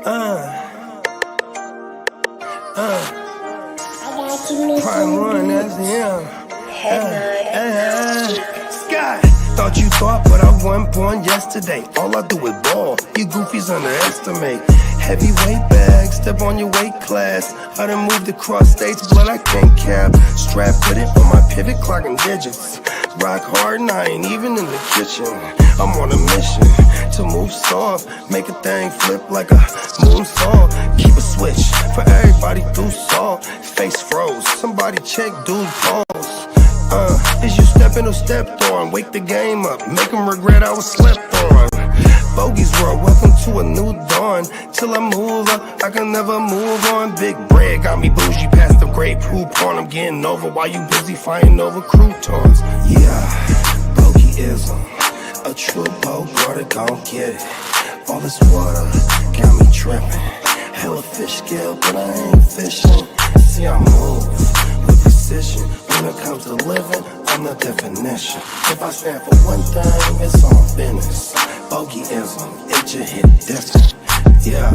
Prime one, that's him. Sky, thought you thought, but I wasn't born yesterday. All I do is ball, you goofies underestimate. Heavyweight bag, step on your weight class. I done moved across states, blood I can't cap. Strap with it on my pivot, clocking digits. Rock hard and I ain't even in the kitchen. I'm on a mission to move soft, make a thing flip like a moonsault. Keep a switch for everybody through salt. Face froze, somebody check dude pulse. Is you stepping or stepped on? Wake the game up, make them regret I was slept on. Bogey's world, welcome to a new dawn. Till I move up, I can never move on. Big bread got me bougie past the great poop on. I'm getting over while you busy fighting over croutons. Yeah, bogeyism, a true Bogart, gon' get it. All this water got me tripping. Hella fish scale, but I ain't fishing. See I move with precision. When it comes to living, I'm the definition. If I stand for one thing, it's on business. Bogeyism, it just hit different. Yeah,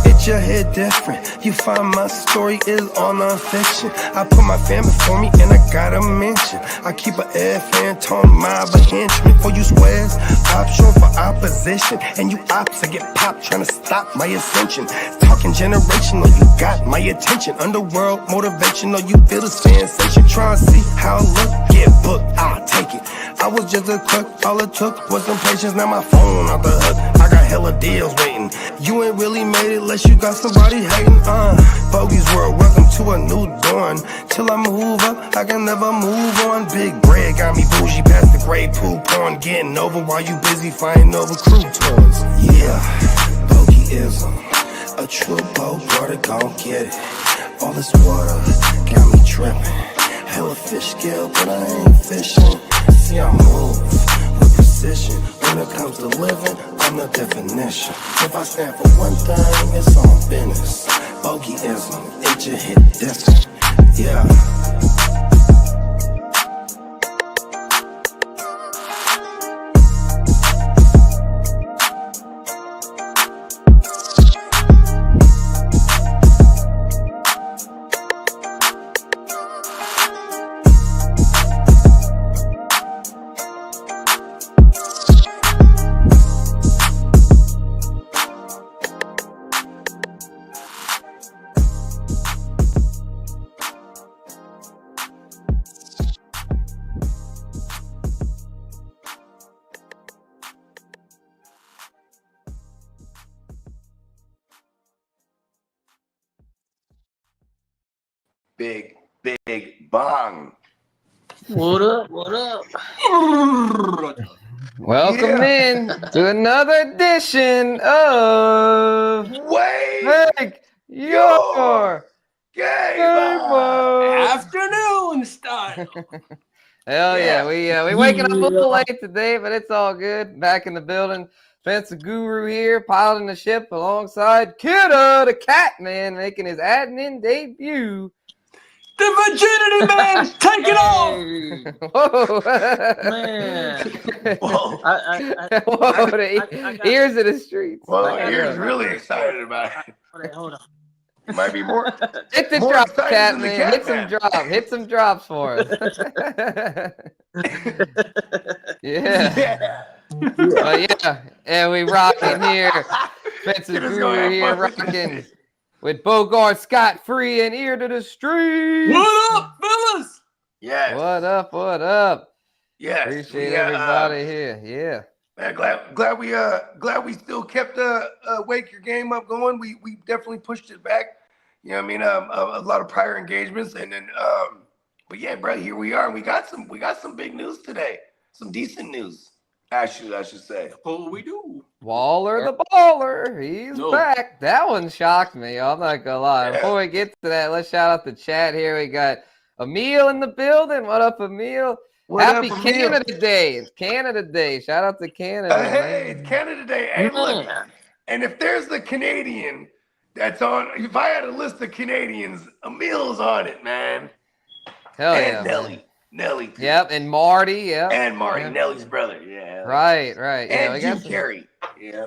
it just hit different. You find my story is all non-fiction. I put my family for me and I gotta mention. I keep an air fan, tone mob a henchman. For you squares, option for opposition. And you ops that get popped trying to stop my ascension. Talking generational, you got my attention. Underworld motivational, you feel the sensation. Try and see how I look, get booked, I'll take it. I was just a cook, all it took was some patience. Now my phone out the hook, I got hella deals waiting. You ain't really made it unless you got somebody hating. Bogey's world, welcome to a new dawn. Till I move up, I can never move on. Big bread got me bougie past the gray poop on. Getting over while you busy fighting over croutons. Yeah, bogeyism, a true Bogart, gon' get it. All this water got me tripping. Hella fish scale, but I ain't fishing. See I move with precision. When it comes to living, I'm the definition. If I stand for one thing, it's on business. Bogeyism, it just hit different. Yeah. Big bong. What up? What up? Welcome in to another edition of Wake Your Game Afternoon style. Hell yeah, we waking up a little late today, but it's all good. Back in the building. Spencer Guru here, piloting the ship alongside Kidda, the cat man, making his admin debut. The virginity man, take it off. Whoa, Man. Whoa. Whoa, the ears of the streets. Well, here's really excited about it. Hold on. It might be more. Hit the more drop, excited cat than the man. cat Hit some man. drops. Hit some drops for us. Yeah. Yeah. And we rocking here. Spencer You're just Guru gonna have here fun with rocking with Bogart Scott Free and Ear to the Street. What up, fellas? Yes. What up? What up? Yes. Appreciate everybody here. Yeah. Man, glad we still kept Wake Your Game Up going. We definitely pushed it back. You know what I mean? A lot of prior engagements, and then but yeah, bro, here we are. And we got some big news today. Some decent news, I should say. Oh, we do. Waller the baller. He's No. back. That one shocked me. I'm not gonna lie. Before we get to that, let's shout out the chat here. We got Emil in the building. What up, Emil? Happy Canada Day. It's Canada Day. Shout out to Canada. Hey, it's Canada Day. Hey, look, and if there's the Canadian that's on, if I had a list of Canadians, Emil's on it, man. Hell and yeah. Nelly. Man. Nelly. Too. Yep, and Marty. Yep, and Marty, yep. Nelly's brother. Yeah. Right. Yeah, And Jim Carrey. Yeah.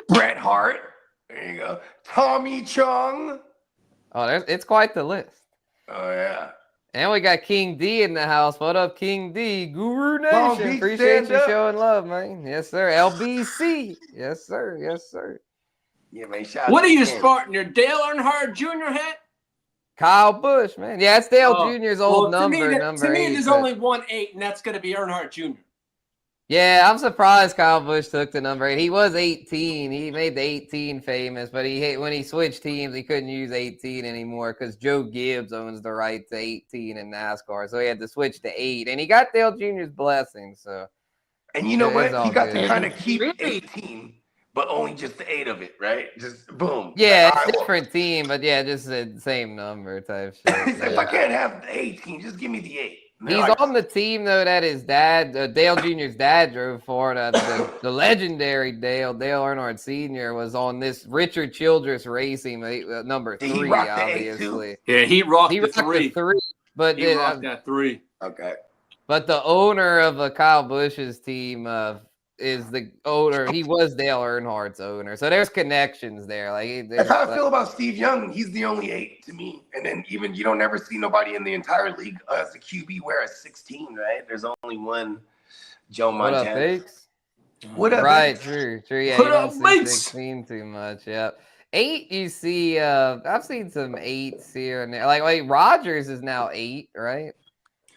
Bret Hart. There you go. Tommy Chung. Oh, it's quite the list. Oh yeah. And we got King D in the house. What up, King D? Guru Long Nation. Beach, Appreciate stand you up. showing love, man. Yes, sir. LBC. Yes, sir. Yes, sir. Yeah, man. Shout What out are you to him. sporting? Your Dale Earnhardt Jr. hat? Kyle Busch, man. Yeah, it's Dale Jr.'s old well, number, to number me, 8. there's but- only 1 8, and that's going to be Earnhardt Jr. Yeah, I'm surprised Kyle Busch took the number 8. He was 18. He made the 18 famous, but when he switched teams, he couldn't use 18 anymore because Joe Gibbs owns the right to 18 in NASCAR. So he had to switch to 8. And he got Dale Jr.'s blessing. So And you know It's what? all He got good. to kind of keep Really? 18, but only just the 8 of it, right? Just boom. yeah, Like, it's all right, different team, but yeah, just the same number type shit. well, he said, if I Yeah. can't have the 18, just give me the 8. And they're He's like, on the team though that his dad, Dale Jr.'s dad, drove for. The legendary Dale Earnhardt Sr. was on this Richard Childress Racing, number Did he 3, rock the 8 too? obviously. Yeah, he rocked He the rocked the 3. 3, but He rocked that 3. Okay. but the owner of Kyle Busch's team is the owner. He was Dale Earnhardt's owner, so there's connections there. That's how I feel about Steve Young. He's the only 8 to me. And then even you don't ever see nobody in the entire league as a QB wear a 16, right? There's only one Joe What Montana. up, Bakes? What up? Right, Bakes? true. Yeah, What you don't up, see Bakes? 16 too much. Yeah, 8. You see, I've seen some 8s here and there. Like Rogers is now 8, right?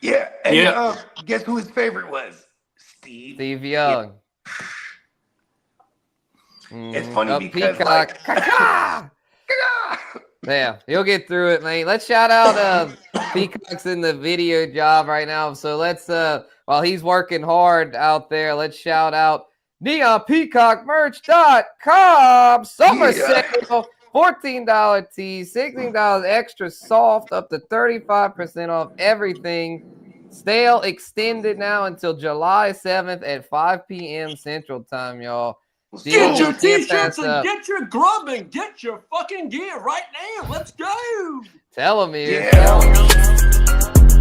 Yeah. And Yeah. Guess who his favorite was? Steve Young. It's funny Oh, because, Peacock. like- Caca! Yeah, you'll get through it, man. Let's shout out Peacock's in the video job right now. So let's while he's working hard out there, let's shout out neonpeacockmerch.com. Summer Yeah. sale, $14 tees, $16 extra soft, up to 35% off everything. Sale extended now until July 7th at 5 p.m. Central Time, y'all. Get your Can't t-shirts pass and up. get your grub and get your fucking gear right now. Let's go. Tell him here. Yeah. Tell him.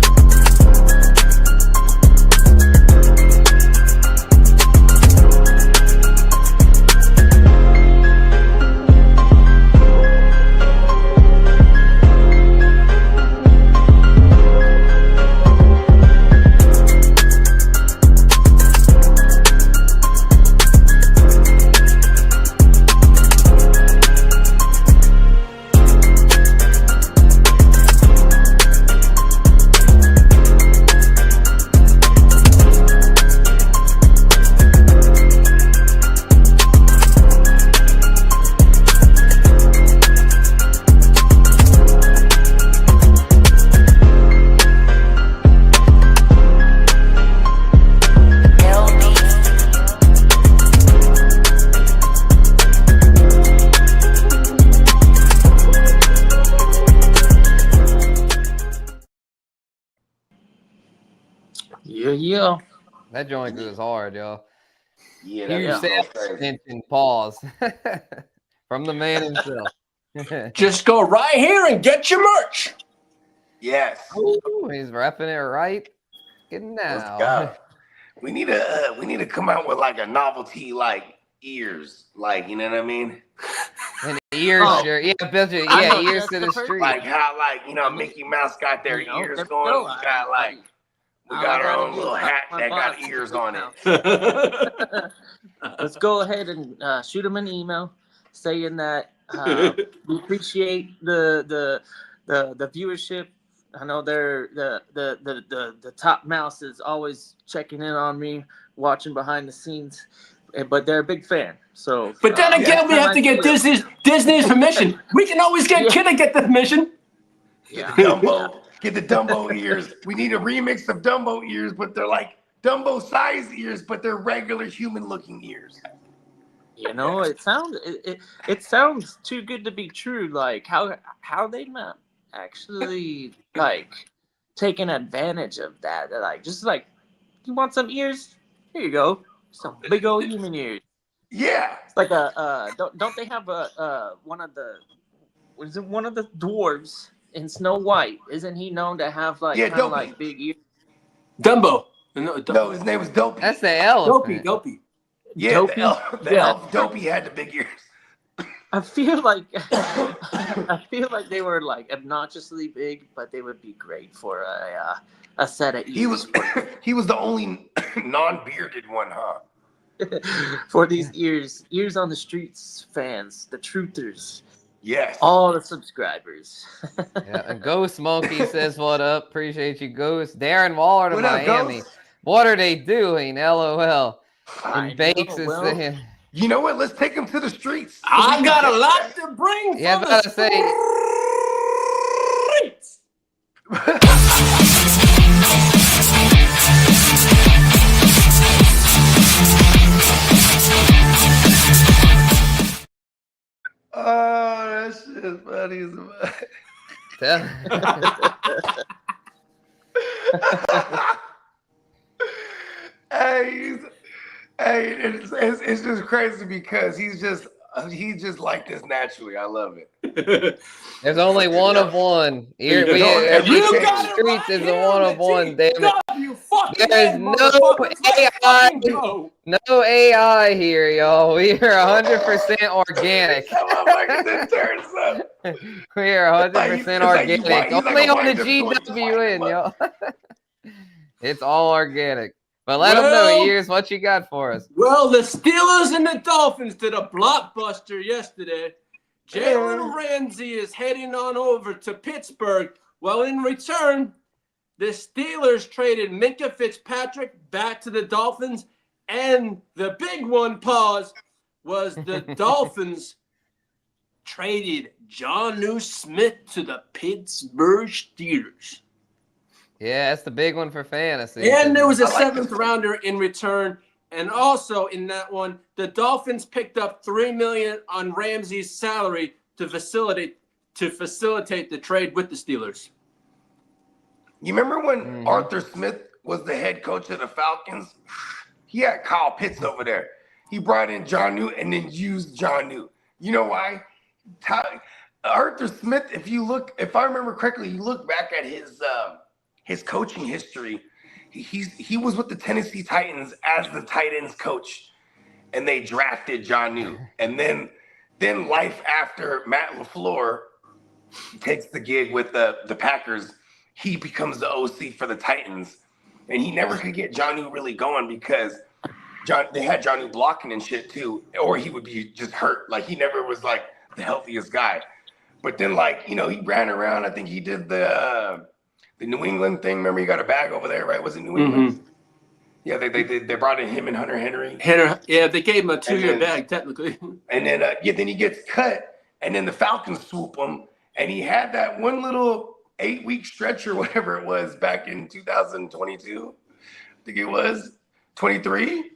Yeah. That joint goes hard, y'all. Yeah, Huge that's sales crazy. extension pause from the man himself. Just go right here and get your merch. Yes. Ooh, he's repping it right. Good Let's now. go. We need to come out with like a novelty like ears, like, you know what I mean? An ear Oh. shirt. Yeah, picture. I Yeah, know, ears that's to the the first- street. Like how Mickey Mouse got their You know, ears there we going. go. We got like we got our own little hat My that got boss. ears on it. Let's go ahead and shoot them an email saying that we appreciate the viewership. I know they're the top mouse is always checking in on me, watching behind the scenes, but they're a big fan. So, But then again, we have to get Disney's permission. We can always get Kid to get the permission. Yeah. Dumbo. Get the Dumbo ears. We need a remix of Dumbo ears, but they're like Dumbo size ears, but they're regular human looking ears. You know, it sounds too good to be true. Like how they not actually like taking advantage of that. They're like, just like, you want some ears? Here you go, some big old human ears. Yeah. It's like don't they have one of the dwarves in Snow White? Isn't he known to have like Yeah, kind of Dopey. like big ears? Dumbo. No, No, his name was Dopey. That's the elephant. Dopey. Yeah, Dopey? the elf Dopey had the big ears. I feel like they were like obnoxiously big, but they would be great for a set of ears. He was the only non-bearded one, huh? For these ears on the streets fans, the truthers, Yes. all the subscribers. Yeah, and Ghost Monkey says, "What up? Appreciate you, Ghost." Darren Waller to What up, Miami. Ghost? What are they doing? LOL. I And Bakes know, is well. saying, You know what? Let's take him to the streets. I got a lot to bring. "Yeah, I was from about to say." the streets. Oh, that shit is funny as it's just crazy because he's just like this naturally. I love it. There's only one of one. Here, You we got it streets is a one of one. Damn it. You fucking There's head, no motherfuckers. Let's AI. fucking go. No AI here, y'all. We are 100% organic. That motherfucker just turns up. We are 100% It's like organic. he's like Only a on white the influence, GWN, white y'all. It's all organic. But let them Well- know, Ears, what you got for us. Well, the Steelers and the Dolphins did a blockbuster yesterday. Jalen Ramsey is heading on over to Pittsburgh. Well, in return, the Steelers traded Minka Fitzpatrick back to the Dolphins. And the big one, pause, was the Dolphins traded Jonnu Smith to the Pittsburgh Steelers. Yeah, that's the big one for fantasy. And there was a I like seventh this. rounder in return. And also in that one, the Dolphins picked up $3 million on Ramsey's salary to facilitate the trade with the Steelers. You remember when Arthur Smith was the head coach of the Falcons? He had Kyle Pitts over there. He brought in Jonnu and then used Jonnu. You know why? Arthur Smith, if I remember correctly, you look back at his coaching history. He was with the Tennessee Titans as the tight ends coach, and they drafted Jonnu. And then life after Matt LaFleur takes the gig with the Packers, he becomes the OC for the Titans. And he never could get Jonnu really going because they had Jonnu blocking and shit too, or he would be just hurt. Like he never was like the healthiest guy. But then he ran around. I think he did the New England thing. Remember, he got a bag over there, right? Was it New England? Yeah, they brought in him and Hunter Henry. Yeah, they gave him a 2-year then- bag, technically. And then then he gets cut, and then the Falcons swoop him, and he had that one little 8-week stretch or whatever it was back in 2022. I think it was 23.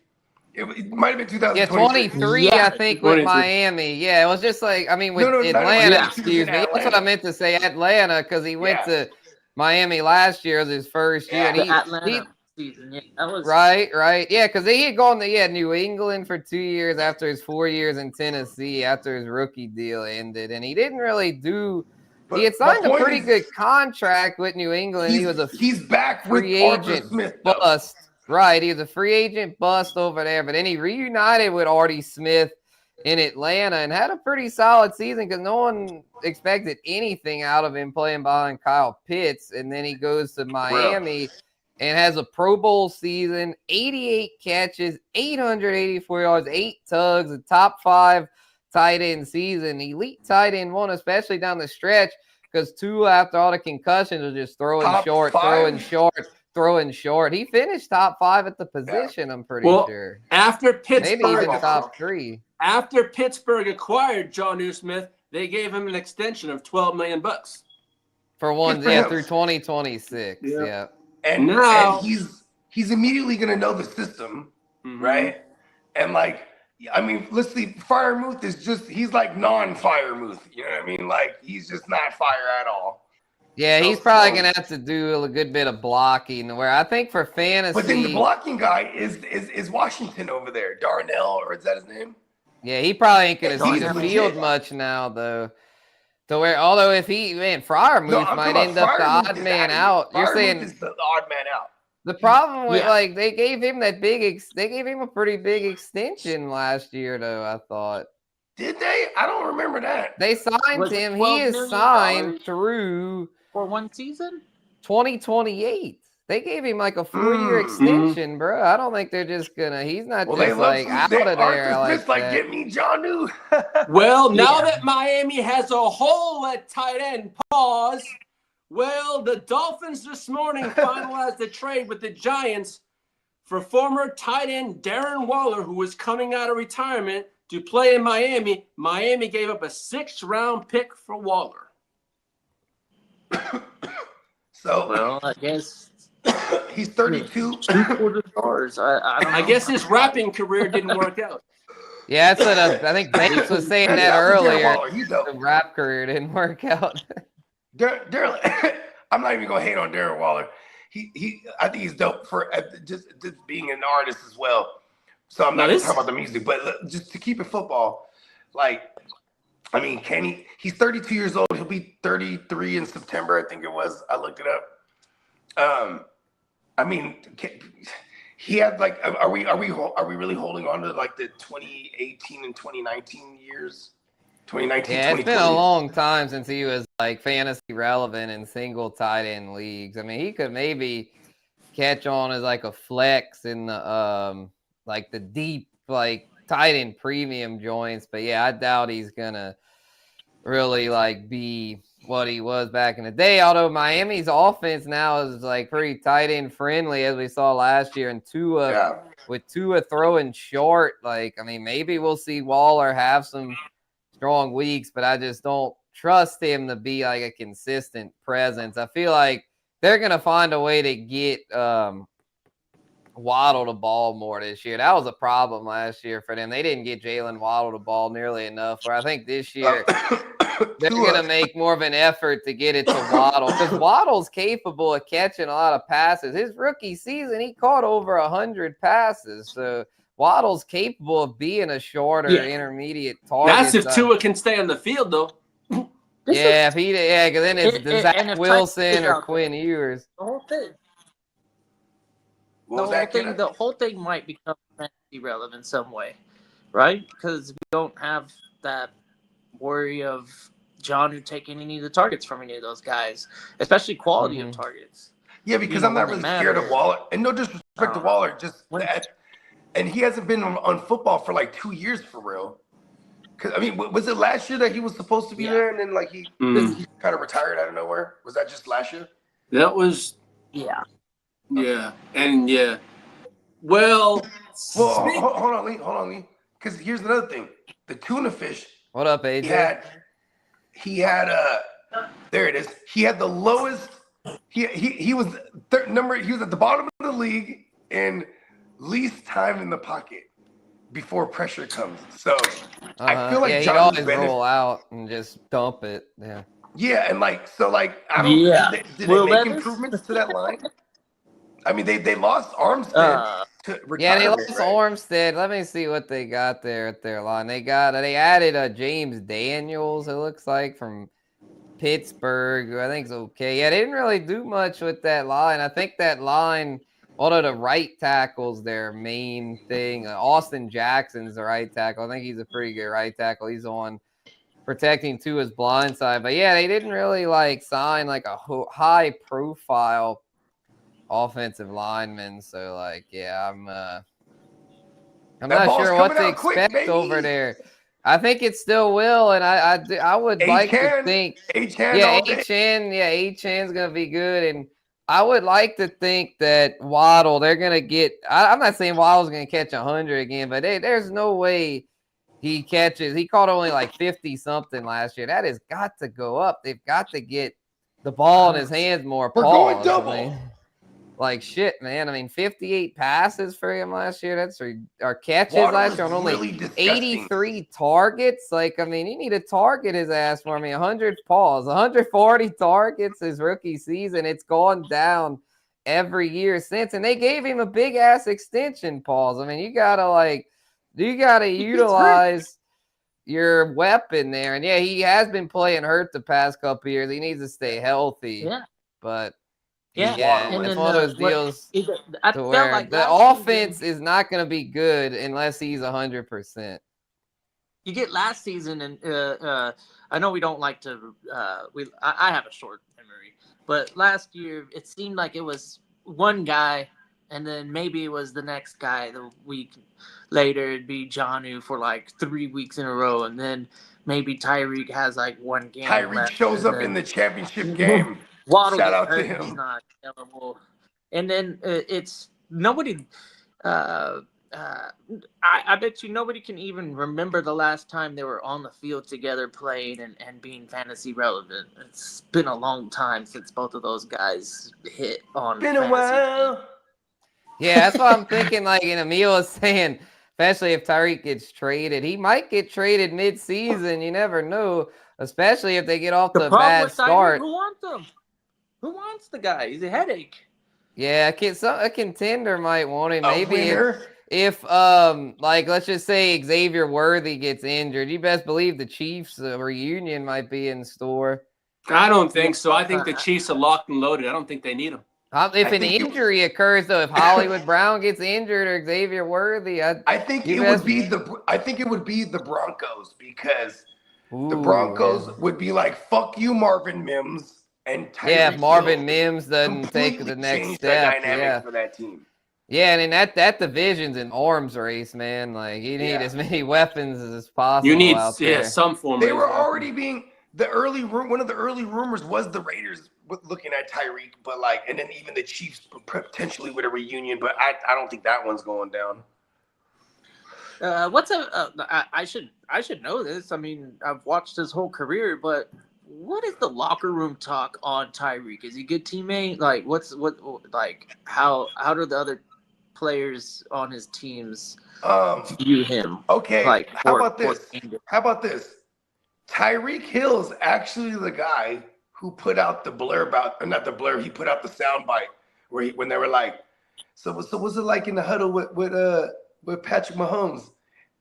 It might have been 2023. Yeah, 23, Yeah, I think, with 23. Miami. Yeah, it was just like, with No, Atlanta, yeah. excuse me. That's what Atlanta. I meant to say, Atlanta, because he went Yeah. to Miami last year as his first year. Yeah. And The he, Atlanta season, yeah, that was right. Yeah, because he had gone to New England for 2 years after his 4 years in Tennessee after his rookie deal ended. And he didn't really do But he had my signed a point pretty is, good contract with New England. He was a he's back with free Arthur agent Smith. though. bust. Right, he was a free agent bust over there, but then he reunited with Artie Smith in Atlanta and had a pretty solid season because no one expected anything out of him playing behind Kyle Pitts. And then he goes to Miami and has a Pro Bowl season, 88 catches, 884 yards, 8 tugs, a top 5 tight end season. Elite tight end one, especially down the stretch, because Tua, after all the concussions, was just throwing Top short. He finished top 5 at the position, I'm pretty sure. After Maybe Pittsburgh, even top 3. after Pittsburgh acquired Jonnu Smith, they gave him an extension of $12 million. For one, Good for him. through 2026. Yeah. Yeah. And Now- and he's immediately gonna know the system, right? And let's see, Firemuth he's like non-Firemuth. You know what I mean? Like he's just not fire at all. Yeah, he's So probably close. gonna have to do a good bit of blocking. Where I think for fantasy, But then the blocking guy is Washington over there, Darnell, or is that his name? yeah, he probably ain't gonna Yeah, see he's the legit. field much now, though. To where, although if Freiermuth No, I'm might talking end up the about odd Freiermuth man is out. You're Freiermuth saying is the odd man out. The problem with Yeah. like they gave him that they gave him a pretty big extension last year though, I thought. Did they? I don't remember that. They signed Was it him. He $12 is million signed through for one season. 2028. They gave him like a 4-year Mm. extension, bro. I don't think they're just gonna. He's not Well, they just love like out they, of Arthur there Smith's like like, that. get me John New. Well, now Yeah. that Miami has a hole at tight end, pause. Well, the Dolphins this morning finalized the trade with the Giants for former tight end Darren Waller, who was coming out of retirement to play in Miami. Miami gave up a 6th-round pick for Waller. So Well, I guess he's 32. for the stars. I don't know. I guess his rapping career didn't work out. Yeah, that's what I think Bates was saying that Shout out to Darren earlier. Waller, he's dope. The rap career didn't work out. Darren, I'm not even gonna hate on Darren Waller. I think he's dope for just being an artist as well. So I'm not Now talking about the music, but just to keep it football. Like, I mean, he's 32 years old. He'll be 33 in September, I think it was. I looked it up. I mean, he had like, are we really holding on to like the 2018 and 2019 years? 2019, Yeah, it's been 2020. a long time since he was like fantasy relevant in single tight end leagues. I mean, he could maybe catch on as like a flex in the like the deep like tight end premium joints, but yeah, I doubt he's gonna really like be what he was back in the day. Although Miami's offense now is like pretty tight end friendly, as we saw last year, and with Tua throwing short, like I mean, maybe we'll see Waller have some strong weeks, but I just don't trust him to be like a consistent presence. I feel like they're gonna find a way to get Waddle the ball more this year. That was a problem last year for them. They didn't get Jalen Waddle the ball nearly enough. Where I think this year they're gonna make more of an effort to get it to Waddle, because Waddle's capable of catching a lot of passes. His rookie season, he caught over 100 passes. So Waddle's capable of being a shorter intermediate target. That's if Tua can stay on the field, though. Because then it's Zach Wilson or Quinn Ewers. The whole thing. What was that, Kenna? The whole thing might become fantasy relevant in some way, right? Because we don't have that worry of John taking any of the targets from any of those guys, especially quality of targets. Yeah, because You I'm know, not when really it scared of matters. Waller. And no disrespect to Waller, just when- that. And he hasn't been on football for like 2 years for real. Cause I mean, was it last year that he was supposed to be there, and then like he kind of retired out of nowhere? Was that just last year? That was, Yeah. yeah. And yeah. Well, Well, hold on, Lee. Because here's another thing: the tuna fish. What up, AJ? He had there it is. He had the lowest. He was He was at the bottom of the league in least time in the pocket before pressure comes. So I feel like he'd John always roll out and just dump it. Yeah. Yeah, and like so, like I don't. Yeah. Did they Will make Levis? improvements to that line? I mean, they lost Armstead to retirement. Yeah, they lost right? Armstead. Let me see what they got there at their line. They added James Daniels, it looks like, from Pittsburgh, who I think is okay. Yeah, they didn't really do much with that line. I think that line, although the right tackle's their main thing. Austin Jackson's the right tackle. I think he's a pretty good right tackle. He's on protecting Tua's blind side. But yeah, they didn't really like sign like a high profile offensive lineman. So like, yeah, I'm not ball's sure what coming to out quick, expect baby. over there. I think it still will, and I would like to think, H-Chan's gonna be good, and I would like to think that Waddle, they're gonna get. I'm not saying Waddle's gonna catch 100 again, but there's no way he catches. He caught only like 50 something last year. That has got to go up. They've got to get the ball in his hands more. We're going double. Like shit, man. I mean, 58 passes for him last year. That's our catches Waddle last is year on only really disgusting. 83 targets. Like, I mean, you need to target his ass for me. 100 balls, 140 targets his rookie season. It's gone down every year since, and they gave him a big ass extension. Pauls. I mean, you gotta utilize your weapon there. And yeah, he has been playing hurt the past couple years. He needs to stay healthy. Yeah. But Yeah, Yeah, and it's then one of those what- deals I to felt where like the last offense season, is not going to be good unless he's 100%. you get last season, and I know we don't like to. I have a short memory, but last year it seemed like it was one guy, and then maybe it was the next guy. The week later, it'd be Jonnu for like 3 weeks in a row, and then maybe Tyreek has like one game Tyreek left, shows and up in then the championship game. Waddle Shout gets out to hurt, and he's him. not available, and then it's nobody. I bet you nobody can even remember the last time they were on the field together playing and being fantasy relevant. It's been a long time since both of those guys hit on Been a fantasy. while. Yeah, that's what I'm thinking. Like, and Emil was saying, especially if Tyreek gets traded, he might get traded mid-season. You never know, especially if they get off The to a problem bad with Tyreek, start. who wants him? Who wants the guy? He's a headache. Yeah, a contender might want him. A Maybe winner. if like let's just say Xavier Worthy gets injured, you best believe the Chiefs reunion might be in store. I don't think so. I think the Chiefs are locked and loaded. I don't think they need him. If I an think injury occurs though, if Hollywood Brown gets injured or Xavier Worthy, I think you it would best- be the Broncos because the Ooh, Broncos yeah. would be like, "Fuck you, Marvin Mims," and Tyreek Yeah, if Marvin Hill Mims doesn't take completely the next changed step, the dynamic yeah. for that team. Yeah, and in that division's an arms race, man. Like you need Yeah. as many weapons as possible You need out there. some form They of were weapon. already being one of the early rumors was the Raiders looking at Tyreek, but like, and then even the Chiefs potentially with a reunion, but I don't think that one's going down. I should know this. I mean, I've watched his whole career, but what is the locker room talk on Tyreek? Is he a good teammate? Like, how do the other players on his teams view him? Okay, Like, how about this? Tyreek Hill is actually the guy who put out the blurb not the blurb. He put out the soundbite when they were like, "So what's it like in the huddle with Patrick Mahomes?"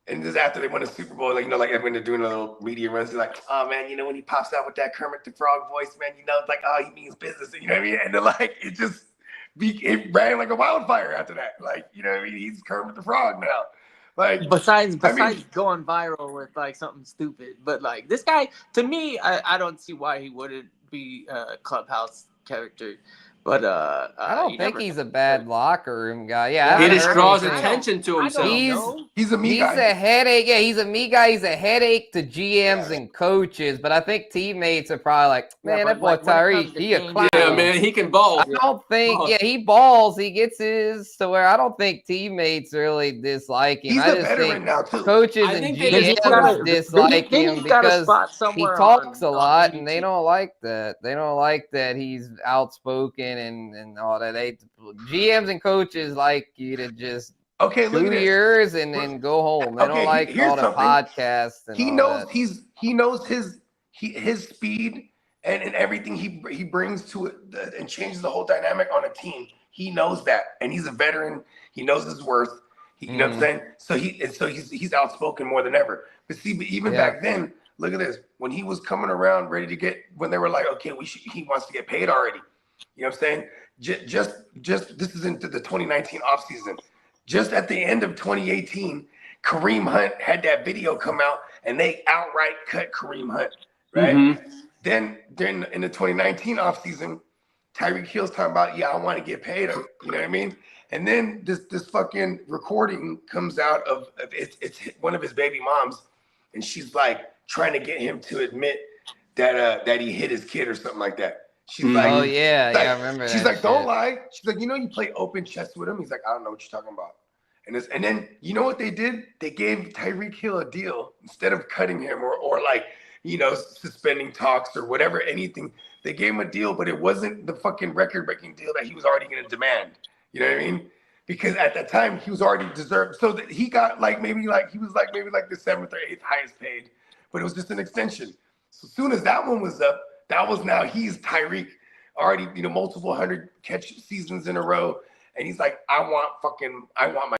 And this is after they won the Super Bowl, like when they're doing a little media runs, they're like, "Oh man, when he pops out with that Kermit the Frog voice, man, it's like, oh, he means business." You know what I mean? And they're like, it ran like a wildfire after that. Like, you know what I mean? He's Kermit the Frog now. Like, Besides going viral with like something stupid, but like this guy, to me, I don't see why he wouldn't be a clubhouse character. But I don't think he's a bad locker room guy. Yeah, He I just heard draws anything. attention to himself. he's a me He's guy. a headache. Yeah, he's a me guy. He's a headache to GMs and coaches. But I think teammates are probably like, man, Yeah, that boy but like, when it comes Tyreek, to he a games- clown. Yeah, man, he can ball. I don't think. Balls. Yeah, he balls. He gets his to where I don't think teammates really dislike him. He's I a just veteran think now too. coaches I and think they just GMs dislike him because he talks a lot, and they BT. don't like that. They don't like that he's outspoken and all that. GMs and coaches like you to just Okay, look do at this. yours and then go home. They Okay, don't like here's all the something. podcasts. And He all knows that. he knows his speed and everything he brings to it and changes the whole dynamic on a team. He knows that, and he's a veteran. He knows his worth. You know what I'm saying? So he's outspoken more than ever. But see, even back then, look at this. When he was coming around, ready to get, when they were like, okay, he wants to get paid already. You know what I'm saying? Just this is into the 2019 offseason. Just at the end of 2018, Kareem Hunt had that video come out, and they outright cut Kareem Hunt, right? Mm-hmm. Then in the 2019 offseason, Tyreek Hill's talking about, I want to get paid. You know what I mean? And then this fucking recording comes out of it's one of his baby moms, and she's like trying to get him to admit that he hit his kid or something like that. She's like, Oh yeah, like, yeah, I remember that. she's like, don't shit. lie. She's like, you play open chess with him. He's like, I don't know what you're talking about. And then you know what they did? They gave Tyreek Hill a deal instead of cutting him or like, suspending talks or whatever, anything. They gave him a deal, but it wasn't the fucking record-breaking deal that he was already going to demand. You know what I mean? Because at that time he was already deserved. So that he got maybe the 7th or 8th highest paid, but it was just an extension. So as soon as that one was up, that was now he's Tyreek, already multiple 100-catch seasons in a row, and he's like, I want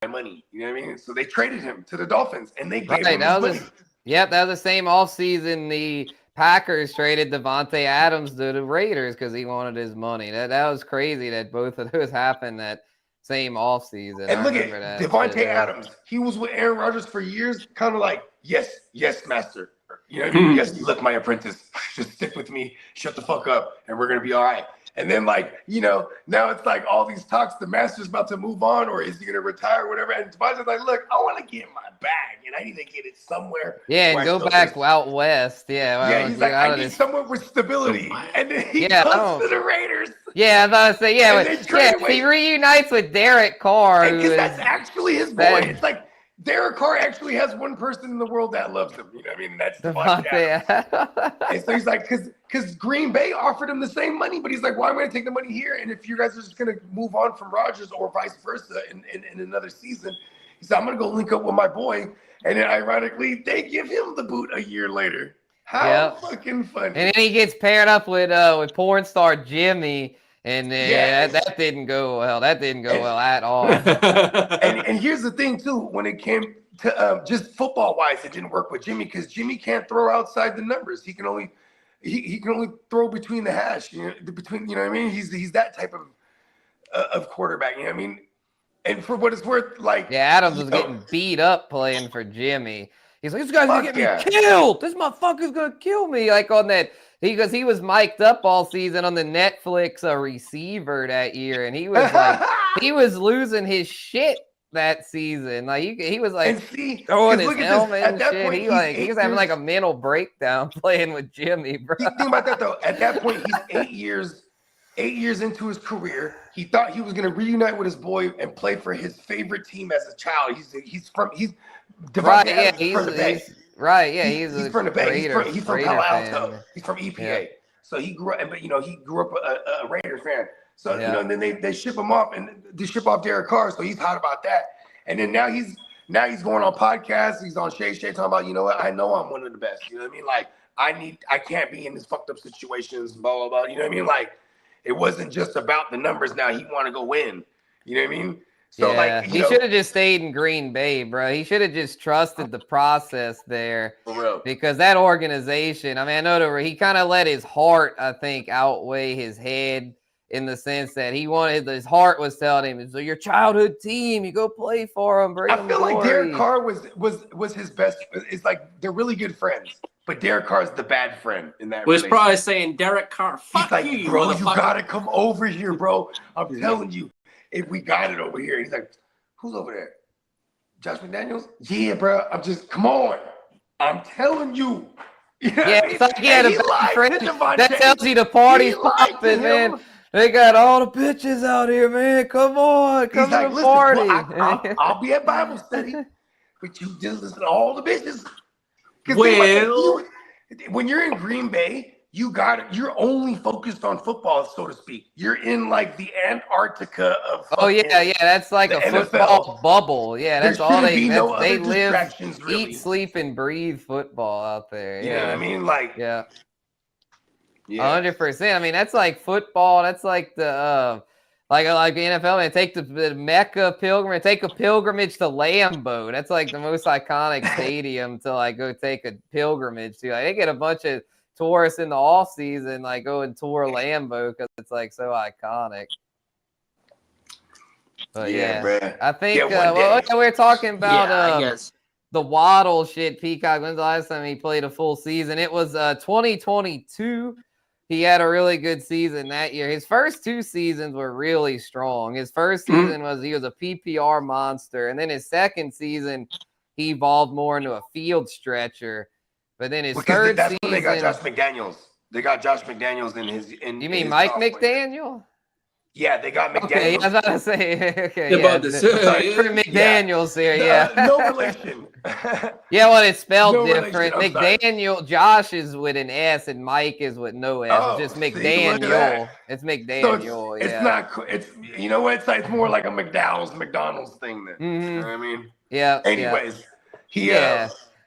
my money. You know what I mean? So they traded him to the Dolphins, and they gave him his money. Yep, that was the same offseason. The Packers traded Devontae Adams to the Raiders because he wanted his money. That was crazy that both of those happened that same offseason. And I look at remember that Devontae shit. Adams. He was with Aaron Rodgers for years, kind of like, yes, master. You know what I mean? Yes, look, my apprentice, just stick with me, shut the fuck up, and we're gonna be all right. And then, like, you know, now it's like all these talks, the master's about to move on, or is he gonna retire, or whatever. And Devontae's like, look, I want to get my bag, and I need to get it somewhere. Yeah, and where I go still back get- out west. Yeah, well, Yeah, he's like, I need somewhere with stability. And then he goes to the Raiders. Yeah, I was about to say, And they trade he reunites with Derek Carr. Because that's actually his boy. It's like Derek Carr actually has one person in the world that loves him. You know what I mean? And that's Devontae Adams. And so he's like, because Green Bay offered him the same money, but he's like, well, I'm going to take the money here. And if you guys are just going to move on from Rodgers or vice versa in another season, he said, I'm going to go link up with my boy. And then ironically, they give him the boot a year later. How fucking funny. And then he gets paired up with porn star Jimmy. And that didn't go well. That didn't go well at all. and here's the thing, too. When it came to just football-wise, it didn't work with Jimmy because Jimmy can't throw outside the numbers. He can only he can only throw between the hash. You know what I mean? He's that type of quarterback. You know what I mean? And for what it's worth, like Adams was getting beat up playing for Jimmy. He's like, this guy's gonna get me killed. This motherfucker's gonna kill me. Like on that, because he was mic'd up all season on the Netflix receiver that year, and he was like, he was losing his shit that season. Like he was like throwing his helmet and shit. He was having like a mental breakdown playing with Jimmy, bro. Think about that though. At that point, he's 8 years into his career. He thought he was going to reunite with his boy and play for his favorite team as a child. He's from the Bay. Right, yeah, he's from the Bay. He's from Palo Alto. He's from EPA. Yeah. So he grew up, but he grew up a Raiders fan. So and then they ship him off, and they ship off Derek Carr. So he's hot about that. And then now he's going on podcasts. He's on Shay talking about, you know what? I know I'm one of the best. You know what I mean? Like I can't be in this fucked up situations. Blah blah blah. You know what I mean? Like it wasn't just about the numbers. Now he want to go win. You know what I mean? So he should have just stayed in Green Bay, bro. He should have just trusted the process there. For real. Because that organization, I mean, I know he kind of let his heart, I think, outweigh his head in the sense that his heart was telling him, so your childhood team, you go play for them. I feel like Derek Carr was his best. It's like they're really good friends, but Derek Carr is the bad friend in that. Was probably saying Derek Carr, fuck you, bro, you gotta come over here, bro. I'm telling you. If we got it over here, he's like, who's over there? Josh McDaniels? Yeah, bro. Come on. I'm telling you. It's like he had a best friend. That tells you the party's popping, man. They got all the bitches out here, man. Come on, come to the party. Well, I'll be at Bible study, but you just listen to all the bitches. Well, when you're in Green Bay, you're only focused on football, so to speak. You're in like the Antarctica of that's like a football bubble. Yeah, that's all they live, really. Eat, sleep, and breathe football out there. You know what I mean? Like 100%. I mean, that's like football. That's like the like the NFL, man. Take the Mecca pilgrimage, take a pilgrimage to Lambeau. That's like the most iconic stadium to like go take a pilgrimage to. Like they get a bunch of tourists in the off season, like go and tour Lambeau because it's like so iconic. But I think we were talking about I guess the Waddle shit. Peacock, when's the last time he played a full season? It was 2022. He had a really good season that year. His first 2 seasons were really strong. His first season he was a PPR monster, and then his second season he evolved more into a field stretcher. But then his third season, when they got Josh McDaniels. They got Josh McDaniels in his. You mean Mike McDaniel? Yeah, they got McDaniels. Okay, I was about to say. Okay, McDaniels here. No relation. It's spelled different. McDaniel, Josh is with an S, and Mike is with no S. It's just McDaniel. It's McDaniel. So it's not. It's you know what? It's more like a McDonald's thing. Then you know what I mean? Yeah. Anyways,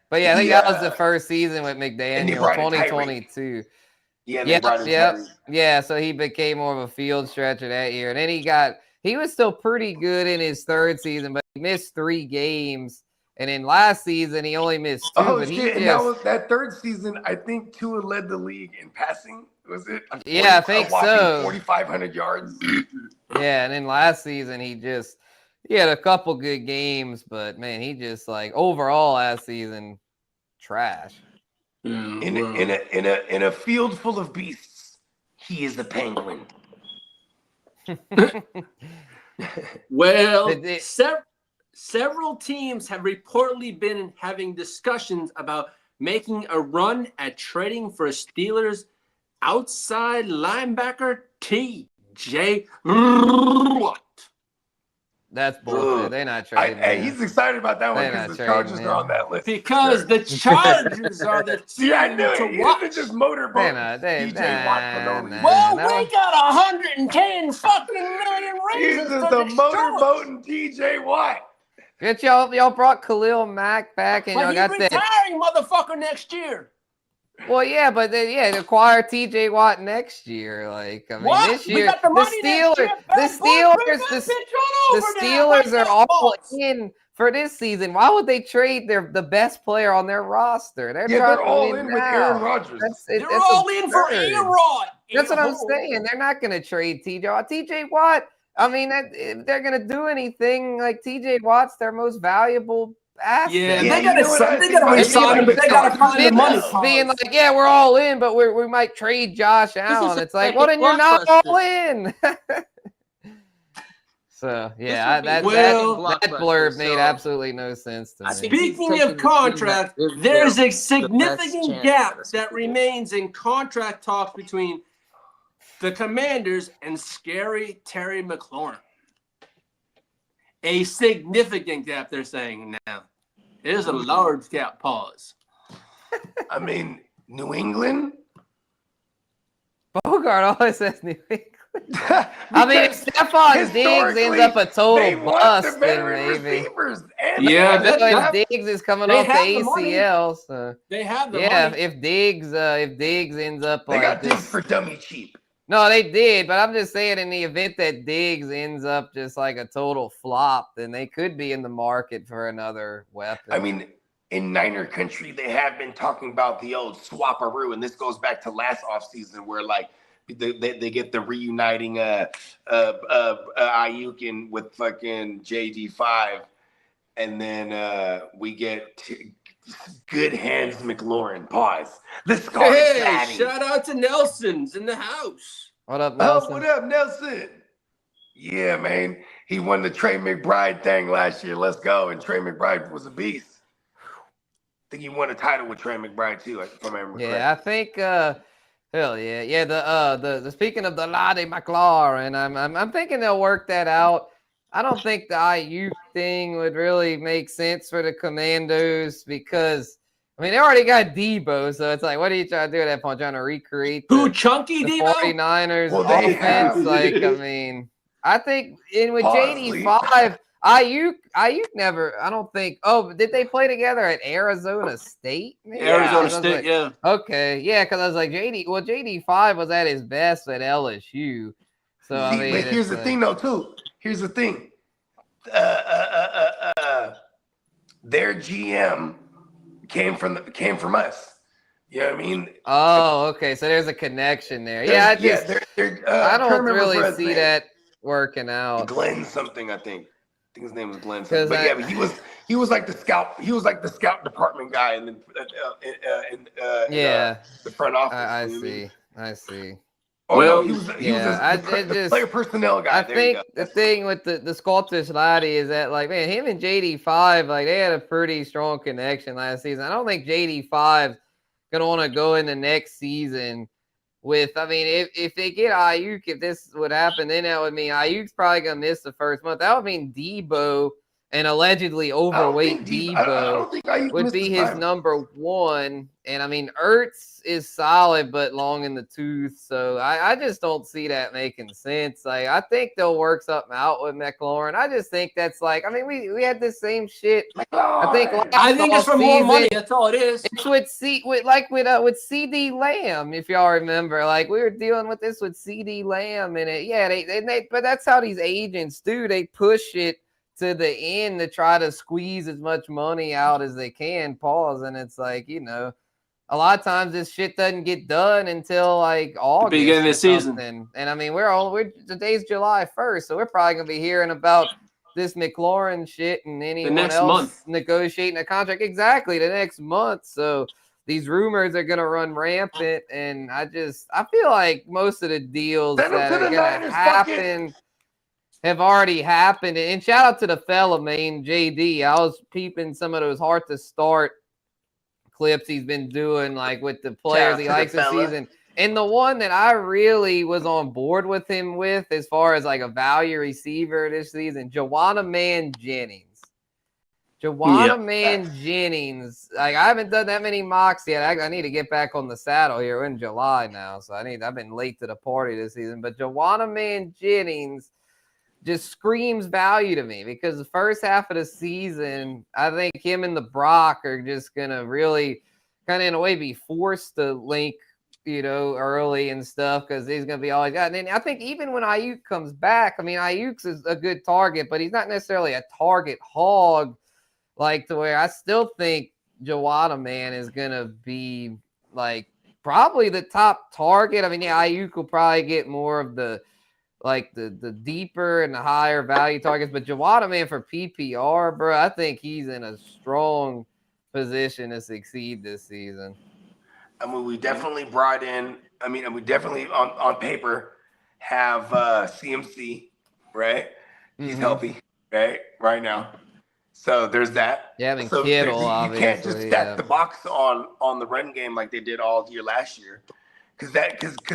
But I think that was the first season with McDaniel, 2022. So he became more of a field stretcher that year. And then he was still pretty good in his third season, but he missed 3 games And in last season, he only missed 2. Oh but he shit! And just, that third season, I think Tua led the league in passing. Was it? Yeah, I think so. 4,500 yards. yeah. And then last season, he had a couple good games, but man, he just like overall last season trash. In a field full of beasts, he is the penguin. Well, Did several teams have reportedly been having discussions about making a run at trading for Steelers outside linebacker T.J. Watt. That's bullshit. They're not trading. Hey, him. he's excited about that one They're because not the Chargers trading are him. on that list. Because the Chargers are the See, I team knew it. to He watch. didn't just motorboat They're not. DJ Watt for no reason. Well, no. we got 110 fucking million He's reasons just to a destroy. motorboating TJ Watt. Get y'all brought Khalil Mack back, and But y'all he's got that. retiring, motherfucker, next year. Well, yeah, but then, acquire TJ Watt next year. Like, I mean, What? this We year, got the money next year. the Bad boy, bring Steelers, that the bitch on over there. Steelers Bring are that all boss. in for this season. Why would they trade the best player on their roster? They're Yeah, trying they're to all win in with now. Aaron Rodgers. They're all in for absurd. A-Rod. That's what I'm A-hole. saying. They're not going to trade TJ Watt. TJ Watt, I mean, if they're going to do anything, like TJ Watt's their most valuable asset. Yeah, Yeah, they you know what I gotta think about resign him, but they gotta find the money. Being like, yeah, we're all in, but we might trade Josh Allen. is It's like, like well, a then you're not blockbuster. all in. So yeah, This would be that blockbuster, blurb made so absolutely no sense to I me. think he's Speaking taking of the contract, team that there's a is significant chance gap of that remains in contract talks between the Commanders and scary Terry McLaurin. A significant gap, they're saying now. It is a large gap. Pause. I mean, New England. Bogart always says New England. I mean, if Because Stephon Diggs ends up a they total want bust, the then veteran maybe. receivers. And Yeah, the that- Diggs is coming they off the have the money. ACL, so They have the yeah. money. If Diggs ends up they like got this, Diggs for dummy cheap. no, they did, but I'm just saying, in the event that Diggs ends up just like a total flop, then they could be in the market for another weapon. I mean, in Niner country, they have been talking about the old swaparoo, and this goes back to last offseason where like they get the reuniting Ayuk in with fucking JD5, and then we get good hands McLaurin. Pause. The scar Hey, daddy. shout out to Nelson's in the house. What up, Oh, Nelson? what up, Nelson? Yeah, man. He won the Trey McBride thing last year. Let's go. And Trey McBride was a beast. I think he won a title with Trey McBride too, if I remember correctly. Yeah, I think hell yeah. Yeah, the speaking of the Lottie McLaurin, I'm thinking they'll work that out. I don't think the IU thing would really make sense for the Commandos because I mean they already got Debo, so it's like what are you trying to do at that point? Trying to recreate Who, the Chunky Debo? 49ers Well, they offense? have. Like, I mean, I think with Pause, JD5, Ayuk never, I don't think. Oh, did they play together at Arizona State? Maybe? Arizona I was State, like, yeah. Okay, yeah, because I was like JD5 was at his best at LSU. So I See, mean, but here's it's the like- thing, though, too. Here's the thing. Their GM came from us. You know what I mean? Oh, okay. So there's a connection there. Yeah, I just I don't really see that working out. Glenn something, I think. I think his name was Glenn. 'Cause Something. But yeah, but he was like the scout. He was like the scout department guy in the front office. I you know what I mean? see. I see. Oh, Well, no, he was yeah, the player personnel guy. I There you think go. the thing with the Sculptors Laddie is that, like, man, him and JD5, like, they had a pretty strong connection last season. I don't think JD5's going to want to go into next season with, I mean, if they get Ayuk, if this would happen, then that would mean Ayuk's probably going to miss the first month. That would mean Debo, an allegedly overweight Debo, would be his number one. And I mean, Ertz is solid, but long in the tooth. So I just don't see that making sense. Like, I think they'll work something out with McLaurin. I just think that's like, I mean, we had the same shit. I think it's for more money. That's all it is. It's with CD Lamb, if y'all remember. Like, we were dealing with this with CD Lamb, and but that's how these agents do. They push it to the end to try to squeeze as much money out as they can. Pause. And it's like, you know, a lot of times this shit doesn't get done until like August, beginning of the season. something. And I mean, today's July 1st, so we're probably gonna be hearing about this McLaurin shit and anyone next else month. negotiating a contract exactly the next month. So these rumors are gonna run rampant, and I feel like most of the deals Send 'em that to are the gonna Niners, fuck it. happen have already happened. And shout out to the fella, man, JD. I was peeping some of those hard to start clips he's been doing, like with the players he likes this season. And the one that I really was on board with him with, as far as like a value receiver this season, Joanna Man Jennings. Jennings. Like, I haven't done that many mocks yet. I need to get back on the saddle here. We're in July now, so I've been late to the party this season. But Joanna Man Jennings just screams value to me, because the first half of the season, I think him and the Brock are just going to really kind of in a way be forced to link, you know, early and stuff, because he's going to be all he's got. And then I think even when Ayuk comes back, I mean, Ayuk's is a good target, but he's not necessarily a target hog, like to where I still think Joanna Man is going to be like probably the top target. I mean, yeah, Ayuk will probably get more of the deeper and the higher value targets, but Joanna Man for PPR, bro, I think he's in a strong position to succeed this season. I mean, we definitely brought in. I mean, we definitely on paper have CMC, right? He's healthy, right now. So there's that. Yeah, I mean, so Kittle, you obviously. can't just stack the box on the run game like they did all year last year, because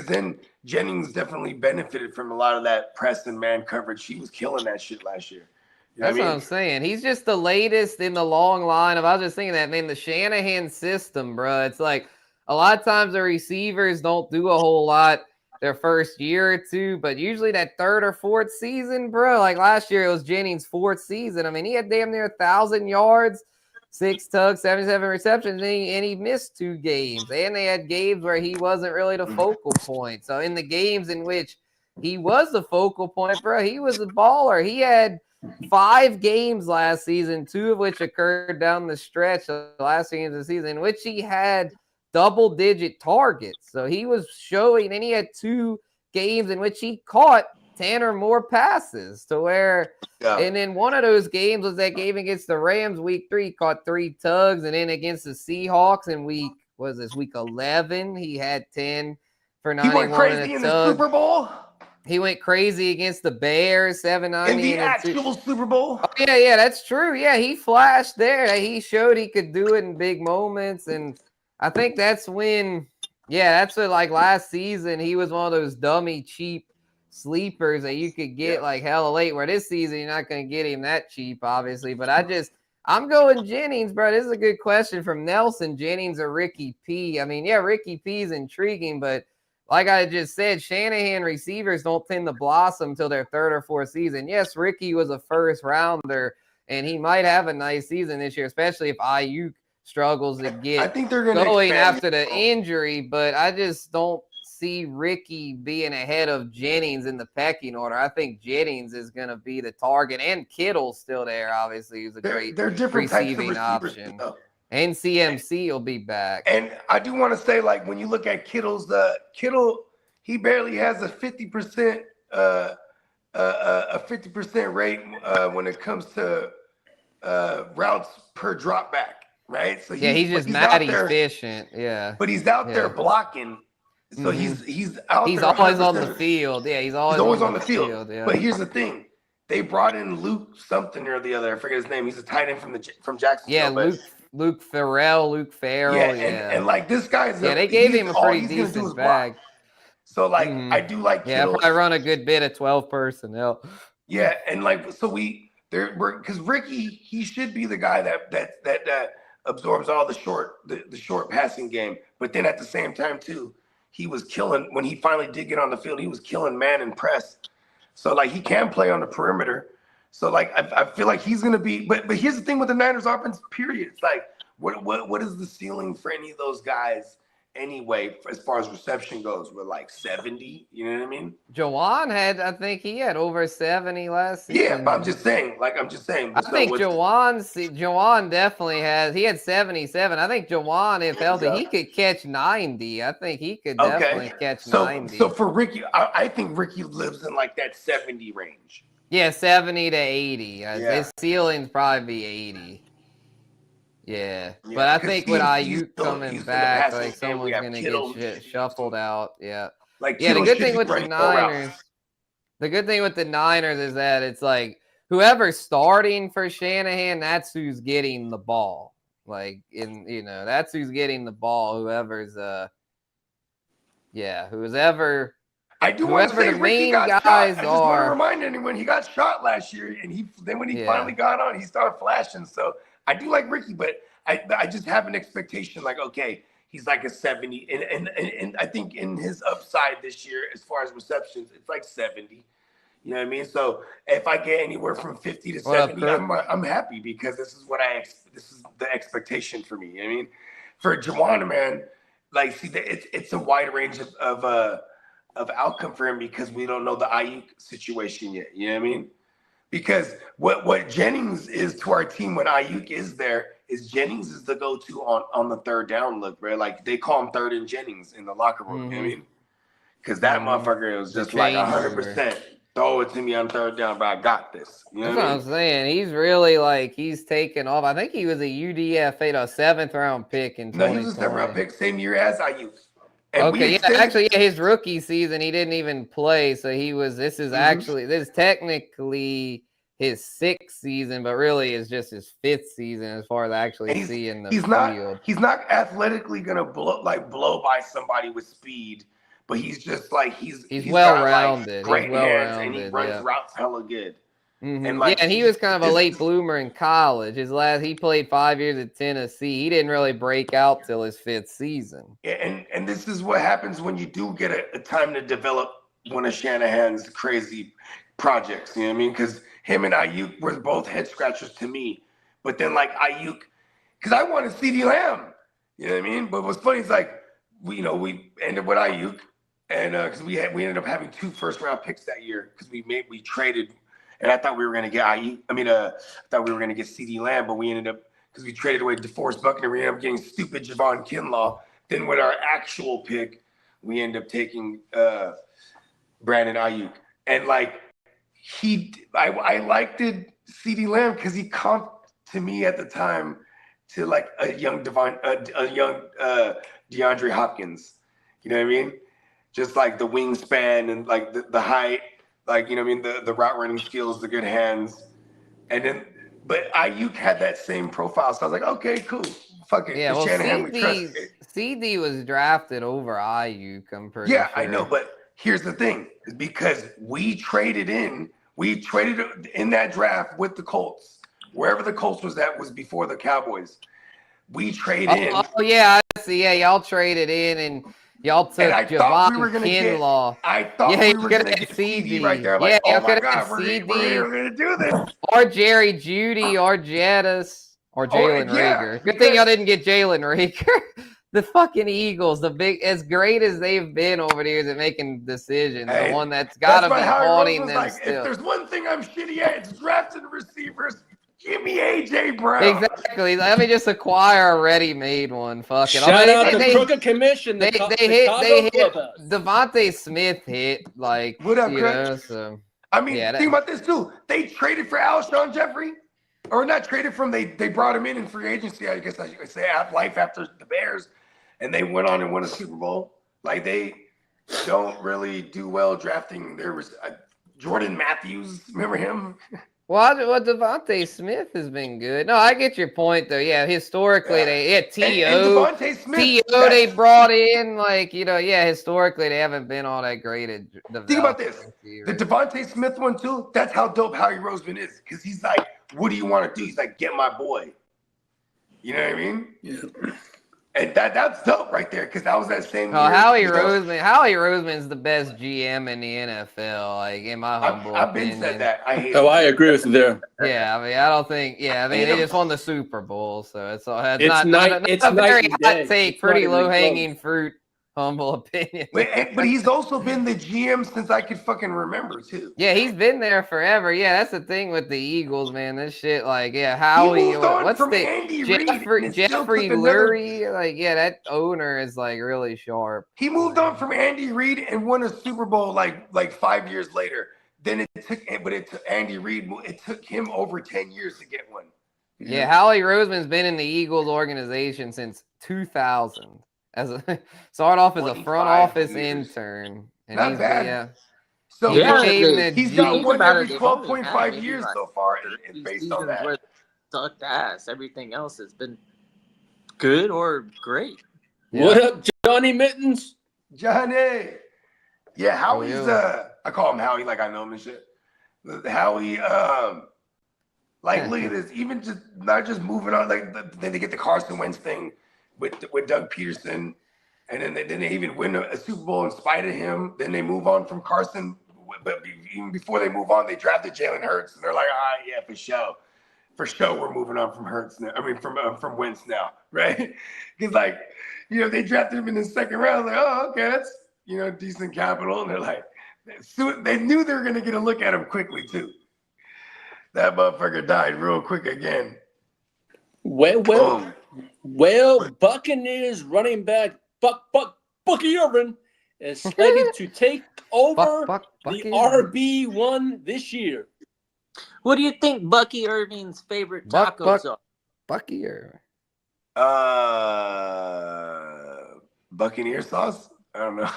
then Jennings definitely benefited from a lot of that press and man coverage. He was killing that shit last year. You know That's what I'm saying. He's just the latest in the long line of. I was just thinking that, man, the Shanahan system, bro. It's like a lot of times the receivers don't do a whole lot their first year or two, but usually that third or fourth season, bro. Like last year, it was Jennings' fourth season. I mean, he had damn near 1,000 yards, 6 tugs, 77 receptions, and he missed 2 games. And they had games where he wasn't really the focal point. So in the games in which he was the focal point, bro, he was a baller. He had 5 games last season, 2 of which occurred down the stretch of the last games of the season, in which he had double-digit targets. So he was showing, and he had 2 games in which he caught 10 or more passes to where, and then one of those games was that game against the Rams, week 3, he caught 3 tugs, and then against the Seahawks in week 11, he had 10 for 91. He went crazy in the Super Bowl. He went crazy against the Bears, 790. In the actual Super Bowl? Oh, yeah, that's true. Yeah, he flashed there. He showed he could do it in big moments, and I think that's when, that's what, like last season, he was one of those dummy cheap sleepers that you could get like hella late, where this season you're not going to get him that cheap, obviously. But I'm going Jennings, bro. This is a good question from Nelson. Jennings or Ricky P? I mean, yeah, Ricky P is intriguing, but like I just said, Shanahan receivers don't tend to blossom until their 3rd or 4th season. Yes, Ricky was a first rounder, and he might have a nice season this year, especially if Ayuk struggles to get I think they're gonna going after the injury, but I just don't see Ricky being ahead of Jennings in the pecking order. I think Jennings is going to be the target, and Kittle's still there, obviously, who's a great receiving option. And CMC will be back. And I do want to say, like, when you look at Kittle's, Kittle, he barely has a 50% rate when it comes to routes per drop back. Right, so he's just mad efficient. Yeah, but he's out there blocking, so he's out. He's there always on the field. Yeah, he's always on the field. Yeah. But here's the thing: they brought in Luke something or the other. I forget his name. He's a tight end from Jacksonville. Yeah, Luke Farrell. Yeah, and like this guy's. They gave him a pretty decent bag. So like, I do like. Yeah, I run a good bit of 12 personnel. Yeah, and like, so because Ricky, he should be the guy that absorbs all the short passing game, but then at the same time too, he was killing when he finally did get on the field. He was killing man and press, so like he can play on the perimeter. So like I feel like he's gonna be. But here's the thing with the Niners offense. Period. It's like what is the ceiling for any of those guys anyway, as far as reception goes, with like 70. You know what I mean? Jawan I think he had over 70 last season. Yeah, but I'm just saying. I think Jawan definitely has. He had 77. I think Jawan, if healthy, he could catch 90. I think he could definitely catch 90. So for Ricky, I think Ricky lives in like that 70 range. Yeah, 70 to 80. His ceiling's probably be 80. Yeah, but I think with Ayuk coming back, like someone's gonna get shuffled out. Yeah, like the good thing with the Niners, is that it's like whoever's starting for Shanahan, that's who's getting the ball. Like that's who's getting the ball. Whoever's whoever. I do want to say the Ricky main got guys shot. I just want are. to remind anyone he got shot last year, and when he finally got on, he started flashing. So I do like Ricky, but I just have an expectation like, okay, he's like a 70, and I think in his upside this year, as far as receptions, it's like 70. You know what I mean? So if I get anywhere from 50 to 70, I'm happy because this is the expectation for me. You know what I mean? For Jawan, man, like it's a wide range of outcome for him because we don't know the Ayuk situation yet. You know what I mean? Because what Jennings is to our team when Ayuk is there is Jennings is the go-to on the third down look, bro. Like they call him third and Jennings in the locker room. You know what I mean? Because that motherfucker was just like 100%. Throw it to me on third down, but I got this. You know That's what I'm saying. He's really he's taken off. I think he was a UDFA, a 7th round pick in 2020. No, he was a 7th round pick, same year as Ayuk. And his rookie season, he didn't even play. So this is technically his 6th season, but really it's just his 5th season as far as actually seeing the field. He's not athletically gonna blow by somebody with speed, but he's just like he's well-rounded. Great hands, and he runs routes hella good. Mm-hmm. And he was kind of a late bloomer in college. He played 5 years at Tennessee. He didn't really break out till his 5th season. And this is what happens when you do get a time to develop one of Shanahan's crazy projects. You know what I mean? Because him and Ayuk were both head scratchers to me. But then like Ayuk, because I wanted CeeDee Lamb. You know what I mean? But what's funny is like we ended with Ayuk, and because we ended up having 2 first-round picks that year because we traded. And I thought we were going to get I thought we were going to get CeeDee Lamb, but we ended up, because we traded away DeForest Buckner, we ended up getting stupid Javon Kinlaw. Then with our actual pick, we ended up taking Brandon Ayuk. And like, I liked CeeDee Lamb because he comped to me at the time to like a young DeAndre Hopkins. You know what I mean? Just like the wingspan and like the height. Like, you know what I mean? The route running skills, the good hands. And then, but Ayuk had that same profile. So I was like, okay, cool. Fuck it. Yeah, well, Shanahan, we trust it. CD was drafted over Ayuk, I'm pretty sure. I know. But here's the thing. Because we traded in that draft with the Colts. Wherever the Colts was before the Cowboys. We traded in. Oh, yeah. I see. Yeah, y'all traded in and y'all took Javon Kinlaw. I thought we were going to get CD right there. Like, oh my God, we're going to do this. Or Jerry Jeudy or Jettis or Jalen Reagor. Good thing y'all didn't get Jalen Reagor. The fucking Eagles, as great as they've been over the years at making decisions, the one that's got to be haunting them still. If there's one thing I'm shitty at, it's drafting receivers. Give me AJ Brown. Exactly. Let me just acquire a ready-made one. Fuck it. Shout out the Crooked Commission. They hit. Devontae Smith hit what up, Chris? So, I mean, think about this too. They traded for Alshon Jeffrey, or not traded from. They brought him in free agency. I guess I should say life after the Bears, and they went on and won a Super Bowl. Like they don't really do well drafting. There was Jordan Matthews. Remember him? Well, Devontae Smith has been good. No, I get your point, though. Yeah, historically, T.O. they brought in, historically, they haven't been all that great at developing. Think about this. The Devontae Smith one, too, that's how dope Howie Roseman is. Because he's like, what do you want to do? He's like, get my boy. You know what I mean? Yeah. And that's dope right there, because that was that same Oh, year. Howie you know, Roseman. Howie Roseman's the best GM in the NFL. Like in my humble I've been opinion. said that. I hate Oh, it. I agree with you there. Yeah, I mean, I don't think. Yeah, I mean, Hate they him. just won the Super Bowl, so it's It's not night- it's a very night and hot day. take, It's pretty not even low hanging fruit, humble opinion. But he's also been the GM since I could fucking remember too. Yeah, he's been there forever. Yeah, that's the thing with the Eagles, man. This shit, like, yeah, Howie. moved on What's from the Andy Reid, and it still Jeffrey took another- Lurie? Like, yeah, that owner is like really sharp. He moved on from Andy Reid and won a Super Bowl like 5 years later. Then it took Andy Reid. It took him over 10 years to get one. Yeah, Howie Roseman's been in the Eagles organization since 2000. Started off as a 25 front office years. intern, and Not he's bad. yeah. So He Yeah, became the he's G- got Think one about every it, they've only 12.5 had maybe years like so far, These based on seasons where that. they sucked ass. Everything else has been good or great. Yeah. What up, Johnny Mittens? Johnny. Yeah, Howie's yeah. I call him Howie like I know him and shit. Howie, like look at this, even just not just moving on, like then they get the Carson Wentz thing with Doug Peterson, and then they even win a Super Bowl in spite of him. Then they move on from Carson, but even before they move on, they drafted Jalen Hurts, and they're like, yeah, for sure, we're moving on from Hurts now. I mean, from Wentz now, right? Because like, they drafted him in the second round. Like, oh, okay, that's decent capital, and they're like, they knew they were gonna get a look at him quickly too. That motherfucker died real quick again. Well, Buccaneers running back Bucky Irvin is slated to take over Bucky the RB1 this year. What do you think Bucky Irving's favorite tacos are? Bucky or Buccaneer sauce? I don't know.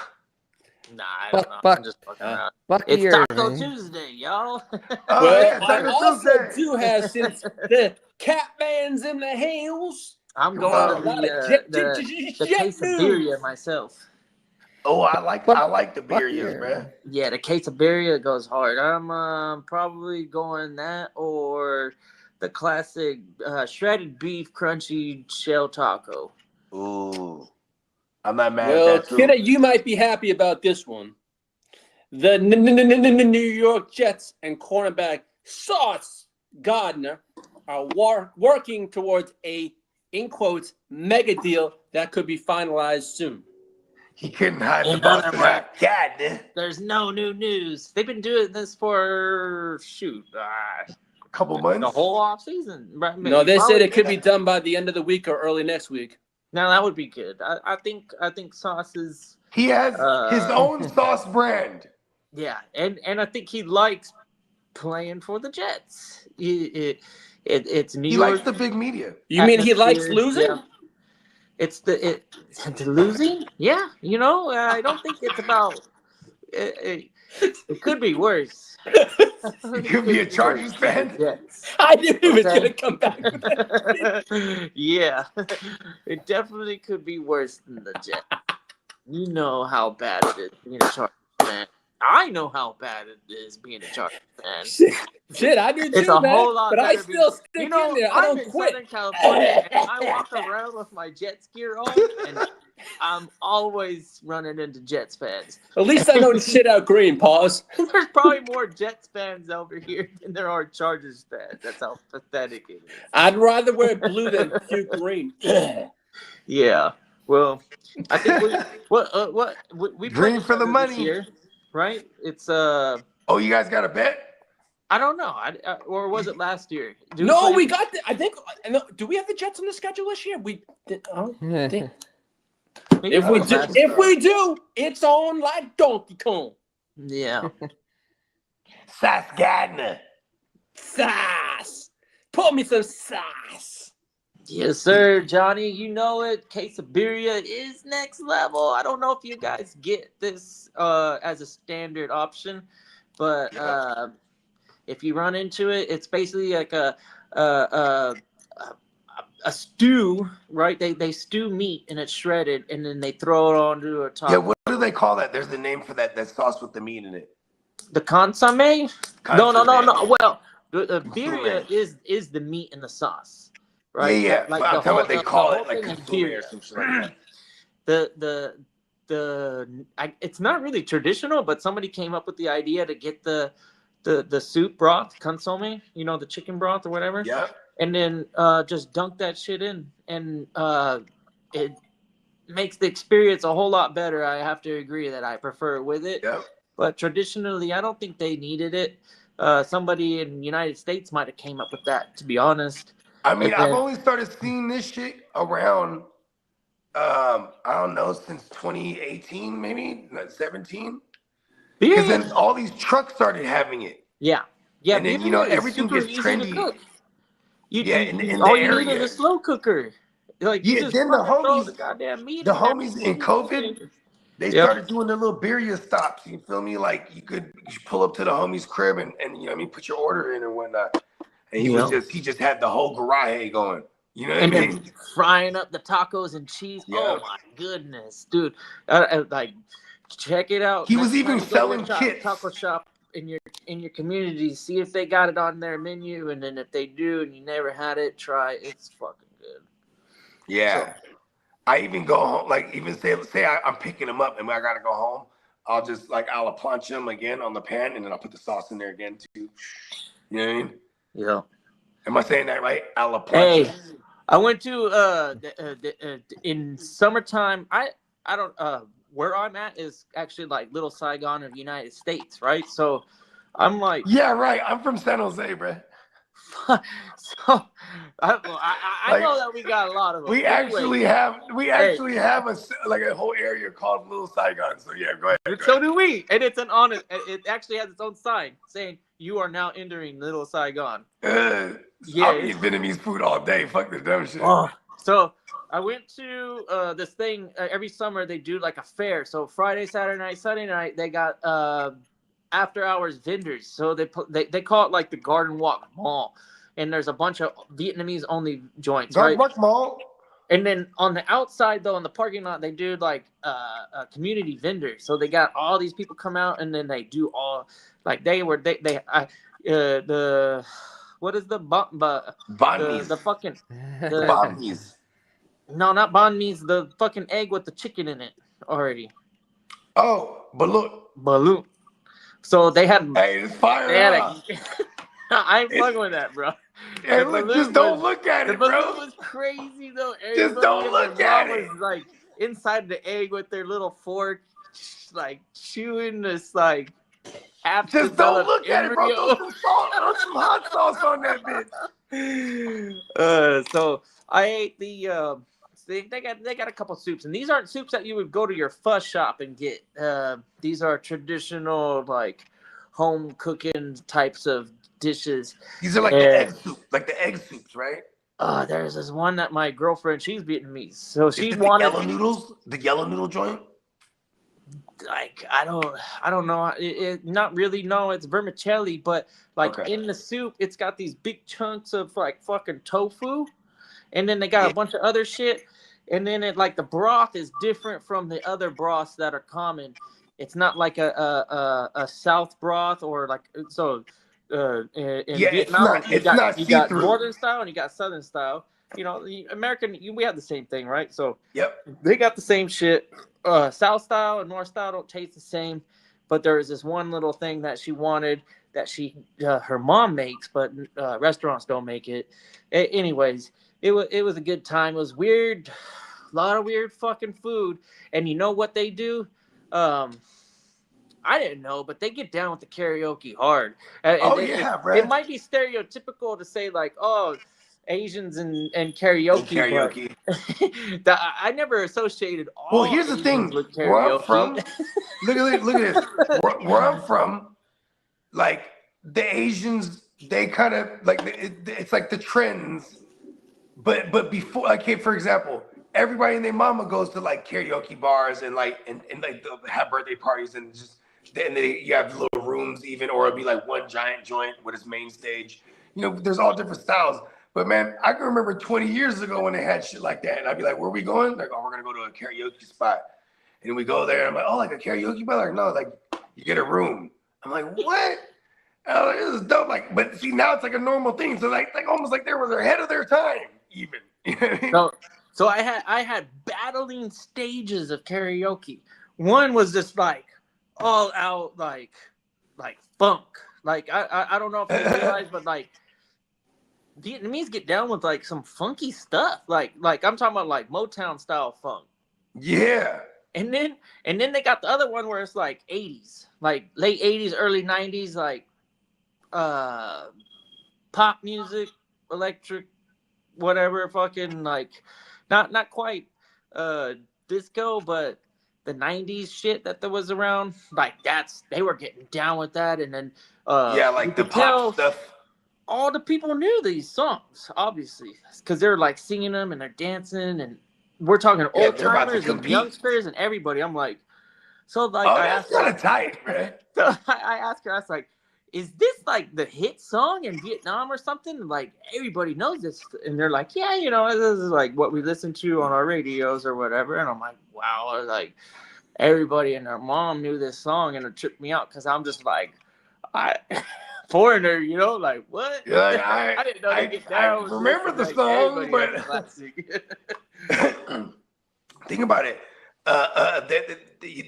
Nah, I don't know. I'm just fucking around. Bucky It's Taco Irving. Tuesday, y'all. Oh, Well, yeah, I Taco also Tuesday. do have, since the Catman's in the house, I'm Wow. going to a lot of the quesadilla myself. Oh, I like the birrias, man. Yeah, the quesadilla goes hard. I'm probably going that or the classic shredded beef crunchy shell taco. Ooh, I'm not mad Well, at that too. Kidda, you might be happy about this one. The New York Jets and cornerback Sauce Gardner are working towards a, in quotes, mega deal that could be finalized soon. He couldn't hide the In bus. other words, God, There's no new news. They've been doing this for a couple months. the whole off season. Right? No, they said it could be Probably. done by the end of the week or early next week. Now that would be good. I think Sauce is He has his own sauce brand. yeah, and I think he likes playing for the Jets. It's New He York. likes the big media. You mean he likes atmosphere, losing? yeah. It's the losing. Yeah, I don't think it's about. It could be worse. He could be a Chargers fan. Yes. I knew he was Okay. going to come back with that. Yeah, it definitely could be worse than the Jets. You know how bad it is being a Chargers fan. I know how bad it is being a Chargers fan. Shit, I do too, It's a man. whole lot But I better still because- stick in there. I I'm don't in quit. Southern California, and I walk around with my Jets gear on, and I'm always running into Jets fans. At least I don't shit out green, pause. There's probably more Jets fans over here than there are Chargers fans. That's how pathetic it is. I'd rather wear blue than puke green. Yeah. Well, I think we Green played for the this money. year, right? It's Oh, you guys got a bet? I don't know. Or was it last year? No, we got the, I think. Do we have the Jets on the schedule this year? We did. Oh, Yeah. Maybe if it we was do, last if year. we do, it's on like Donkey Kong. Yeah. Sauce Gardner. Sauce. Put me some sauce. Yes, sir, Johnny. You know it. Quesadilla is next level. I don't know if you guys get this as a standard option, but if you run into it, it's basically like a stew, right? They stew meat and it's shredded, and then they throw it onto a top. Yeah, what do they call that? There's the name for that sauce with the meat in it. The consomme? No. Consomme. Well, the birria is the meat in the sauce, right? Yeah, Like I'm talking about they call whole it like thing is consomme beer. or some shit like that. It's not really traditional, but somebody came up with the idea to get the soup broth, consomme, you know, the chicken broth or whatever, Yeah. and then just dunk that shit in, and it makes the experience a whole lot better. I have to agree that I prefer it with it. Yep. But traditionally, I don't think they needed it. Somebody in the United States might have came up with that, to be honest. I mean, And I've then- only started seeing this shit around, I don't know, since 2018, maybe, like 17. Because then all these trucks started having it. yeah, And then, you know, beer is everything super gets easy trendy. to cook. Yeah, in the all you need area. is a slow cooker. Like, you Yeah, just then the fucking throw homies- the goddamn meat The in there. homies in COVID, they Yep. started doing the little birria stops. You feel me? Like you could pull up to the homie's crib and you know what I mean, put your order in and whatnot. And he just had the whole garage going. You know what And I then mean? frying up the tacos and cheese. Yeah. Oh my goodness, dude! Like, check it out. He was Next even time you go to selling a kits. taco shop in your community. See if they got it on their menu, and then if they do, and you never had it, try it. It's fucking good. Yeah. I even go home, like even say I'm picking them up and I gotta go home. I'll just like I'll planch them again on the pan and then I'll put the sauce in there again too. You know what I mean? Yeah. Am I saying that right? I'll Hey, planch. I went to in summertime. I don't where I'm at is actually like Little Saigon of the United States, right? So I'm like, Yeah, right. I'm from San Jose, bro. so I know that we got a lot of them. We Anyway, actually have a whole area called Little Saigon. So yeah, go ahead. so do we, and it's an honest. It actually has its own sign saying you are now entering Little Saigon. Yeah, I'll eat Vietnamese food all day. Fuck the dumb shit. Oh, so I went to this thing every summer. They do like a fair. So Friday, Saturday night, Sunday night, they got after hours vendors. So they call it like the Garden Walk Mall, and there's a bunch of Vietnamese only joints, Garden right? Walk Mall. And then on the outside though, in the parking lot, they do like a community vendor. So they got all these people come out, and then they do all like the what is the Banh the fucking mi. no, not banh mi's, the fucking egg with the chicken in it already. Oh, but look. Balloon. So they had. Hey, it's fire. They had I ain't fucking with that, bro. Hey, The look, balloon just don't was- look at The it, balloon bro. was crazy though. Just don't Everybody and look their at mom it. was like inside the egg with their little fork, like chewing this like half Just don't developed look at it, bro. embryo. Throw some salt, throw some hot sauce on that bitch. So I ate the. They got a couple soups, and these aren't soups that you would go to your fuss shop and get. These are traditional like home cooking types of dishes. These are like the egg soup, like the egg soups, right? There's this one that my girlfriend, she's Vietnamese, so she Is it wanted the yellow noodles, the yellow noodle joint. like I don't know. Not really. No, it's vermicelli, but like Okay. in the soup, it's got these big chunks of like fucking tofu, and then they got a bunch of other shit, and then it like the broth is different from the other broths that are common. It's not like a South broth or like so. In Vietnam, it's not you got see-through. Northern style and you got Southern style. You know, the American, we have the same thing, right? So Yep. they got the same shit. South style and North style don't taste the same, but there was this one little thing that she wanted that her mom makes, but restaurants don't make it. Anyways, it was a good time. It was weird, a lot of weird fucking food. And you know what they do? I didn't know, but they get down with the karaoke hard. Bro. It might be stereotypical to say like, oh, Asians and karaoke. But I never associated all. Well, here's the Asians thing. with Where I'm karaoke. from, look at this. Where I'm from, like the Asians, they kind of like it's like the trends. But before, like, hey, for example, everybody and their mama goes to like karaoke bars and like they'll have birthday parties and you have little rooms even, or it'll be like one giant joint with its main stage. You know, there's all different styles. But man, I can remember 20 years ago when they had shit like that, and I'd be like, "Where are we going?" Like, "Oh, we're gonna go to a karaoke spot." And we go there, and I'm like, "Oh, like a karaoke bar?" Like, no, like you get a room. I'm like, "What?" Oh, this is dope. Like, but see, now it's like a normal thing. So like almost like they were ahead of their time. even. You know what I mean? So I had battling stages of karaoke. One was just like all out like funk. Like I don't know if you realize, but like Vietnamese get down with like some funky stuff. Like I'm talking about like Motown style funk. Yeah. And then they got the other one where it's like 80s, like late 80s, early 90s, like pop music, electric, whatever, fucking like not quite disco, but the 90s shit that there was around, like they were getting down with that. And then Yeah, like the pop stuff. All the people knew these songs, obviously, because they're like singing them and they're dancing, and we're talking old timers and youngsters and everybody. I'm like, so like, I that's kind of tight, man. So I asked her, I was like, is this like the hit song in Vietnam or something? Like everybody knows this, and they're like, yeah, you know, this is like what we listen to on our radios or whatever. And I'm like, wow, like everybody and their mom knew this song, and it tripped me out because I'm just like, foreigner, you know, like what? Yeah, like, I didn't know they get down. I remember the song, but think about it.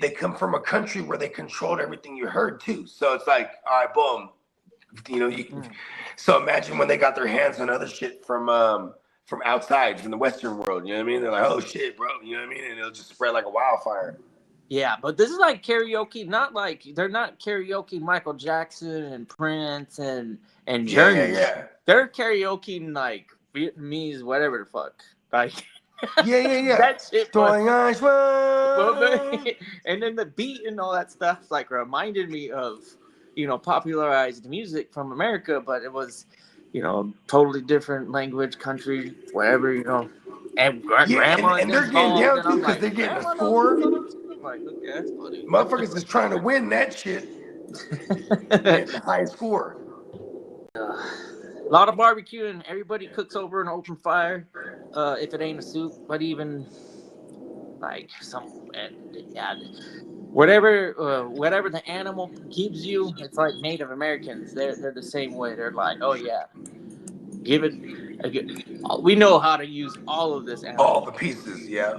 They come from a country where they controlled everything you heard too. So it's like, all right, boom. You know, so imagine when they got their hands on other shit from outside, from the Western world. You know what I mean? They're like, oh shit, bro. You know what I mean? And it'll just spread like a wildfire. Yeah, but this is like karaoke, not like they're not karaoke Michael Jackson and Prince and Journey. Yeah. They're karaoke like Vietnamese, whatever the fuck. Like yeah. That shit. And And then the beat and all that stuff like reminded me of, you know, popularized music from America, but it was, you know, totally different language, country, whatever, you know. And grandma and they're getting down too because they're getting a score. Like, okay, that's funny. Motherfuckers is trying to win that shit. The high score. A lot of barbecuing. Everybody cooks over an open fire. If it ain't a soup, but even like whatever the animal gives you, it's like Native Americans. They're the same way. They're like, oh yeah, give it. We know how to use all of this animal. All the pieces, yeah.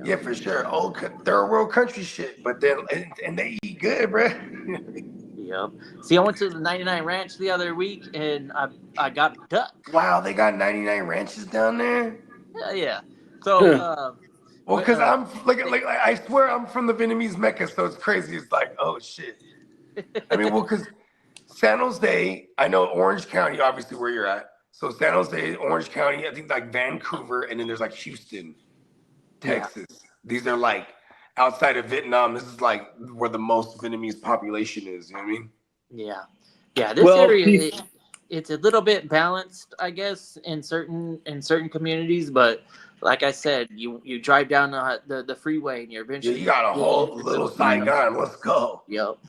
Yeah, for sure. Old third world country shit, but then and they eat good, bro. Yep. See, I went to the 99 Ranch the other week, and I got a duck. Wow, they got 99 ranches down there. Yeah. So, well, because I'm like I swear I'm from the Vietnamese Mecca, so it's crazy. It's like, oh shit. I mean, well, because San Jose, I know Orange County, obviously where you're at. So San Jose, Orange County, I think like Vancouver, and then there's like Houston, Texas. Yeah. These are like outside of Vietnam. This is like where the most Vietnamese population is. You know what I mean? Yeah. This area, it's a little bit balanced, I guess, in certain communities. But like I said, you drive down the freeway and you're eventually you got a whole little Saigon. Let's go. Yep.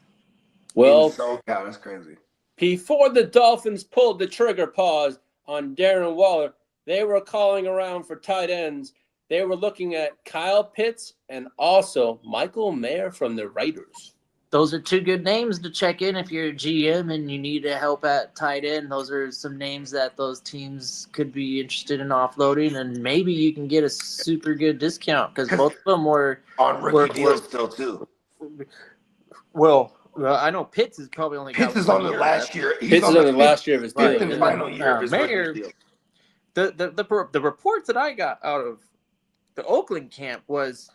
Well, that's crazy. Before the Dolphins pulled the trigger pause on Darren Waller, they were calling around for tight ends. They were looking at Kyle Pitts and also Michael Mayer from the Raiders. Those are two good names to check in if you're a GM and you need help at tight end. Those are some names that those teams could be interested in offloading, and maybe you can get a super good discount because both of them were on rookie deals still too. Well, I know Pitts is probably only Pitts is on the last year. Pitts is on the last year of his deal. Fifth and final year of his Mayer, deal. The reports that I got out of the Oakland camp was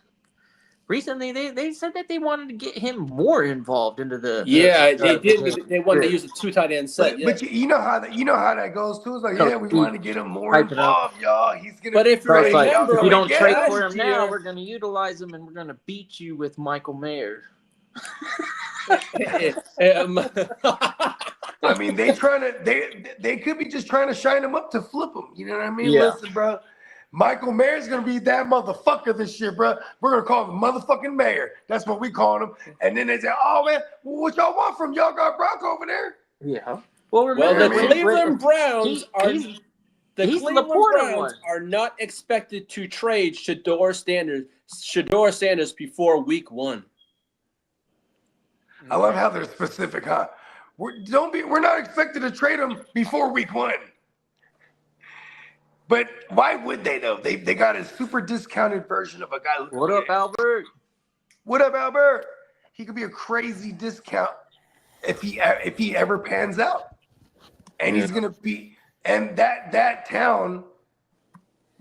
recently they said that they wanted to get him more involved into the they did. They wanted to use a 2 tight end set. But you know how that goes too. It's like, yeah, we want to get him more involved, y'all. He's gonna. But if you remember, if you don't trade for him now, we're going to utilize him and we're going to beat you with Michael Mayer. I mean, they could be just trying to shine him up to flip him. You know what I mean? Yeah. Listen, bro. Michael Mayer's gonna be that motherfucker this year, bro. We're gonna call him motherfucking Mayer. That's what we call him. And then they say, "Oh man, what y'all want from y'all got Brock over there?" Yeah. Well, remember, the Cleveland Browns are not expected to trade Shedeur Sanders before week 1. I love how they're specific, huh? We're not expected to trade him before week 1. But why would they though? They got a super discounted version of a guy who. What up, Albert? What up, Albert? He could be a crazy discount if he ever pans out, and he's gonna be. And that town.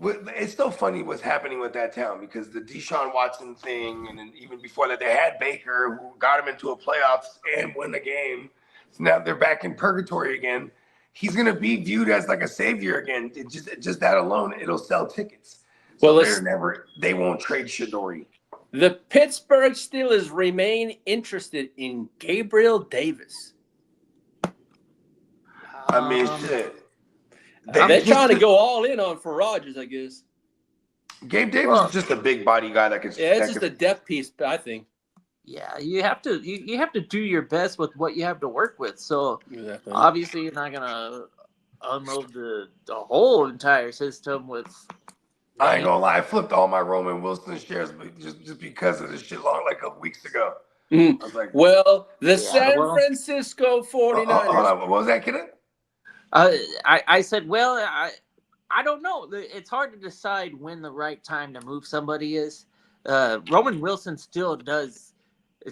It's so funny what's happening with that town because the Deshaun Watson thing, and then even before that, they had Baker who got him into a playoffs and won the game. So now they're back in purgatory again. He's gonna be viewed as like a savior again. Just that alone, it'll sell tickets. So Well, they won't trade Shadori. the Pittsburgh Steelers remain interested in Gabriel Davis. I mean, shit. They're trying to go all in on for Rodgers, I guess. Gabe Davis is just a big body guy that could. Yeah, it's just a depth piece, I think. Yeah, you have to do your best with what you have to work with. So Exactly. obviously you're not gonna unload the whole entire system with. I ain't gonna lie, I flipped all my Roman Wilson shares just because of this shit like a weeks ago. I was like, Well, the San Francisco 49ers. hold on, what was that, kid? I said, well, I don't know. It's hard to decide when the right time to move somebody is. Roman Wilson still does.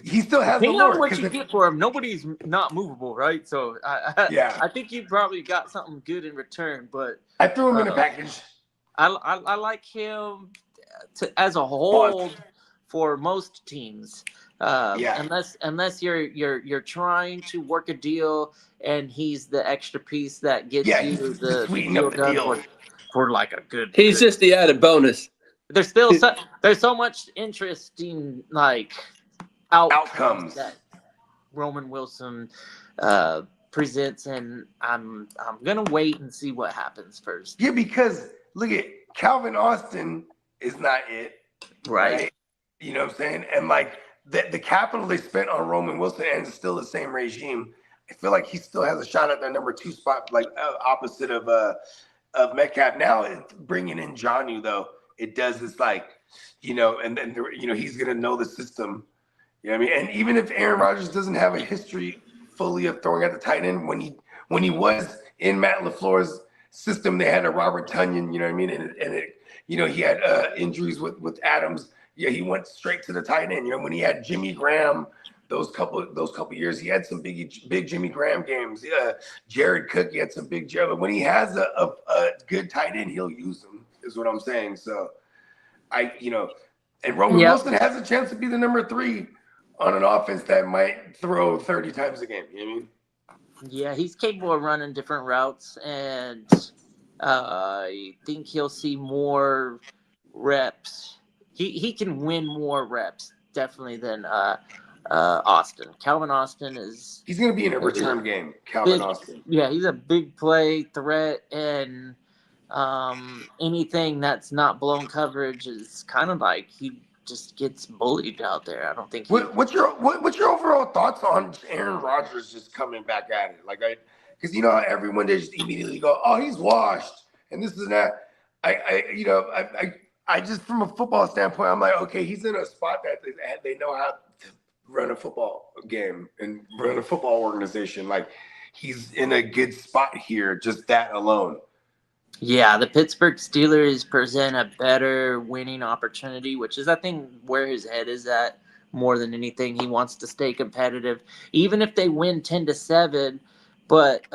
He still has the Depending on lure. what you get for him, nobody's not movable, right? So I think you probably got something good in return. But I threw him in a package. I like him as a whole for most teams. Unless you're trying to work a deal and he's the extra piece that gets you the deal done for like a good. He's just the added bonus. There's still there's so much interesting like outcomes that Roman Wilson presents, and I'm gonna wait and see what happens first. Yeah, because look at Calvin Austin is not it, right? You know what I'm saying? And like the capital they spent on Roman Wilson, and it's still the same regime. I feel like he still has a shot at their number 2 spot, like opposite of Metcalf. Now bringing in Jonnu though, it does this like, you know, and then you know he's gonna know the system. You know what I mean? And even if Aaron Rodgers doesn't have a history fully of throwing at the tight end, when he was in Matt LaFleur's system, they had a Robert Tonyan, you know what I mean? And it you know, he had injuries with Adams. Yeah, he went straight to the tight end. You know, when he had Jimmy Graham, those couple years, he had some big Jimmy Graham games. Jared Cook, he had some big Jared. When he has a good tight end, he'll use them, is what I'm saying. So and Roman Wilson has a chance to be the number 3 on an offense that might throw 30 times a game. You know what I mean? Yeah, he's capable of running different routes, and I think he'll see more reps. He can win more reps, definitely, than Austin. Calvin Austin he's going to be in a return game, Calvin Austin. Yeah, he's a big play threat, and anything that's not blown coverage is kind of like he just gets bullied out there. I don't think. What's your overall thoughts on Aaron Rodgers just coming back at it? Like, because you know how everyone they just immediately go, "Oh, he's washed," and this and that. I just from a football standpoint, I'm like, okay, he's in a spot that they know how to run a football game and run a football organization. Like, he's in a good spot here, just that alone. Yeah, the Pittsburgh Steelers present a better winning opportunity, which is, I think, where his head is at more than anything. He wants to stay competitive, even if they win 10-7. But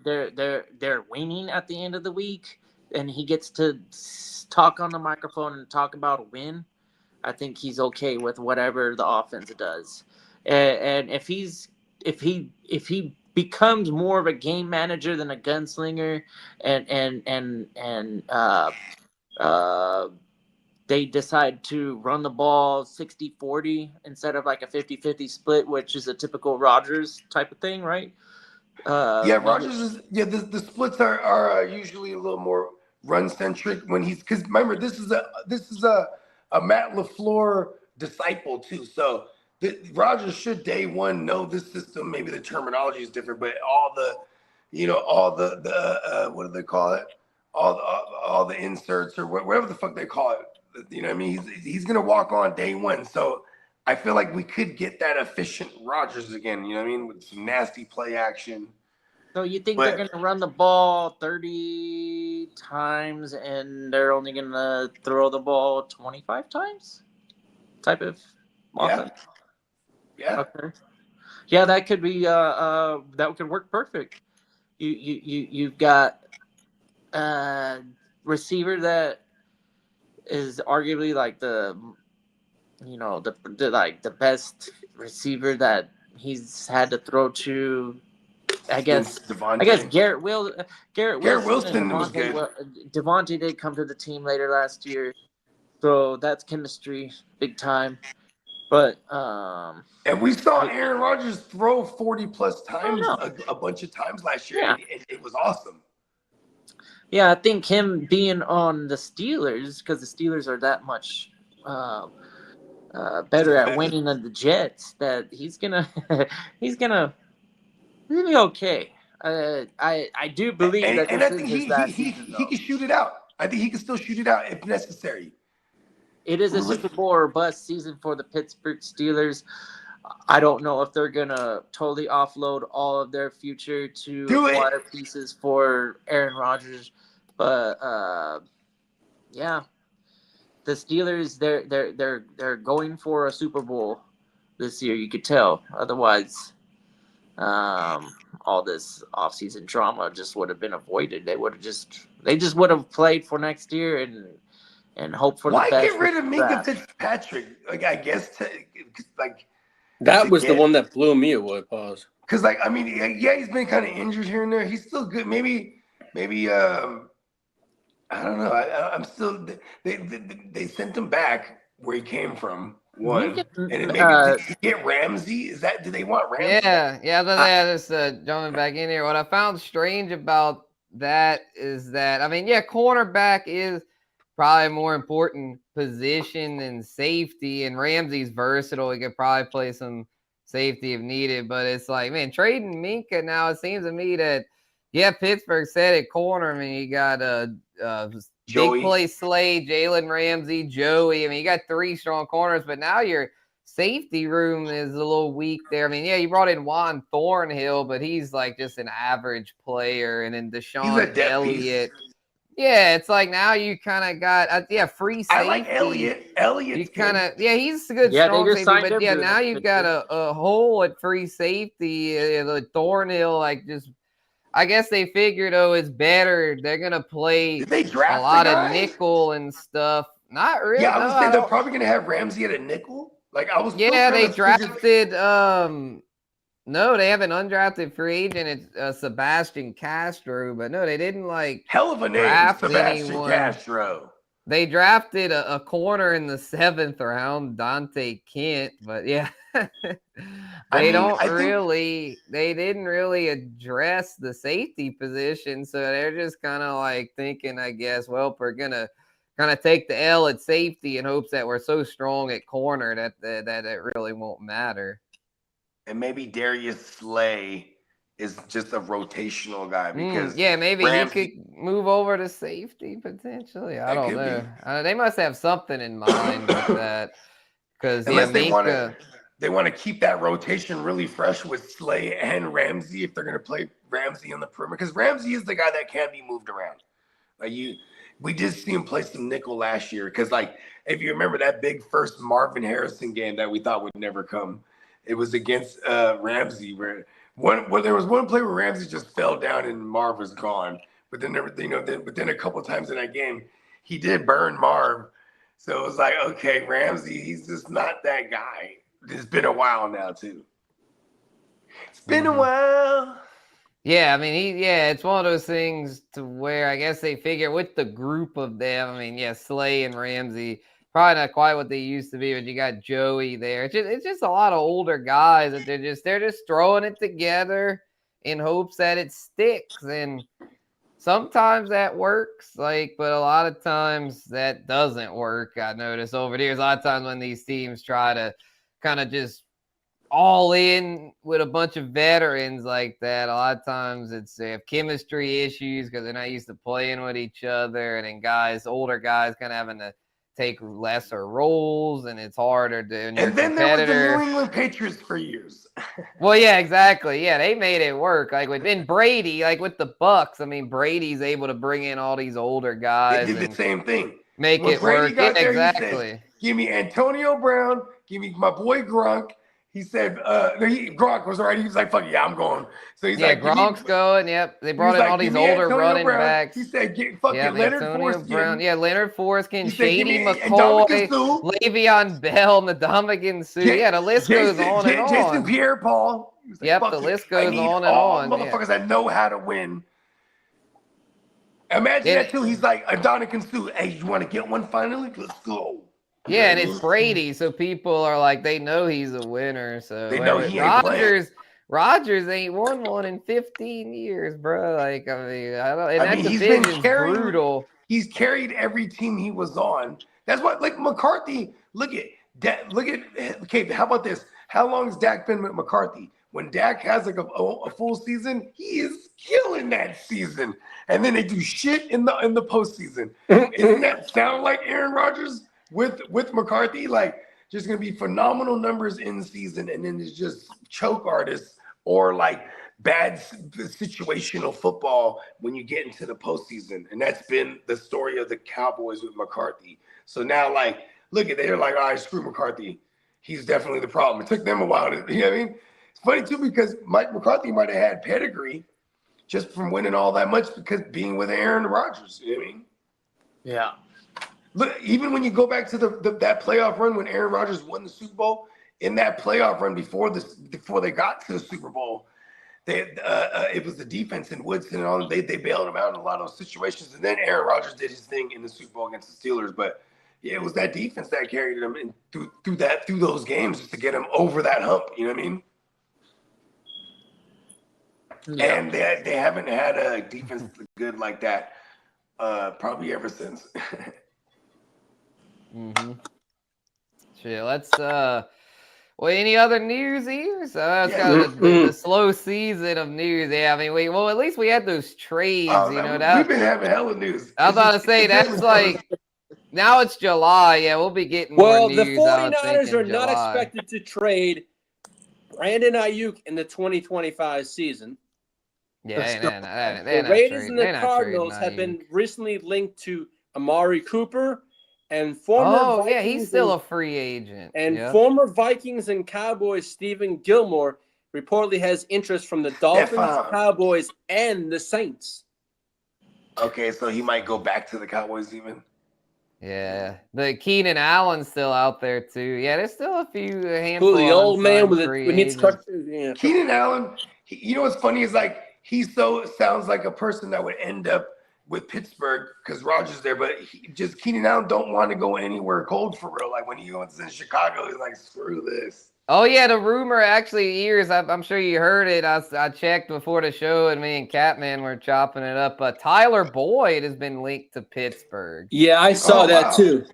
they're winning at the end of the week, and he gets to talk on the microphone and talk about a win. I think he's okay with whatever the offense does, and if he becomes more of a game manager than a gunslinger, and they decide to run the ball 60-40 instead of like a 50-50 split, which is a typical Rodgers type of thing, right? Rodgers is the splits are usually a little more run centric when because remember this is a Matt LaFleur disciple too, so Rodgers should day one know this system. Maybe the terminology is different, but all the what do they call it? All the inserts or whatever the fuck they call it. You know what I mean? He's gonna walk on day one. So I feel like we could get that efficient Rodgers again. You know what I mean? With some nasty play action. So you think But- they're going to run the ball 30 times and they're only going to throw the ball 25 times? Type of offense? Yeah. Okay. Yeah, that could be that could work perfect. You've got a receiver that is arguably like the best receiver that he's had to throw to. I guess Devontae. Garrett Wilson and Wilson was good. Devontae did come to the team later last year, so that's chemistry big time. But And we saw Aaron Rodgers throw 40+ times know. a bunch of times last year, Yeah. and it was awesome. yeah, I think him being on the Steelers, because the Steelers are that much better at winning than the Jets, that he's gonna be okay. I do believe that And this I is think his last season. he though. can shoot it out. I think he can still shoot it out if necessary. It is a Super Bowl or bust season for the Pittsburgh Steelers. I don't know if they're gonna totally offload all of their future to acquire pieces for Aaron Rodgers, but yeah, the Steelers they're going for a Super Bowl this year. You could tell. Otherwise, all this offseason drama just would have been avoided. They just would have played for next year and hope for Why the best. get rid of Minka draft. Fitzpatrick? Like, I guess That was the one that blew me away. Pause. because I mean, yeah, he's been kind of injured here and there. He's still good. Maybe I don't know. I'm still. They sent him back where he came from. One, and then maybe did he get Ramsey? Do they want Ramsey? Yeah. Just jumping back in here. What I found strange about that is that cornerback is probably a more important position than safety, and Ramsey's versatile. He could probably play some safety if needed, but it's like, man, trading Minka now, it seems to me that, Pittsburgh said at corner. I mean, you got Joey. Big play Slade, Jalen Ramsey, Joey. I mean, you got 3 strong corners, but now your safety room is a little weak there. I mean, you brought in Juan Thornhill, but he's like just an average player, and then Deshaun Elliott. Yeah, it's like now you kind of got free safety. I like Elliott. You kind of he's a good strong safety, but now you've got a hole at free safety. The Thornhill, I guess they figured, it's better. They're gonna play Did they draft a lot the of guy? nickel and stuff. Not really. Yeah, I was saying they're probably gonna have Ramsey at a nickel. Like I was. Yeah, they drafted. No, they have an undrafted free agent. It's Sebastian Castro, but no, they didn't hell of a name, draft Sebastian anyone. Castro. They drafted a corner in the 7th round, Dante Kent, but yeah, they didn't really address the safety position, so they're just kind of thinking, I guess, well, we're gonna kind of take the L at safety in hopes that we're so strong at corner that it really won't matter. And maybe Darius Slay is just a rotational guy because maybe Ramsey, he could move over to safety potentially. I don't could know. They must have something in mind with that because they want to keep that rotation really fresh with Slay and Ramsey if they're going to play Ramsey on the perimeter, because Ramsey is the guy that can be moved around. We did see him play some nickel last year because, if you remember that big first Marvin Harrison game that we thought would never come, it was against Ramsey where there was one play where Ramsey just fell down and Marv was gone. But then a couple of times in that game, he did burn Marv. So it was like, okay, Ramsey, he's just not that guy. It's been a while now too. It's been a while. Yeah, I mean, it's one of those things to where I guess they figure with the group of them. I mean, Slay and Ramsey, probably not quite what they used to be, but you got Joey there. It's just a lot of older guys that they're just throwing it together in hopes that it sticks. And sometimes that works, but a lot of times that doesn't work. I noticed over the years, a lot of times when these teams try to kind of just all in with a bunch of veterans like that, a lot of times they have chemistry issues because they're not used to playing with each other, and then older guys kind of having to take lesser roles, and it's harder to. And And then there was the New England Patriots for years. Well, yeah, exactly. Yeah, they made it work. Like within Brady, like with the Bucks. I mean, Brady's able to bring in all these older They guys did the and same thing. make When it Brady work. got Yeah, there, he exactly. said, "Give me Antonio Brown. Give me my boy Gronk." He said, Gronk was already. He was like, "Fuck yeah, I'm going." So he's Yeah, like, "Give me-" Gronk's going. Yep, they he brought was in like, all "Give these me older Antonio running Brown." backs. He said, "Get fucking Yeah, Leonard Antonio Foreskin." Brown. Yeah, Leonard Foreskin, He said, "Give Shady me McCoy, Ndamukong Suh, Le'Veon Bell, Ndamukong Suh. Yeah, the list goes on and Jason on. Pierre-Paul." He was like, Yep, "Fuck the it. list I goes need on and all on. Yeah. motherfuckers that know how to win." Imagine Yeah. that too. He's like, Ndamukong Suh, "Hey, you want to get one finally? Let's go." Yeah, and it's Brady, so people are like, they know he's a winner. So They know he ain't playing. Rodgers ain't won one in 15 years, bro. Like, I mean, and that He's been division's carrying. brutal. He's carried every team he was on. That's what, like McCarthy. Look at that. Look at. Okay, how about this? How long has Dak been with McCarthy? When Dak has like a full season, he is killing that season, and then they do shit in the postseason. Isn't that sound like Aaron Rodgers with McCarthy? Like, just gonna be phenomenal numbers in season, and then it's just choke artists or like bad situational football when you get into the postseason. And that's been the story of the Cowboys with McCarthy. So now, like, look at, they're like, all right, screw McCarthy. He's definitely the problem. It took them a while to, you know what I mean? It's funny too, because Mike McCarthy might have had pedigree just from winning all that much because being with Aaron Rodgers, you know what I mean? Yeah. Look, even when you go back to that playoff run when Aaron Rodgers won the Super Bowl, in that playoff run before they got to the Super Bowl, it was the defense in Woodson and all. They bailed him out in a lot of those situations, and then Aaron Rodgers did his thing in the Super Bowl against the Steelers. But yeah, it was that defense that carried them in through those games just to get them over that hump. You know what I mean? Yeah. And they haven't had a defense good like that probably ever since. Mm-hmm. Shit, let's well, any other news here? So it's kind of the slow season of news. Yeah, I mean, well, at least we had those trades. We've been having hella news. I was about to say that's like now it's July. Yeah, we'll be getting more news. The 49ers are not July. expected to trade Brandon Ayuk in the 2025 season. Yeah, The Raiders and the Cardinals have been recently linked to Amari Cooper and former Vikings he's still a free agent. And former Vikings and Cowboys Stephen Gilmore reportedly has interest from the Dolphins, Cowboys, and the Saints. Okay, so he might go back to the Cowboys even. Yeah, the Keenan Allen's still out there too. Yeah, there's still a handful. The old man with yeah. Keenan Allen. You know what's funny is like he sounds like a person that would end up with Pittsburgh because Rodgers there, but Keenan Allen don't want to go anywhere cold for real. Like when he was in Chicago, he's like, screw this. Oh yeah, the rumor actually years. I'm sure you heard it. I checked before the show, and me and Catman were chopping it up. Tyler Boyd has been linked to Pittsburgh. Yeah, I saw that too.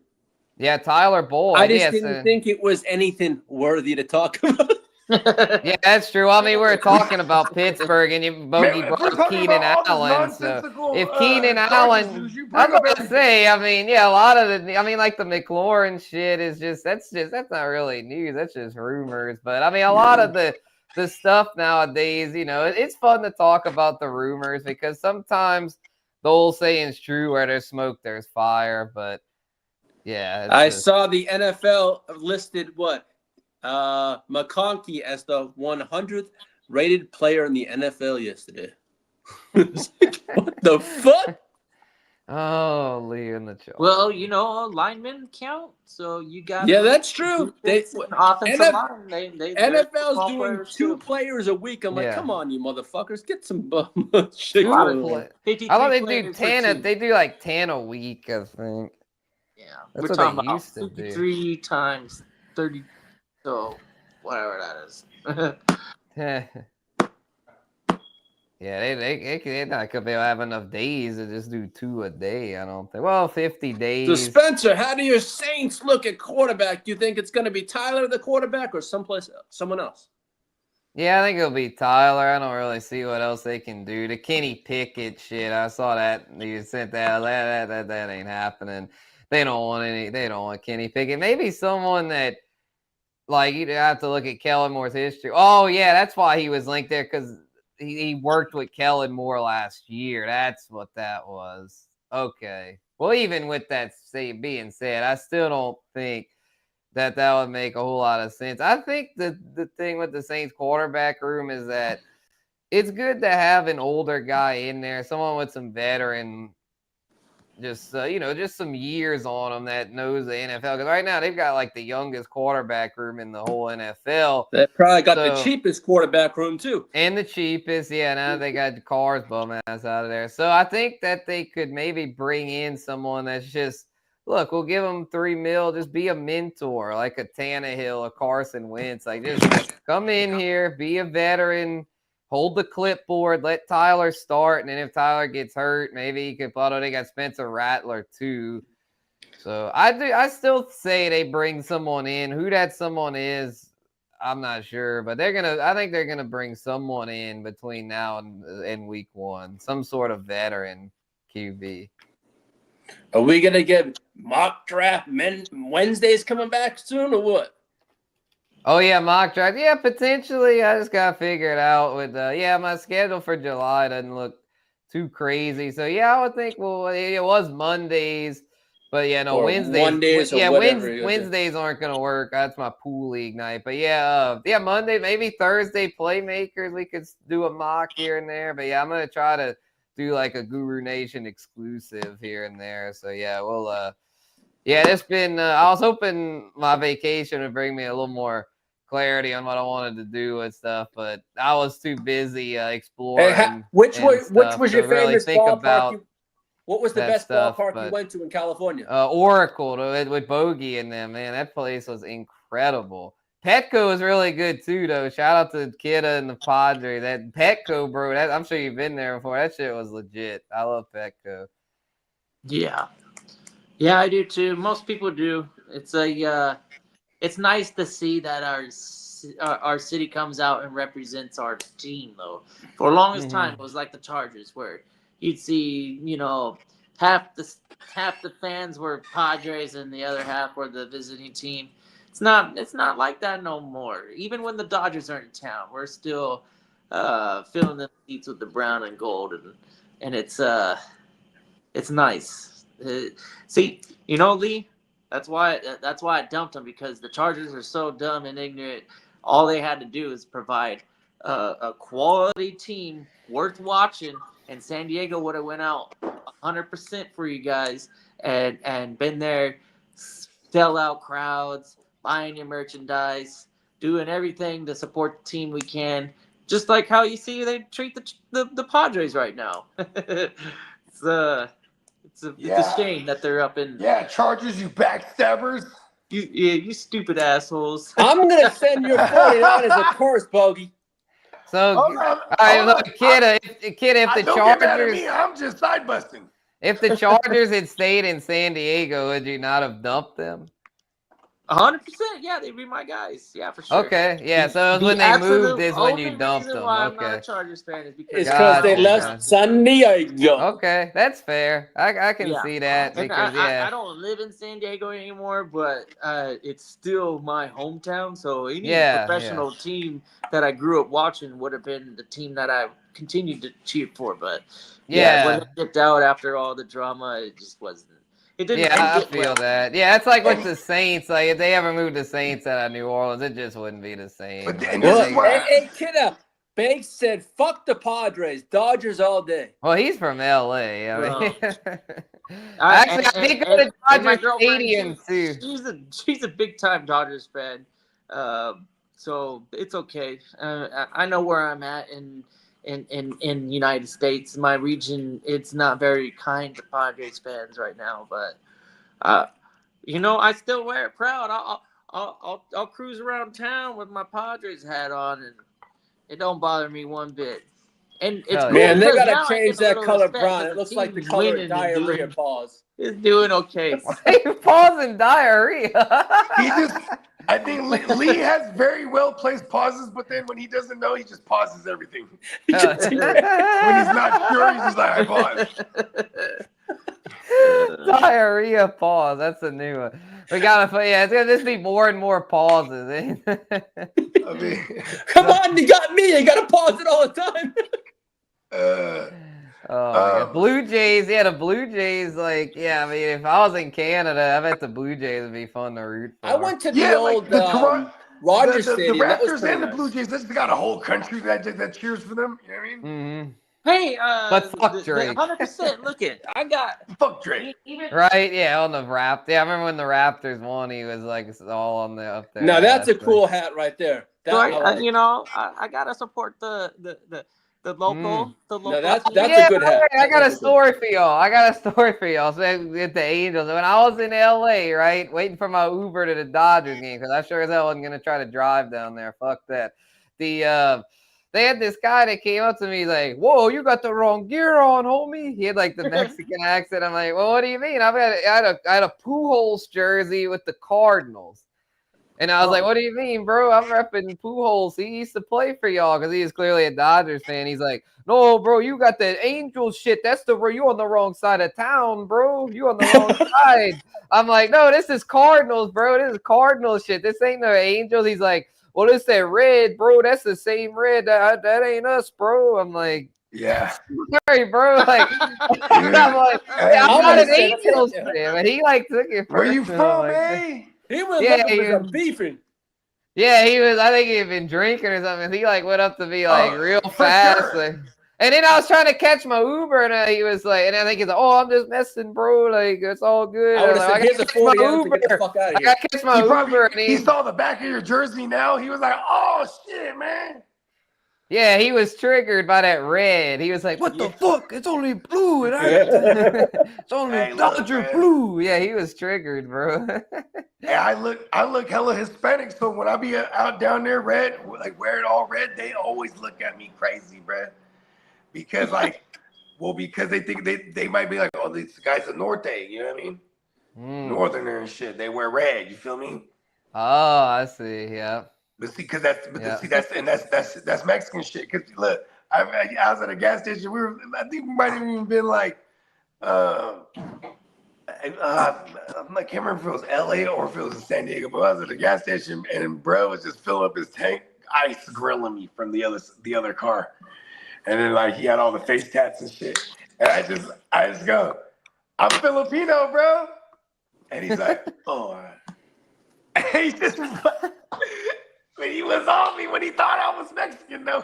Yeah, Tyler Boyd. I just didn't think it was anything worthy to talk about. Yeah, that's true. I mean, we're talking about Pittsburgh, and Bogey brought Keenan Allen. So if Keenan Allen, I'm about to say, I mean, yeah, a lot of like the McLaurin shit is that's not really news. That's just rumors. But I mean, a lot of the stuff nowadays, it's fun to talk about the rumors because sometimes the old saying's true: where there's smoke, there's fire. But yeah, I saw the NFL listed McConkey as the 100th rated player in the NFL yesterday. What the fuck? Oh, Lee in the show. Well, linemen count, so you got. Yeah, that's true. Offensive line. NFL's doing 2 players a week. I'm like, come on, you motherfuckers, get some shit. I don't think they do 10. They do like 10 a week, I think. Yeah, that's we're what talking they about used to do. 53 times 30. So, whatever that is. Yeah, they not gonna have enough days to just do 2 a day. I don't think. Well, 50 days. So Spencer, how do your Saints look at quarterback? Do you think it's going to be Tyler the quarterback or someone else? Yeah, I think it'll be Tyler. I don't really see what else they can do. The Kenny Pickett shit, I saw that you sent that. That ain't happening. They don't want Kenny Pickett. Maybe someone that, like, you'd have to look at Kellen Moore's history. Oh yeah, that's why he was linked there, because he worked with Kellen Moore last year. That's what that was. Okay. Well, even with that being said, I still don't think that would make a whole lot of sense. I think the thing with the Saints quarterback room is that it's good to have an older guy in there, someone with some veteran, just just some years on them that knows the NFL. Because right now they've got like the youngest quarterback room in the whole NFL. They probably got the cheapest quarterback room too. And the cheapest, yeah. Now they got the cars bum ass out of there. So I think that they could maybe bring in someone that's just, look, we'll give them $3 million. Just be a mentor, like a Tannehill, a Carson Wentz. Like, just come in here, be a veteran, hold the clipboard, let Tyler start, and then if Tyler gets hurt, maybe he could. Although they got Spencer Rattler too. So I still say they bring someone in. Who that someone is, I'm not sure, but I think they're gonna bring someone in between now and week 1, some sort of veteran QB. Are we gonna get mock draft Wednesdays coming back soon or what? Oh yeah, mock draft. Yeah, potentially. I just gotta figure it out with my schedule for July doesn't look too crazy. So yeah, I would think it was Mondays. But yeah, no, or Wednesdays. Mondays or whatever. Wednesdays aren't gonna work. That's my pool league night. But yeah, Monday, maybe Thursday playmakers. We could do a mock here and there. But yeah, I'm gonna try to do like a Guru Nation exclusive here and there. So yeah, we'll it's been. I was hoping my vacation would bring me a little more clarity on what I wanted to do and stuff, but I was too busy exploring. Hey, which was your favorite ballpark? What was the best ballpark you went to in California? Oracle with Bogey in them, man. That place was incredible. Petco was really good too, though. Shout out to Kidda and the Padre. That Petco, bro. I'm sure you've been there before. That shit was legit. I love Petco. Yeah, I do too. Most people do. It's nice to see that our city comes out and represents our team, though. For the longest time, it was like the Chargers, where you'd see, half the fans were Padres and the other half were the visiting team. It's not like that no more. Even when the Dodgers are in town, we're still filling the seats with the brown and gold, and it's nice. See, Lee, that's why I dumped them, because the Chargers are so dumb and ignorant. All they had to do is provide a quality team worth watching, and San Diego would have went out 100% for you guys and been there, sell out crowds, buying your merchandise, doing everything to support the team we can, just like how you see they treat the Padres right now. It's a shame that they're up in. Yeah, Chargers, you backstabbers. You stupid assholes. I'm gonna send your 49 as a course, Bogey. So, all right, look, kid, if the Chargers, I'm just side busting. If the Chargers had stayed in San Diego, would you not have dumped them? 100%, yeah, they'd be my guys. Yeah, for sure. Okay, yeah. So when they moved, is when you dumped them. Why okay. I'm not a Chargers fan is because they left San Diego. Okay, that's fair. I can see that because I don't live in San Diego anymore, but it's still my hometown. So any professional team that I grew up watching would have been the team that I continued to cheer for. But when they dipped out after all the drama, it just wasn't. It didn't. Yeah, I feel that. Yeah, it's like with the Saints. Like if they ever moved the Saints out of New Orleans, it just wouldn't be the same. Hey, kidda, Banks said, "Fuck the Padres, Dodgers all day." Well, he's from LA. I mean, I think go to Dodger Stadium too. She's a big time Dodgers fan, so it's okay. I know where I'm at in United States. My region, it's not very kind to Padres fans right now, but I still wear it proud. I'll cruise around town with my Padres hat on, and it don't bother me one bit. And it's cool, man, they gotta change that color brown. It looks like the color of diarrhea paws. It's doing okay. Pausing diarrhea. I think Lee has very well placed pauses, but then when he doesn't know, he just pauses everything. When he's not sure, he's just like, I pause. Diarrhea pause. That's a new one. We gotta, yeah, it's gonna just be more and more pauses. I mean, Come on, you got me. You gotta pause it all the time. Oh, yeah. Blue Jays, yeah, the Blue Jays, like, yeah, I mean, if I was in Canada, I bet the Blue Jays would be fun to root for. I went to the yeah, old like the Toronto, Rogers the Stadium. That was Raptors pretty and the nice. Blue Jays. They got a whole country that cheers for them. You know what I mean? Mm-hmm. Hey, But fuck Drake. 100%. Look it, I got Fuck Drake. even. Right? Yeah, on the Raptors. Yeah, I remember when the Raptors won, he was like all on the up there. Now that's a That's cool hat right there. That, So I like. you know, I gotta support the local the local. No, that's yeah, a good hat. I got a That's good story for y'all. So with the Angels, when I was in LA, right, waiting for my Uber to the Dodgers game, because I sure as hell wasn't gonna try to drive down there. Fuck that. They had this guy that came up to me like, "Whoa, you got the wrong gear on, homie." He had like the Mexican accent. I'm like, "Well, what do you mean?" I had a Pujols jersey with the Cardinals. And I was like, "What do you mean, bro? I'm repping Pujols. He used to play for y'all," because he is clearly a Dodgers fan. He's like, "No, bro, you got the Angels shit. That's you on the wrong side of town, bro. You on the wrong side." I'm like, "No, this is Cardinals, bro. This is Cardinals shit. This ain't no Angels." He's like, "Well, it's that red, bro. That's the same red. That ain't us, bro." I'm like, Yeah. "Sorry, bro." Like, I'm like, Hey, I'm I not would've an said Angels that. fan, but he like took it. Where you personal, from, like, eh? He was Yeah, looking for he some was- beefing. Yeah, he was. I think he had been drinking or something. He like went up to me like real for fast, sure. like, and then I was trying to catch my Uber, and he was like, and I think he's like, "Oh, I'm just messing, bro. Like it's all good." I would was have like, said, "Here's a gotta catch my 40 ounce to get the Uber. fuck out I of here." gotta catch my Uber, and He saw the back of your jersey now. He was like, "Oh shit, man." yeah, he was triggered by that red. He was like, "What the fuck? It's only blue, and it's only Hey, look, Dodger man. blue." Yeah, he was triggered, bro. And I look hella Hispanic, so when I be out down there red, like wearing all red, they always look at me crazy, bruh. Because because they think they might be like, "Oh, this guy's a Norte," you know what I mean? Northerner and shit. They wear red, you feel me? Oh, I see. Yeah. But see, because that's Mexican shit. Because look, I was at a gas station. I think we might have even been like, I can't remember if it was LA or if it was in San Diego. But I was at a gas station and bro was just filling up his tank, ice grilling me from the other car, and then like he had all the face tats and shit. And I just go, "I'm Filipino, bro," and he's like, "Oh." All right. And he just. But he was on me when he thought I was Mexican, though.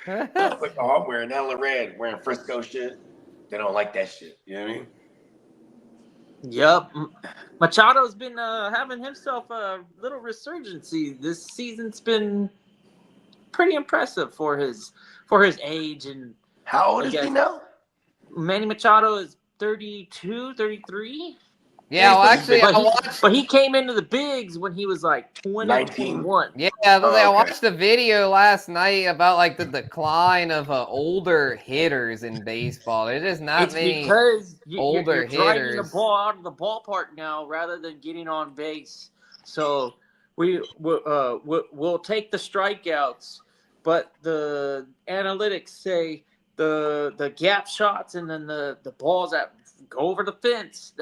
I was like, "Oh, I'm wearing hella red, wearing Frisco shit. They don't like that shit." You know what I mean? Yep, Machado's been having himself a little resurgency. This season's been pretty impressive for his age. And How old is he now? Manny Machado is 32, 33. Yeah, well, actually, but he came into the bigs when he was like 20, 21. Yeah, I watched the video last night about like the decline of older hitters in baseball. There's just not many older you're driving hitters. the ball out of the ballpark now rather than getting on base. So we'll take the strikeouts, but the analytics say the gap shots and then the balls that go over the fence.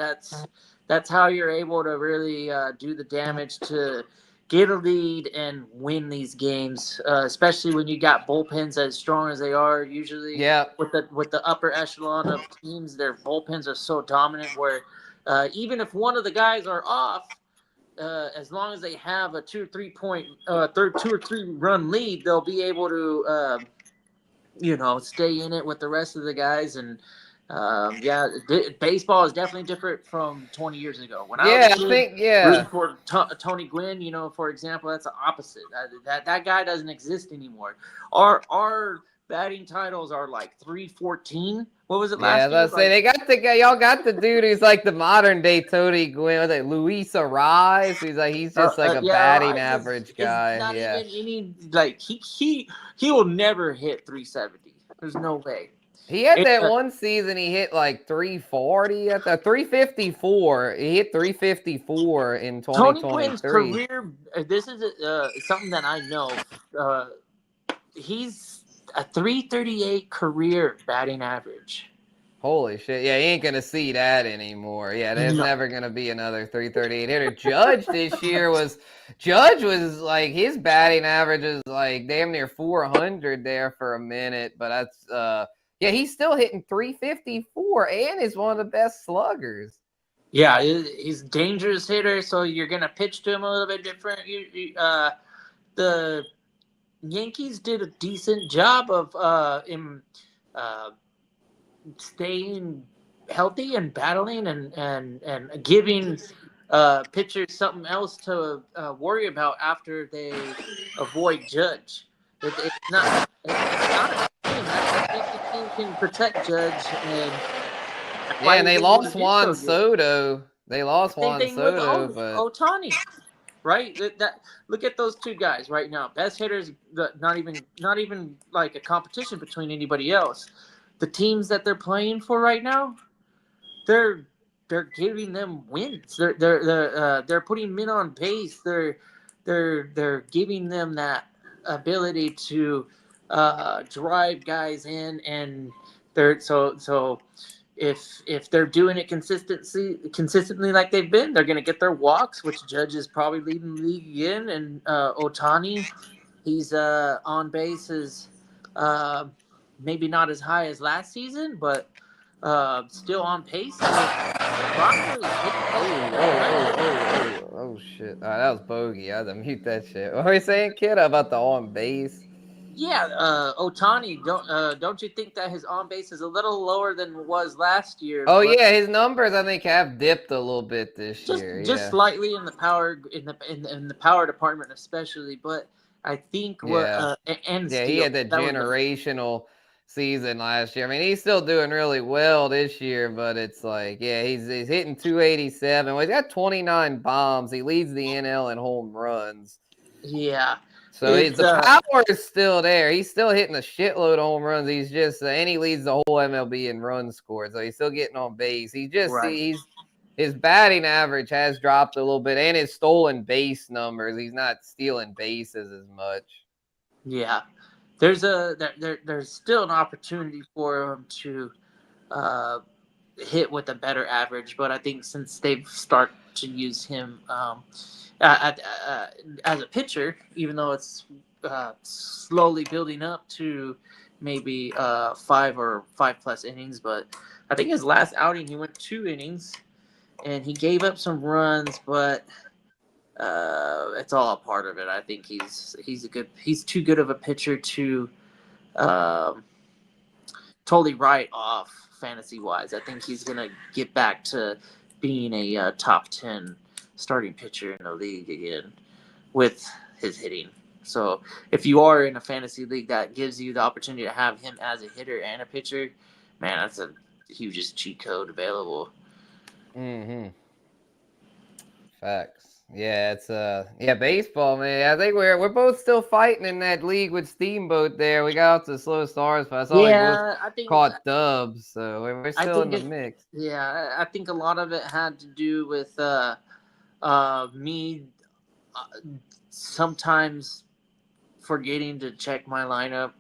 That's how you're able to really do the damage to get a lead and win these games, especially when you got bullpens as strong as they are. Usually, with the upper echelon of teams, their bullpens are so dominant where even if one of the guys are off, as long as they have a 2 or 3 run lead, they'll be able to stay in it with the rest of the guys. And baseball is definitely different from 20 years ago. When I was rooting for Tony Gwynn, for example, that's the opposite. That guy doesn't exist anymore. Our batting titles are like 314. What was it last year? Yeah, let's say they got the guy. Y'all got the dude who's like the modern day Tony Gwynn. Was it Luis Ariz? He's just like a batting average guy. Not even any he will never hit 370. There's no way. He had that one season he hit like 340 at the 354. He hit 354 in 2023. Tony Gwynn's career, this is something that I know. He's a 338 career batting average. Holy shit. Yeah, he ain't going to see that anymore. Yeah, there's No. never going to be another 338 hitter. Judge this year was like, his batting average is like damn near 400 there for a minute. But that's, yeah, he's still hitting 354 and is one of the best sluggers. Yeah, he's a dangerous hitter, so you're going to pitch to him a little bit different. The Yankees did a decent job of staying healthy and battling and giving pitchers something else to worry about after they avoid Judge. It's not a team. I think the team can protect Judge. Yeah, and they lost Juan Juan Soto. They lost Juan Soto, but Ohtani, right? Look at those two guys right now. Best hitters, not even like a competition between anybody else. The teams that they're playing for right now, they're giving them wins. They're putting men on base. They're giving them that ability to drive guys in, and so if they're doing it consistently like they've been, they're gonna get their walks, which Judge is probably leading the league again. And Ohtani, he's on base is maybe not as high as last season, but still on pace. Oh shit! All right, that was bogey. I had to mute that shit. What were you saying, kid, about the on base? Yeah, Ohtani, don't you think that his on base is a little lower than it was last year? Oh yeah, his numbers I think have dipped a little bit this year. Just slightly in the power in the power department especially, but I think he had the generational season last year. I mean, he's still doing really well this year, but it's like, yeah, he's hitting 287. Well, he's got 29 bombs. He leads the NL in home runs. Yeah. So the power is still there. He's still hitting a shitload of home runs. He's just and he leads the whole MLB in runs scored. So he's still getting on base. His batting average has dropped a little bit, and his stolen base numbers. He's not stealing bases as much. Yeah, there's still an opportunity for him to hit with a better average, but I think since they've started to use him as a pitcher, even though it's slowly building up to maybe 5 or 5+ innings, but I think his last outing he went 2 innings and he gave up some runs, but it's all a part of it. I think he's too good of a pitcher to totally write off fantasy wise. I think he's gonna get back to being a top 10 starting pitcher in the league again with his hitting. So if you are in a fantasy league that gives you the opportunity to have him as a hitter and a pitcher, man, that's the hugest cheat code available. Facts. Yeah, it's baseball, man. I think we're both still fighting in that league with Steamboat there. We got out to the slow stars, but I saw I think caught dubs, so we're still in the mix. Yeah, I think a lot of it had to do with me sometimes forgetting to check my lineup,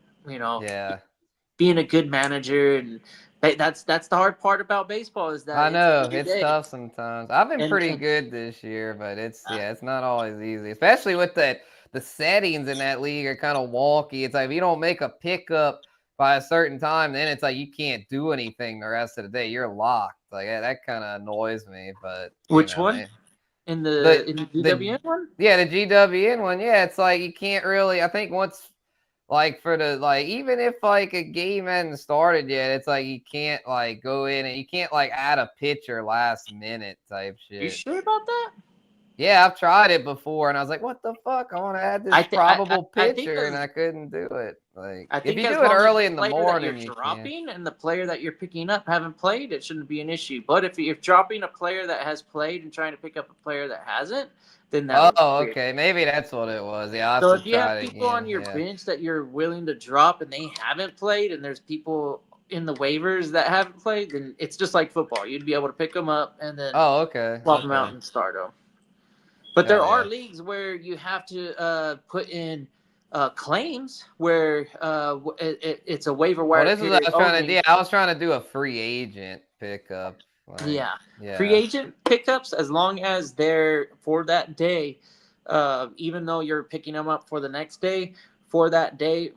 being a good manager, and that's the hard part about baseball is that I know it's tough sometimes. I've been pretty good this year, but it's not always easy, especially with the settings in that league are kind of wonky. It's like if you don't make a pickup by a certain time, then it's like you can't do anything the rest of the day. You're locked. Like that kind of annoys me. But which one? In the GWN one? Yeah, the GWN one. Yeah, it's like you can't really. I think once, like for the even if like a game hadn't started yet, it's like you can't like go in and you can't like add a pitcher last minute type shit. You sure about that? Yeah, I've tried it before, and I was like, "What the fuck? I want to add this probable pitcher," and I couldn't do it. Like, if you do it early in the morning, you're dropping, and the player that you're picking up haven't played, it shouldn't be an issue. But if you're dropping a player that has played and trying to pick up a player that hasn't, then that. Oh, okay, maybe that's what it was. Yeah. So if you have people on your bench that you're willing to drop and they haven't played, and there's people in the waivers that haven't played, then it's just like football. You'd be able to pick them up and then swap them out and start them. But there are leagues where you have to put in claims where it's a waiver wire. Well, this is what I was trying to do. only. I was trying to do a free agent pickup. Like, Yeah. yeah. Free agent pickups, as long as they're for that day, even though you're picking them up for the next day, for that day,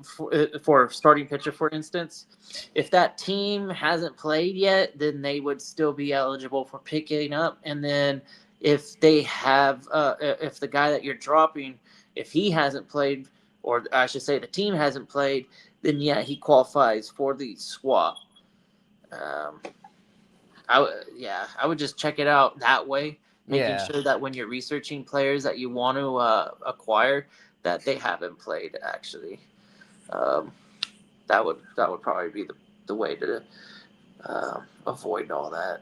for starting pitcher, for instance, if that team hasn't played yet, then they would still be eligible for picking up. And then if they have, if the guy that you're dropping, if he hasn't played, or I should say the team hasn't played, then yeah, he qualifies for the swap. I would just check it out that way, making sure that when you're researching players that you want to acquire, that they haven't played actually. That would probably be the way to avoid all that.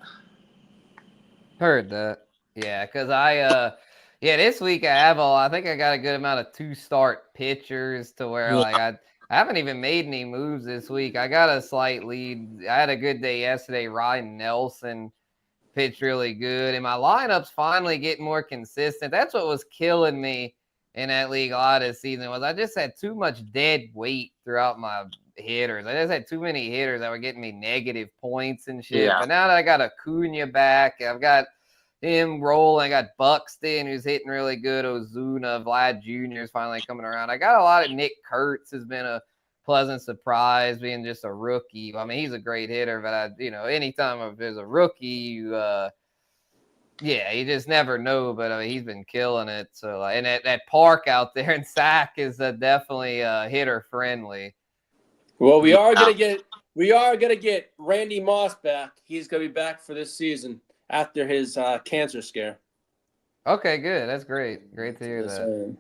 Heard that. Yeah, because this week I think I got a good amount of 2-start pitchers to where like I haven't even made any moves this week. I got a slight lead. I had a good day yesterday. Ryan Nelson pitched really good, and my lineup's finally getting more consistent. That's what was killing me in that league a lot this season was I just had too much dead weight throughout my hitters. I just had too many hitters that were getting me negative points and shit. Yeah. But now that I got Acuna back, I've got him rolling. I got Buxton, who's hitting really good. Ozuna, Vlad Jr. is finally coming around. I got a lot of Nick Kurtz has been a pleasant surprise being just a rookie. I mean, he's a great hitter, but anytime there's a rookie, you just never know. But I mean, he's been killing it. So, and that park out there in Sac is definitely hitter friendly. Well, we are gonna get Randy Moss back. He's gonna be back for this season after his cancer scare. Okay, good. That's great. Great to hear that.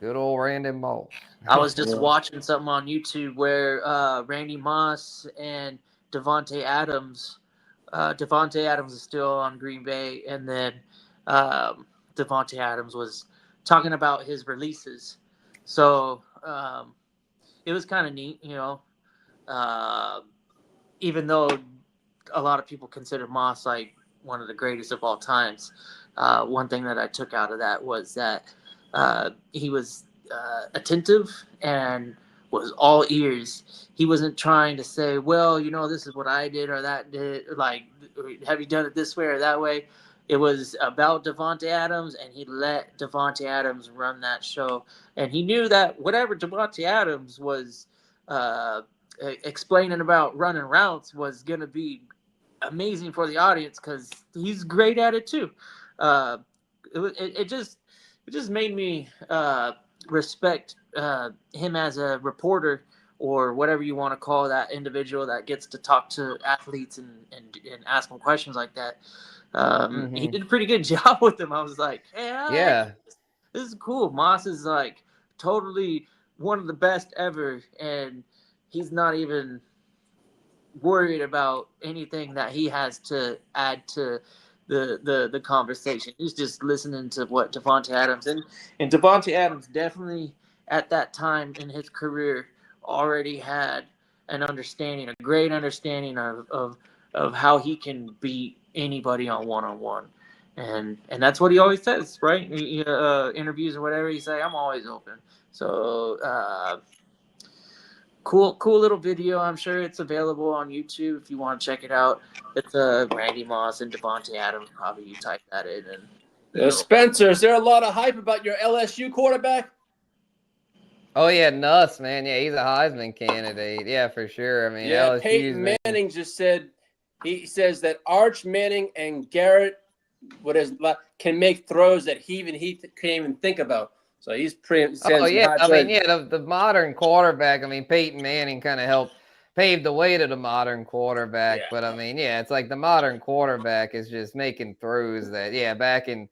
Good old Randy Moss. I was just watching something on YouTube where Randy Moss and Devontae Adams. Devontae Adams is still on Green Bay, and then Devontae Adams was talking about his releases. So it was kind of neat, even though a lot of people consider Moss like one of the greatest of all times. One thing that I took out of that was that he was attentive and was all ears. He wasn't trying to say, well, this is what I did or that did, like, have you done it this way or that way? It was about Devontae Adams, and he let Devontae Adams run that show. And he knew that whatever Devontae Adams was explaining about running routes was going to be amazing for the audience because he's great at it too. It just made me respect him as a reporter, or whatever you want to call that individual that gets to talk to athletes and ask them questions like that. He did a pretty good job with them. I was like, hey, this is cool. Moss is like totally one of the best ever, and he's not even worried about anything that he has to add to the conversation. He's just listening to what Devontae Adams and Devontae Adams definitely at that time in his career already had a great understanding of how he can beat anybody on one-on-one. And that's what he always says, right? Interviews or whatever, he say, I'm always open. So cool little video. I'm sure it's available on YouTube if you want to check it out. It's Randy Moss and Devontae Adams. Probably you type that in. And Spencer, is there a lot of hype about your LSU quarterback? Oh yeah, Nuss, man. Yeah, he's a Heisman candidate. Yeah, for sure. I mean, LSU's Peyton Manning just said he says that Arch Manning and Garrett can make throws that he can't even think about. So he's pretty. The modern quarterback. I mean, Peyton Manning kind of helped pave the way to the modern quarterback. Yeah. But I mean, it's like the modern quarterback is just making throws that, back in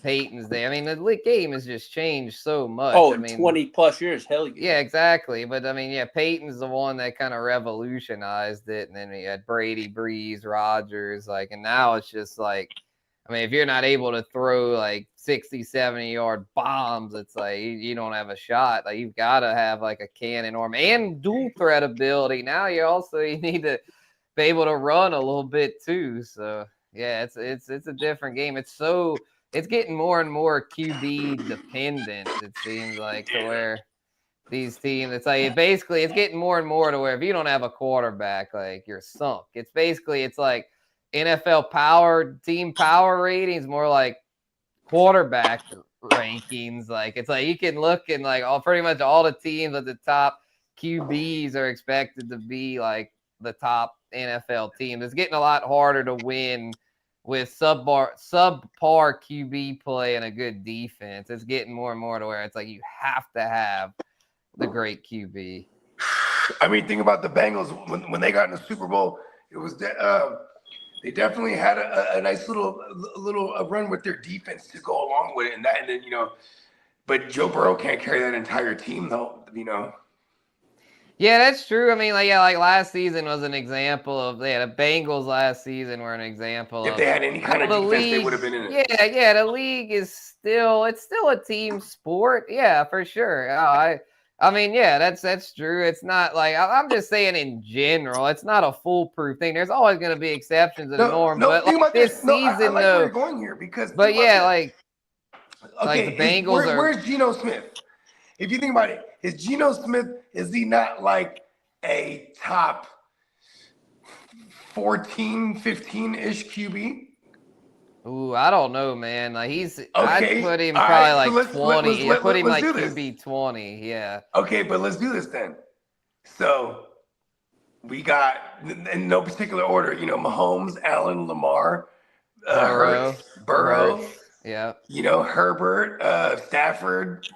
Peyton's day. I mean, the game has just changed so much. Oh, 20 plus years, hell yeah. Yeah, exactly. But I mean, Peyton's the one that kind of revolutionized it. And then you had Brady, Breeze, Rodgers, and now it's just like, I mean, if you're not able to throw like 60, 70-yard bombs, it's like you don't have a shot. Like, you've got to have like a cannon arm and dual threat ability. Now you need to be able to run a little bit too. So it's a different game. It's getting more and more QB dependent, it seems like, to where These teams, it's like basically it's getting more and more to where if you don't have a quarterback, like you're sunk. It's like NFL team power ratings, more like quarterback rankings. Like it's like you can look and like pretty much all the teams at the top QBs are expected to be like the top NFL team. It's getting a lot harder to win with subpar QB play and a good defense. It's getting more and more to where it's like you have to have the great QB. I mean, think about the Bengals when they got in the Super Bowl. It was they definitely had a nice little run with their defense to go along with it, and then but Joe Burrow can't carry that entire team though. Yeah, that's true. I mean, like last season was an example of the Bengals last season were an example. If they had any kind of defense, they would have been in it. Yeah. The league is still a team sport. Yeah, for sure. I mean, yeah, that's true. It's not like I'm just saying in general, it's not a foolproof thing. There's always going to be exceptions to the norm. But like this season, I like where you're going here because. But yeah, like the Bengals where's Geno Smith? If you think about it, is he not like a top 14, 15-ish QB? Ooh, I don't know, man. Like I'd put him all probably right, like so 20. Put him like do this. QB 20. Yeah. Okay, but let's do this then. So we got in no particular order, Mahomes, Allen, Lamar, Burrow. Yeah. Herbert, Stafford.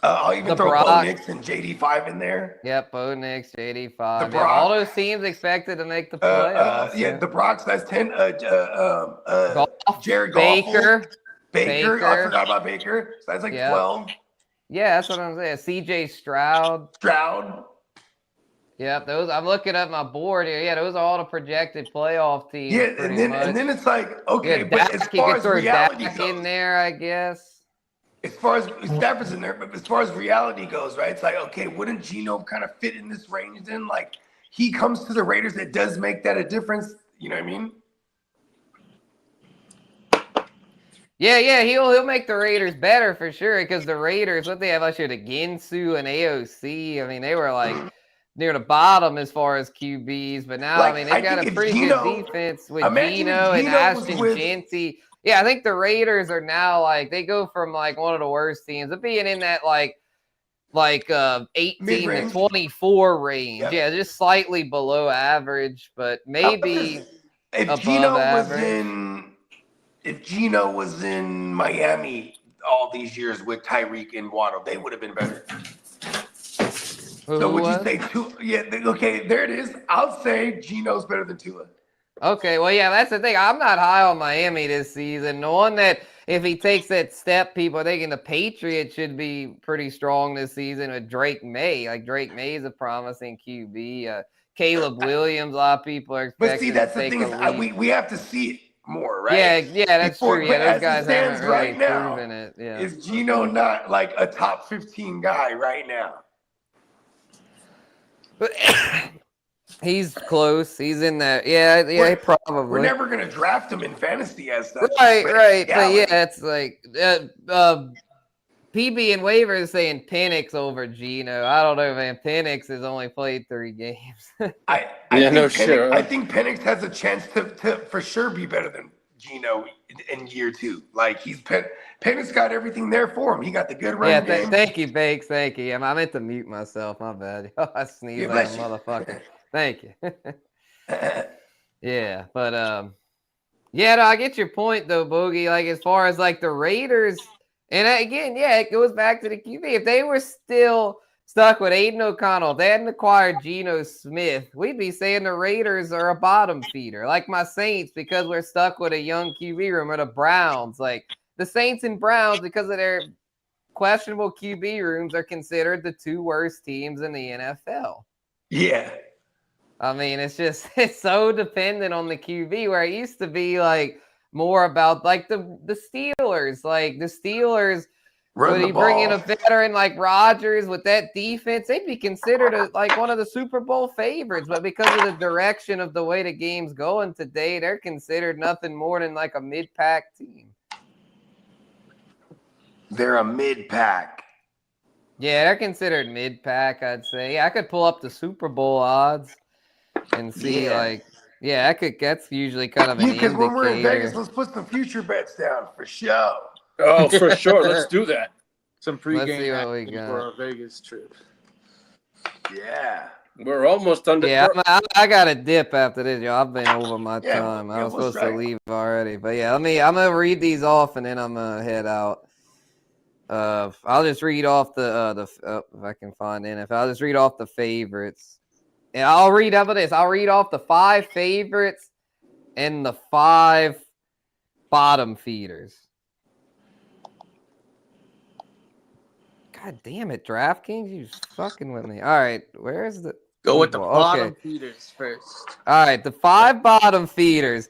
I'll even throw Bo Nix and JD5 in there. Yep, Bo Nix, JD5. Yeah, all those teams expected to make the playoffs. The Broncos, that's 10. Jared Goff. Baker. I forgot about Baker. So that's like 12. Yeah, that's what I'm saying. CJ Stroud. Yep, those. I'm looking at my board here. Yeah, those are all the projected playoff teams. Yeah, and then it's like, okay, but as far as reality goes, in there, I guess. As far as Stafford's in there, but as far as reality goes, right? It's like, okay, wouldn't Geno kind of fit in this range then? Like, he comes to the Raiders, it does make that a difference. You know what I mean? Yeah, he'll make the Raiders better for sure because the Raiders, what they have last year, the Ginsu and AOC, I mean, they were like near the bottom as far as QBs, but now, I mean, they've got a pretty good defense with Geno and Ashton Jeanty. Yeah, I think the Raiders are now like they go from like one of the worst teams to being in that like 18 to 24 range. Yep. Yeah, just slightly below average, but maybe above average. If Geno was in Miami all these years with Tyreek and Waddle, they would have been better. So would you say Tua? Yeah, okay, there it is. I'll say Geno's better than Tua. Okay, well, yeah, that's the thing. I'm not high on Miami this season. The one that, if he takes that step, people are thinking the Patriots should be pretty strong this season with Drake May. Like, Drake May is a promising QB. Caleb Williams, a lot of people are expecting. But see, that's the thing. We have to see it more, right? Yeah, that's true. Yeah, those guys haven't really now, proven it. Yeah. Is Geno not like a top 15 guy right now? But he's close. He's in there. Yeah, probably. We're never gonna draft him in fantasy as such. Right. But yeah, it's like PB and Waiver is saying Penix over Geno. I don't know, man. Penix has only played 3 games. I think Penix has a chance to for sure be better than Geno in year 2. Like Penix got everything there for him. He got the good run game. Thank you, Bakes. Thank you. I meant to mute myself. My bad. I sneezed like a motherfucker. Thank you. Yeah, but no, I get your point though, Boogie. Like as far as like the Raiders, and again, yeah, it goes back to the QB. If they were still stuck with Aiden O'Connell, if they hadn't acquired Geno Smith, we'd be saying the Raiders are a bottom feeder, like my Saints, because we're stuck with a young QB room, or the Browns. Like the Saints and Browns, because of their questionable QB rooms, are considered the 2 worst teams in the NFL. Yeah. I mean, it's so dependent on the QB, where it used to be like more about like the Steelers. Like the Steelers, would he bring in a veteran like Rodgers with that defense, they'd be considered like one of the Super Bowl favorites. But because of the direction of the way the game's going today, they're considered nothing more than like a mid-pack team. They're a mid-pack. Yeah, they're considered mid-pack, I'd say. Yeah, I could pull up the Super Bowl odds and see, Yeah. that's usually kind of an Yeah, because when we're in Vegas, indicator. let's put some future bets down for sure. Oh, for sure. Let's do that. Some Let's see pregame what we action got. for a Vegas trip. Yeah. We're almost done. Yeah, I got to dip after this, yo. I've been over my Yeah, time. I yeah, was we'll supposed to strike. leave already. But yeah, I'm gonna read these off and then I'm gonna head out. I'll just read off if I can find NFL. I'll just read off the favorites. And I'll read over this. I'll read off the 5 favorites and the 5 bottom feeders. God damn it, DraftKings, you fucking with me. All right, where's the Go with the Okay. bottom feeders first. All right, the 5 bottom feeders.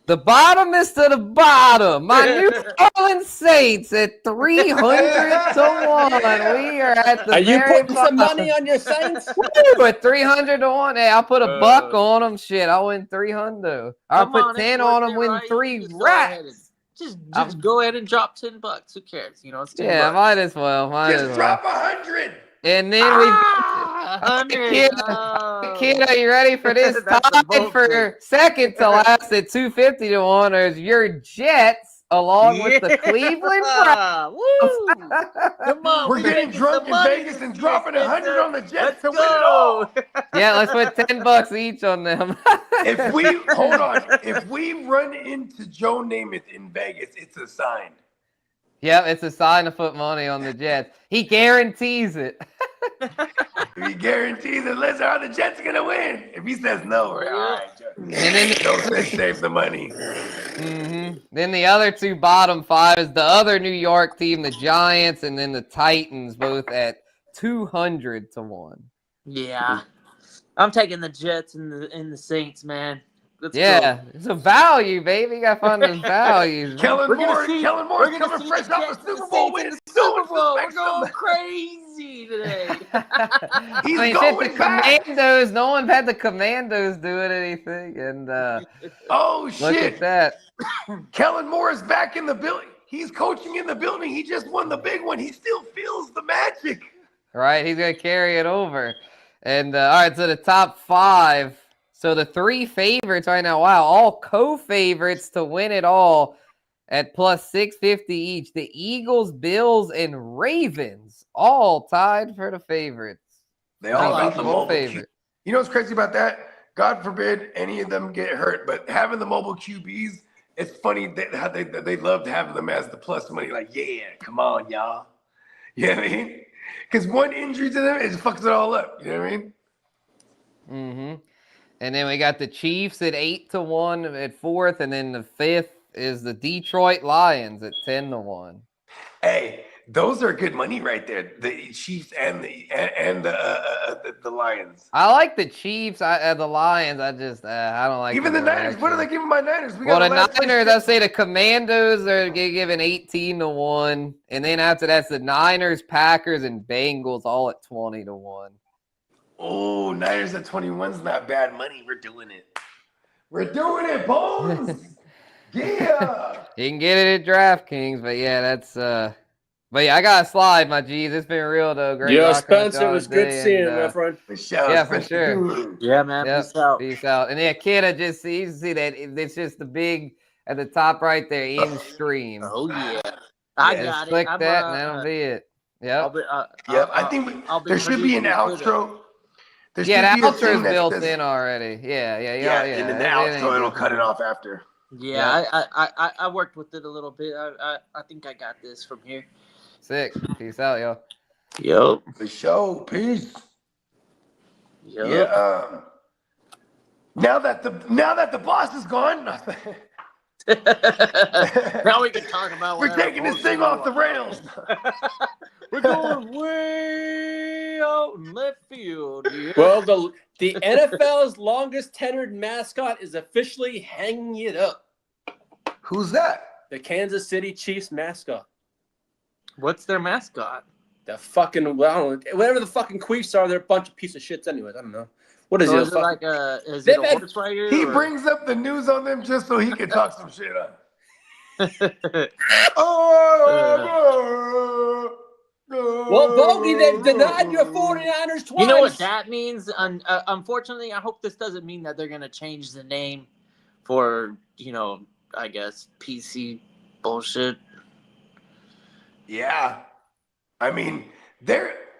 The bottomest of the bottom. My New Orleans Saints at 300 to 1. We are at the Are you very putting some bottom. money on your Saints? Woo, at 300 to 1. Hey, I'll put a buck on them. Shit, I'll win 300. I'll Come put on, 10 it's on worth them, it, win right? 3 Just go ahead and- racks. Just go ahead and drop $10. Who cares? You know, it's $10. Yeah, might as well. Just drop 100. And then we $100. Kid, are you ready for this? That's a Tied bold for pick. second to last at 250 to 1 is your Jets, along with the Cleveland Browns. Woo! Come on, We're getting making drunk some in money Vegas this and year, dropping 100 Spencer. on the Jets Let's to win it all. go. Yeah, let's put $10 each on them. If we run into Joe Namath in Vegas, it's a sign. Yep, it's a sign to put money on the Jets. He guarantees it. He guarantees that listen, are the Jets gonna win? If he says no, we're all right. Joe. And then Don't save the money. Then the other 2 bottom 5 is the other New York team, the Giants, and then the Titans, both at 200 to 1. Yeah, I'm taking the Jets and the Saints, man. Let's Yeah, go. it's a value, baby. You gotta find those values. Kellen We're gonna Moore see- Kellen we're Moore's gonna coming see fresh the off Jets a and Super the Bowl Saints in win. the No Super Bowl. We're disrespect going them. crazy today. He's I mean, going shit, the back. Commandos. No one had the Commandos doing anything, and Oh look shit. at that. Kellen Moore is back in the building. He's coaching in the building. He just won the big one. He still feels the magic. Right, he's gonna carry it over. And all right, so the top 5. So the 3 favorites right now. Wow, all co-favorites to win it all at plus 650 each. The Eagles, Bills, and Ravens all tied for the favorites. They all like got it. the All mobile. favorite. You know what's crazy about that? God forbid any of them get hurt, but having the mobile QBs, it's funny that how they loved having them as the plus money. Like, yeah, come on, y'all. You know what I mean? Because one injury to them, it fucks it all up. You know what I mean? Mm-hmm. And then we got the Chiefs at 8 to 1 at 4th, and then the 5th is the Detroit Lions at 10 to 1. Hey, those are good money right there. The Chiefs and the Lions. I like the Chiefs. The Lions. I don't like Even the Niners. What are they giving my Niners? We got Well, a the last place Niners, pick. I'd say the Commandos are given 18 to 1. And then after that's the Niners, Packers, and Bengals all at 20 to 1. Oh, Niners at 21's not bad money. We're doing it. We're doing it, Bones. Yeah. You can get it at DraftKings, but yeah, that's but yeah, I got to slide, my G's. It's been real though. Great. Yo, rocking with Spencer, y'all it was today, good seeing you, and, my friend. For sure. Yeah, for Spencer sure. Guru. Yeah, man. Yep. Peace out. Peace out. And yeah, kid, you see that it's just the big at the top right there in stream. Oh yeah, I Yeah, got it. Click I'm, that, and that'll be it. I'll Yep. be, Yep. I think I'll be there should be an producing Twitter. outro. There Yeah, should the be a thing outro's that built says- in already. Yeah. And then the outro, it'll cut it off after. Yeah, I worked with it a little bit. I think I got this from here. Sick. Peace out, y'all. Yo. The show. Peace. Yo. Yeah. Now that the boss is gone, Now we can talk about we're whatever taking this bullshit thing we off the want. rails. We're going way out in left field. Yeah. Well, the NFL's longest tenured mascot is officially hanging it up. Who's that? The Kansas City Chiefs mascot. What's their mascot? The fucking, well, I don't know, whatever the fucking Queefs are, they're a bunch of piece of shits anyways. I don't know. What is So it? is it like a They've had- horse rider? He or- brings up the news on them just so he can talk some shit on. Well, Bogey, they've denied your 49ers twice. You know what that means? Unfortunately, I hope this doesn't mean that they're going to change the name for, I guess, PC bullshit. Yeah. I mean,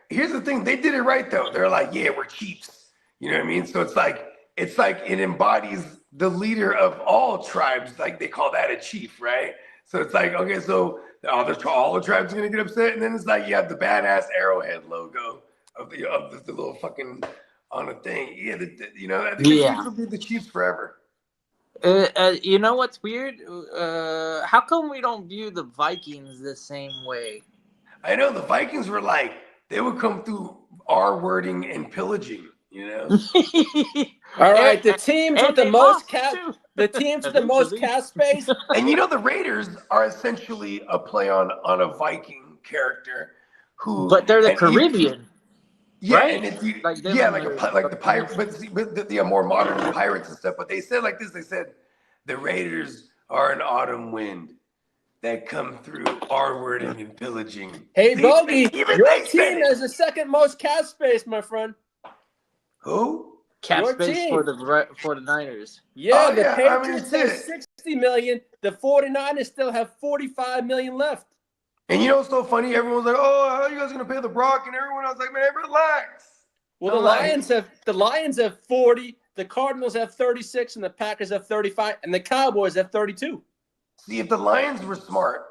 here's the thing. They did it right, though. They're like, yeah, we're Chiefs. You know what I mean? So it's like it embodies the leader of all tribes. Like they call that a chief, right? So it's like, okay, so all the tribes are going to get upset. And then it's like you have the badass Arrowhead logo of the little fucking on a thing. Yeah, I think the Chiefs will be the Chiefs forever. You know what's weird? How come we don't view the Vikings the same way? I know the Vikings were like, they would come through R-wording and pillaging, All right, the teams with the most cap space. And the Raiders are essentially a play on a Viking character but they're the Caribbean. Yeah, right? and it's Like the pirates, but the more modern pirates and stuff. But they said like this: they said the Raiders are an autumn wind that come through R-wording and pillaging. Hey, Bogey, your team has the second most cap space, my friend. Who? Cap space for the Niners. Yeah, the Patriots have 60 million. The 49ers still have 45 million left. And what's so funny? Everyone's like, "Oh, how are you guys gonna pay the Brock?" And everyone else like, "Man, relax." Well, the Lions have 40, the Cardinals have 36, and the Packers have 35, and the Cowboys have 32. See, if the Lions were smart,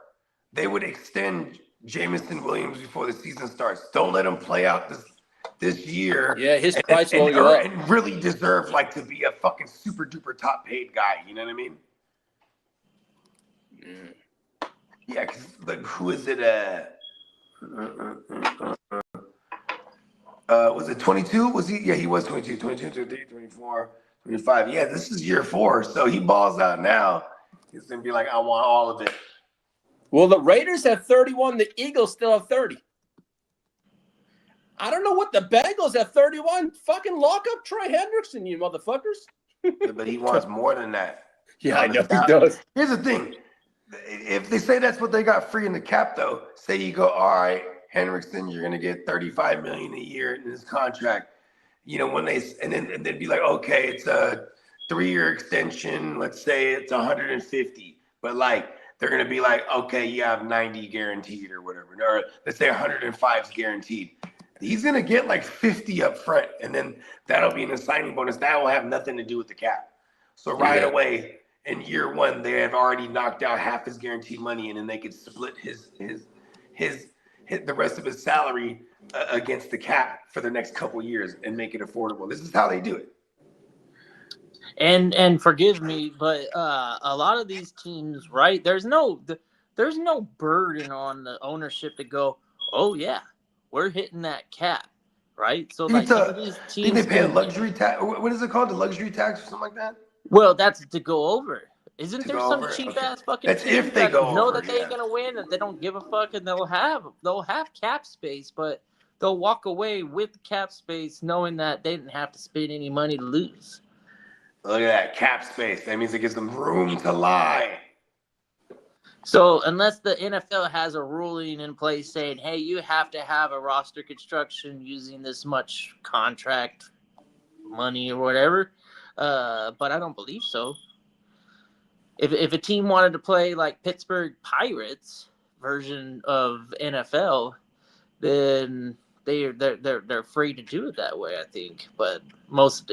they would extend Jameson Williams before the season starts. Don't let him play out this year. Yeah, his price will go up. And really deserve to be a fucking super duper top paid guy. You know what I mean? Yeah, because who is it? Was it 22? Was he? Yeah, he was 22, 23, 24, 25. Yeah, this is year 4. So he balls out now. He's going to be like, I want all of it. Well, the Raiders have 31. The Eagles still have 30. I don't know what the Bengals have 31. Fucking lock up Troy Hendrickson, you motherfuckers. Yeah, but he wants more than that. Yeah, I know he does. Here's the thing. If they say that's what they got free in the cap, though, say you go, all right, Hendrickson, you're going to get $35 million a year in his contract. When and then be like, okay, it's a 3-year extension. Let's say it's 150, but they're going to be like, okay, you have 90 guaranteed or whatever. Or let's say 105 is guaranteed. He's going to get 50 up front, and then that'll be an signing bonus. That will have nothing to do with the cap. So right away in year 1, they have already knocked out half his guaranteed money, and then they could split the rest of his salary against the cap for the next couple years and make it affordable. This is how they do it. And forgive me, but a lot of these teams, right? There's no burden on the ownership to go, oh yeah, we're hitting that cap, right? So some of these teams, they pay a luxury tax. What is it called? The luxury tax or something like that? Well, that's to go over. Isn't there some cheap ass fucking that's teams if they go know over, that they ain't gonna win and they don't give a fuck and they'll have cap space, but they'll walk away with cap space knowing that they didn't have to spend any money to lose. Look at that cap space. That means it gives them room to lie. So unless the NFL has a ruling in place saying, hey, you have to have a roster construction using this much contract money or whatever, but I don't believe so. If a team wanted to play like Pittsburgh Pirates version of NFL, then they're free to do it that way, I think. But most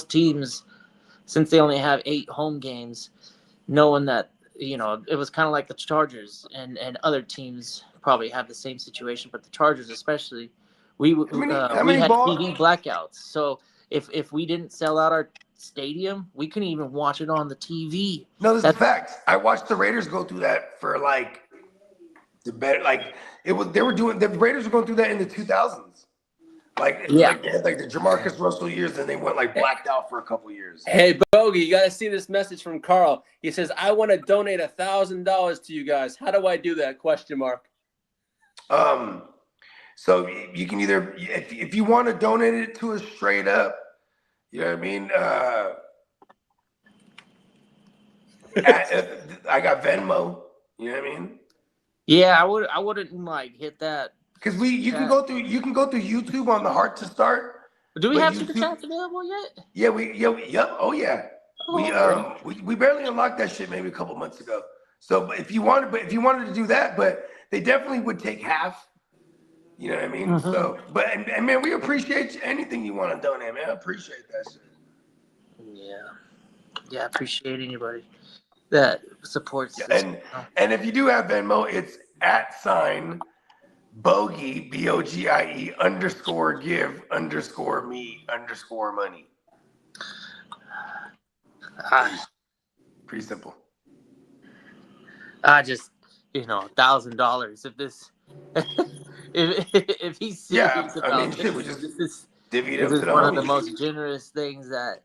teams, since they only have 8 home games, knowing that it was kind of like the Chargers and other teams probably have the same situation, but the Chargers especially, we had TV blackouts. So if we didn't sell out our stadium, we couldn't even watch it on the TV. No, this is a fact. I watched the Raiders go through that for the Raiders were going through that in the 2000s. Like the Jamarcus Russell years, and they went blacked out for a couple years. Hey, Bogey, you got to see this message from Carl. He says, I want to donate $1,000 to you guys. How do I do that? ? So you can either, if you want to donate it to us straight up, you know what I mean? I got Venmo, you know what I mean? Yeah, I wouldn't like hit that. Because you can go through YouTube on the Heart to Start. Do we But have YouTube- super chats available yet? Yeah, yep, oh yeah. Oh, We barely unlocked that shit maybe a couple months ago. So if you wanted to do that, but they definitely would take half. You know what I mean? Mhm. So, but and man, we appreciate anything you want to donate, man. I appreciate that shit. Yeah, I appreciate anybody that supports this. And if you do have Venmo, it's @ Bogie BOGIE _give_me_money. Pretty simple. I just, $1,000. If this, if he's serious about shit, we just divvy it this up is to the one of the homies. most generous things that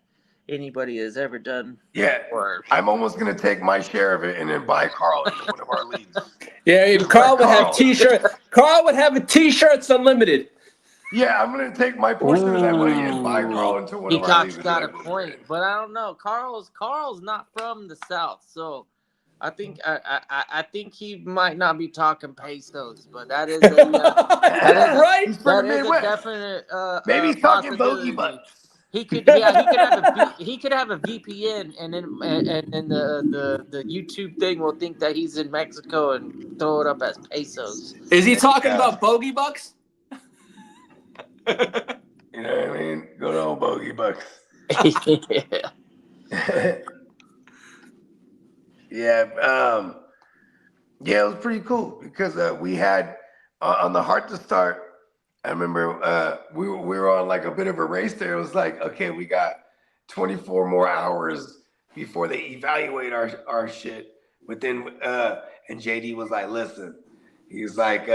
anybody has ever done. Yeah, Or I'm almost gonna take my share of it and then buy Carl into one of our leagues. Yeah, Carl would have Carl. t-shirt. Carl would have a t-shirts unlimited. Yeah, I'm gonna take my portion of that money and buy Carl into one of our Peacock's leagues. got a point, but I don't know. Carl's not from the South, so I think I think he might not be talking pesos, but that is a, Right? He's from the that is a Midwest. definite. Maybe he's talking possibility. bogey bucks. He could have a VPN, and then the YouTube thing will think that he's in Mexico and throw it up as pesos. Is he talking about bogey bucks? You know what I mean? Good old bogey bucks. Yeah, it was pretty cool because we had on the Heart to Start. I remember we were on like a bit of a race there. It was like, okay, we got 24 more hours before they evaluate our shit. But then and JD was like, listen, he's like,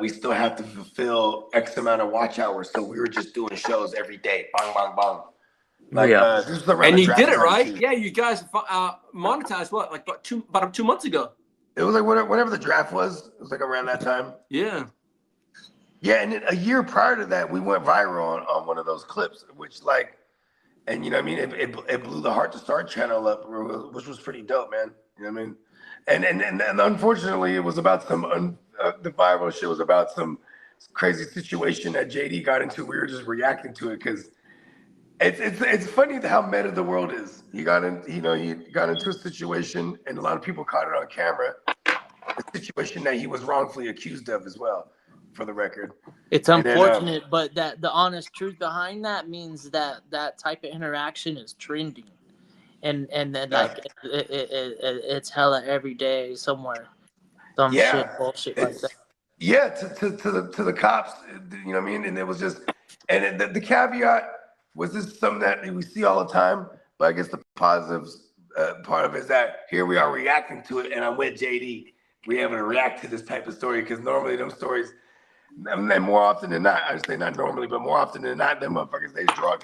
we still have to fulfill X amount of watch hours, so we were just doing shows every day, bang, bang, bang. Like, this was around And the you draft did it time, right. too. Yeah, you guys monetized what, like about 2 months ago? It was like whenever the draft was. It was like around that time. Yeah. Yeah, and then a year prior to that, we went viral on one of those clips, which like, and you know what I mean, it blew the Heart to Start channel up, which was pretty dope, man. You know what I mean? And unfortunately, it was about some the viral shit was about some crazy situation that JD got into. We were just reacting to it because it's funny how meta the world is. He got into a situation, and a lot of people caught it on camera. A situation that he was wrongfully accused of as well. For the record, It's unfortunate, but that the honest truth behind that means that type of interaction is trending, and then like it's hella every day somewhere, some shit bullshit like that. Yeah, to the cops, you know what I mean? And it was just, and the caveat was this is something that we see all the time, but I guess the positives part of it is that here we are reacting to it, and I'm with JD. We're able to react to this type of story because normally them stories. And more often than not, I would say not normally, but more often than not, them motherfuckers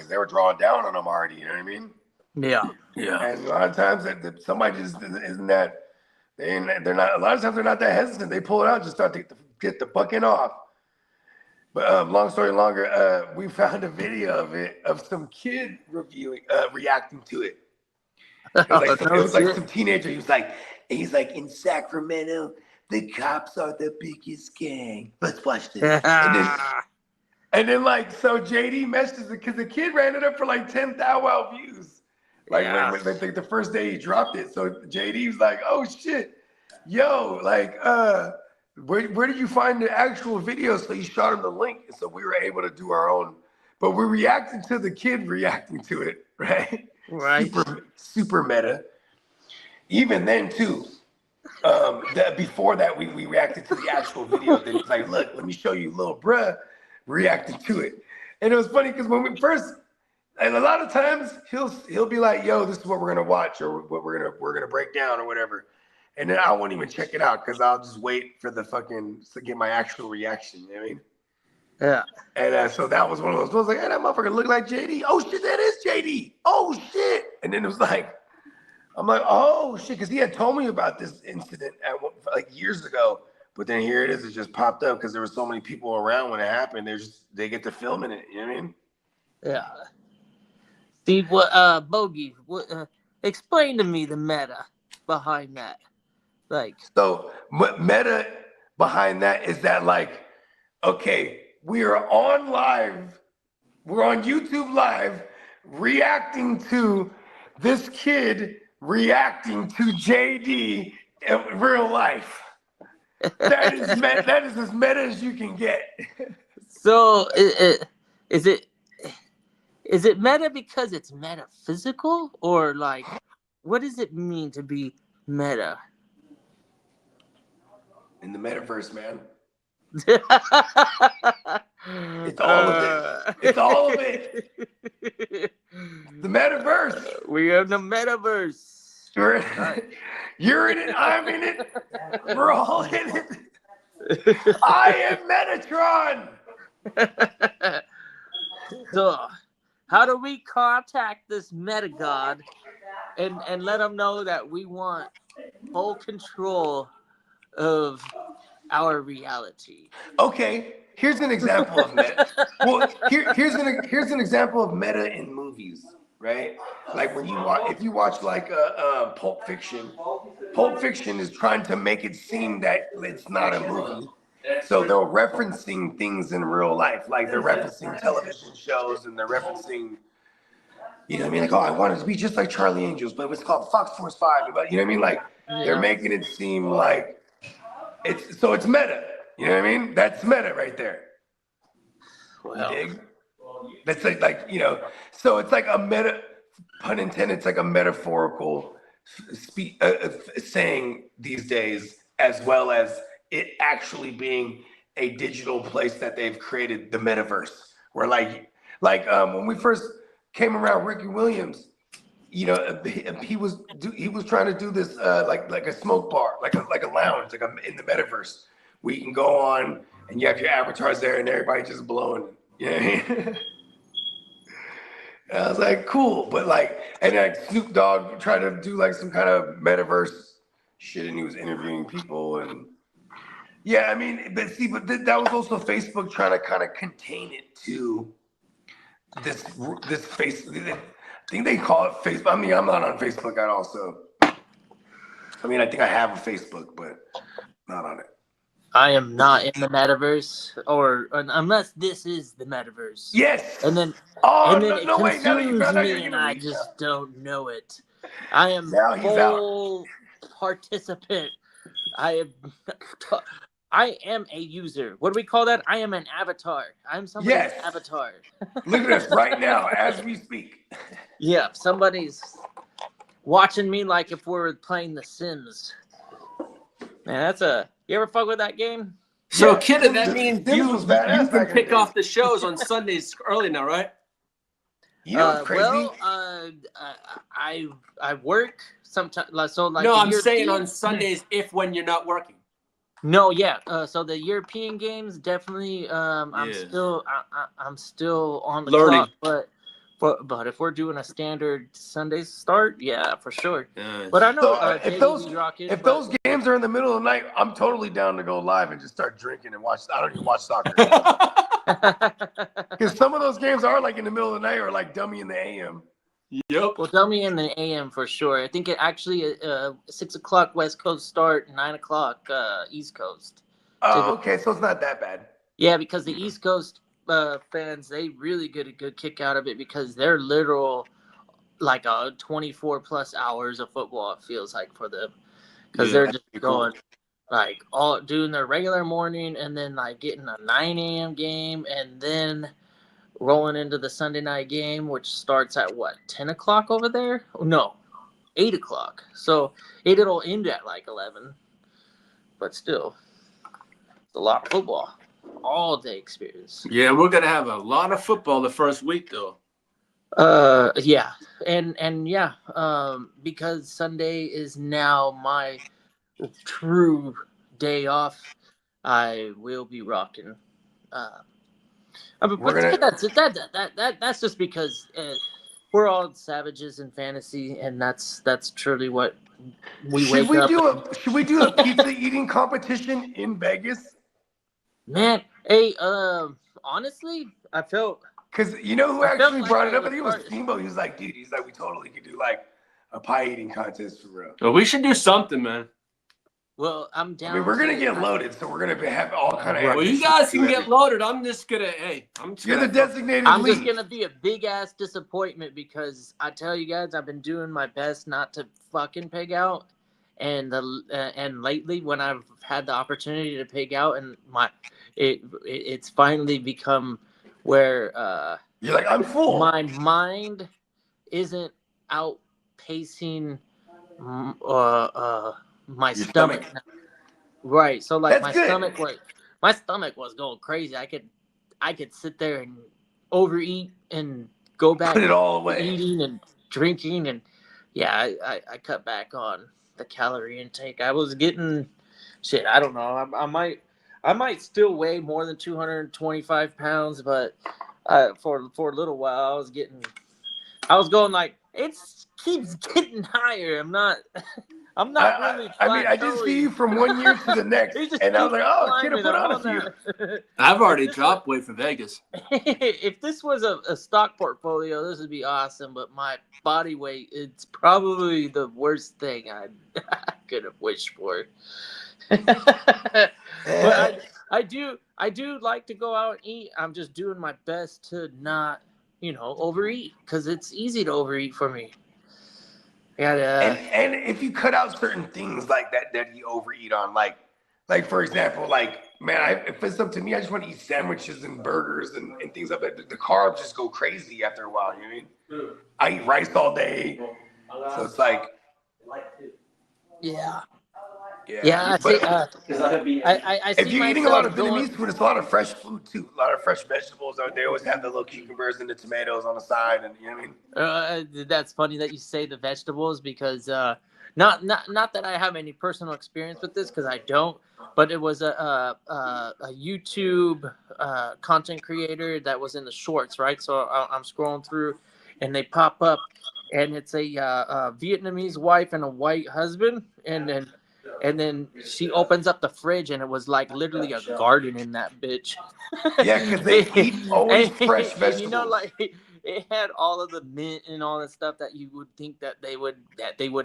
they were drawing down on them already. You know what I mean? Yeah. And a lot of times that somebody just isn't that they're not. A lot of times they're not that hesitant. They pull it out, and just start to get the bucking off. But long story longer, we found a video of some kid reacting to it. It was like some teenager. He's like in Sacramento. The cops are the biggest gang. Let's watch this. and then like, so JD messages it because the kid ran it up for like 10,000 views. Like when they think the first day he dropped it. So JD was like, oh shit, yo, like, where did you find the actual video? So he shot him the link. And so we were able to do our own, but we're reacting to the kid reacting to it, right? Right. Super meta. Even then too. Before that, we reacted to the actual video. Then it's like, look, let me show you little bruh reacting to it. And it was funny because when we first, and a lot of times he'll be like, yo, this is what we're gonna watch or what we're gonna break down or whatever. And then I won't even check it out because I'll just wait for the to get my actual reaction. You know what I mean? Yeah. And so that was one of those. I was like, hey, that motherfucker look like JD. Oh shit, that is JD. Oh shit. And then it was like, I'm like, oh shit, because he had told me about this incident like years ago, but then here it is, it just popped up because there were so many people around when it happened. They get to filming it, you know what I mean? Yeah. Steve, what Bogey? What? Explain to me the meta behind that. Like, so meta behind that is that, like, okay, we are on live, we're on YouTube live, reacting to this kid reacting to JD in real life. That is as meta as you can get. So is it meta because it's metaphysical, or like what does it mean to be meta? In the metaverse, man. It's It's all of it. It's all of it. The metaverse. We are in the metaverse. You're in it. I'm in it. We're all in it. I am Metatron. So, how do we contact this meta god and let them know that we want full control of our reality? Okay, here's an example of meta. Well, here's an example of meta in movies, right? Like when if you watch like Pulp Fiction. Pulp Fiction is trying to make it seem that it's not a movie. So they're referencing things in real life, like they're referencing television shows and they're referencing, you know what I mean? Like, oh, I wanted to be just like Charlie Angels, but it's called Fox Force 5. But you know what I mean? Like they're making it seem like it's meta. You know what I mean? That's meta right there. Well, You dig? That's like, you know, so it's like a meta, pun intended, it's like a metaphorical saying these days, as well as it actually being a digital place that they've created, the metaverse, where like when we first came around Ricky Williams, you know, he was trying to do this like a smoke bar, like a lounge, in the metaverse, where you can go on and you have your avatars there and everybody just blowing. You know what I mean? And I was like, cool, but like, and like Snoop Dogg tried to do like some kind of metaverse shit, and he was interviewing people, and yeah, I mean, but that was also Facebook trying to kind of contain it to this face. I think they call it Facebook. I mean, I'm not on Facebook at all, so I mean, I think I have a Facebook, but not on it. I am not in the metaverse, or unless this is the metaverse. Yes. And then, it consumes me, and I just don't know it. I am full participant. I am a user. What do we call that? I am an avatar. I'm somebody's avatar. Look at us right now as we speak. Yeah, somebody's watching me like if we're playing The Sims. Man, you ever fuck with that game? So, Kidda, that means you badass can pick off the shows on Sundays early now, right? You know what's crazy? Well, I work sometimes. So like, no, I'm saying on Sundays when you're not working. No, yeah. So the European games definitely. I'm still on the learning. clock, but if we're doing a standard Sunday start, yeah, for sure. Yeah. But I know So, if those games are in the middle of the night, I'm totally down to go live and just start drinking and watch. I don't even watch soccer because some of those games are like in the middle of the night or like Dummy in the AM. Yep. Well, tell me in the AM for sure. I think it actually 6 o'clock West Coast start, 9 o'clock East Coast. Oh, okay, so it's not that bad. Yeah, because the East Coast fans, they really get a good kick out of it because they're literal like 24 plus hours of football. It feels like for them because they're just going like all doing their regular morning and then like getting a 9 a.m. game and then rolling into the Sunday night game, which starts at 10 o'clock over there? No, 8 o'clock. So it'll end at like 11, but still, it's a lot of football. All day experience. Yeah, we're gonna have a lot of football the first week though. Yeah, and yeah, because Sunday is now my true day off, I will be rocking. That's just because we're all savages in fantasy, and that's truly what we wake up. Should we do a pizza eating competition in Vegas? Man, hey, honestly, I felt because you know who actually brought it up? I think it was Steamboat. He was like, dude, we totally could do like a pie eating contest for real. Well, we should do something, man. Well, I'm down. I mean, we're gonna to- get loaded, so we're gonna have all kind of. Well, you guys can get loaded. I'm just gonna, I'm just You're the gonna. designated I'm lead. just gonna be a big ass disappointment because I tell you guys, I've been doing my best not to fucking pig out, and lately when I've had the opportunity to pig out, and it's finally become where You're like, I'm full. my mind isn't outpacing my Your stomach. stomach. Right. So like That's good. my stomach was going crazy. I could sit there and overeat and go back Put it all to away. eating and drinking, and yeah, I cut back on the calorie intake. I was getting shit. I don't know. I might still weigh more than 225 pounds, but for a little while I was going like it keeps getting higher. I'm not really. I mean, I just see you from one year to the next, It just and I was keeps like, oh, kid, climbing. put on I'm a few. not- I've already dropped weight for Vegas. If this was a stock portfolio, this would be awesome. But my body weight, it's probably the worst thing I could have wished for. But I do like to go out and eat. I'm just doing my best to not, overeat, because it's easy to overeat for me. And if you cut out certain things like that you overeat on, like for example, like man, if it's up to me, I just want to eat sandwiches and burgers and things like that. The carbs just go crazy after a while. You know what I mean? I eat rice all day, so it's like Yeah. yeah. I see. But I see if you're eating a lot of myself Vietnamese food, it's a lot of fresh food too. A lot of fresh vegetables. They always have the little cucumbers and the tomatoes on the side, and you know what I mean. That's funny that you say the vegetables, because not that I have any personal experience with this, because I don't. But it was a YouTube content creator that was in the shorts, right? So I'm scrolling through, and they pop up, and it's a Vietnamese wife and a white husband, and then she opens up the fridge, and it was like literally a garden in that bitch. Yeah, because they eat always fresh And, vegetables. like it had all of the mint and all the stuff that you would think that they would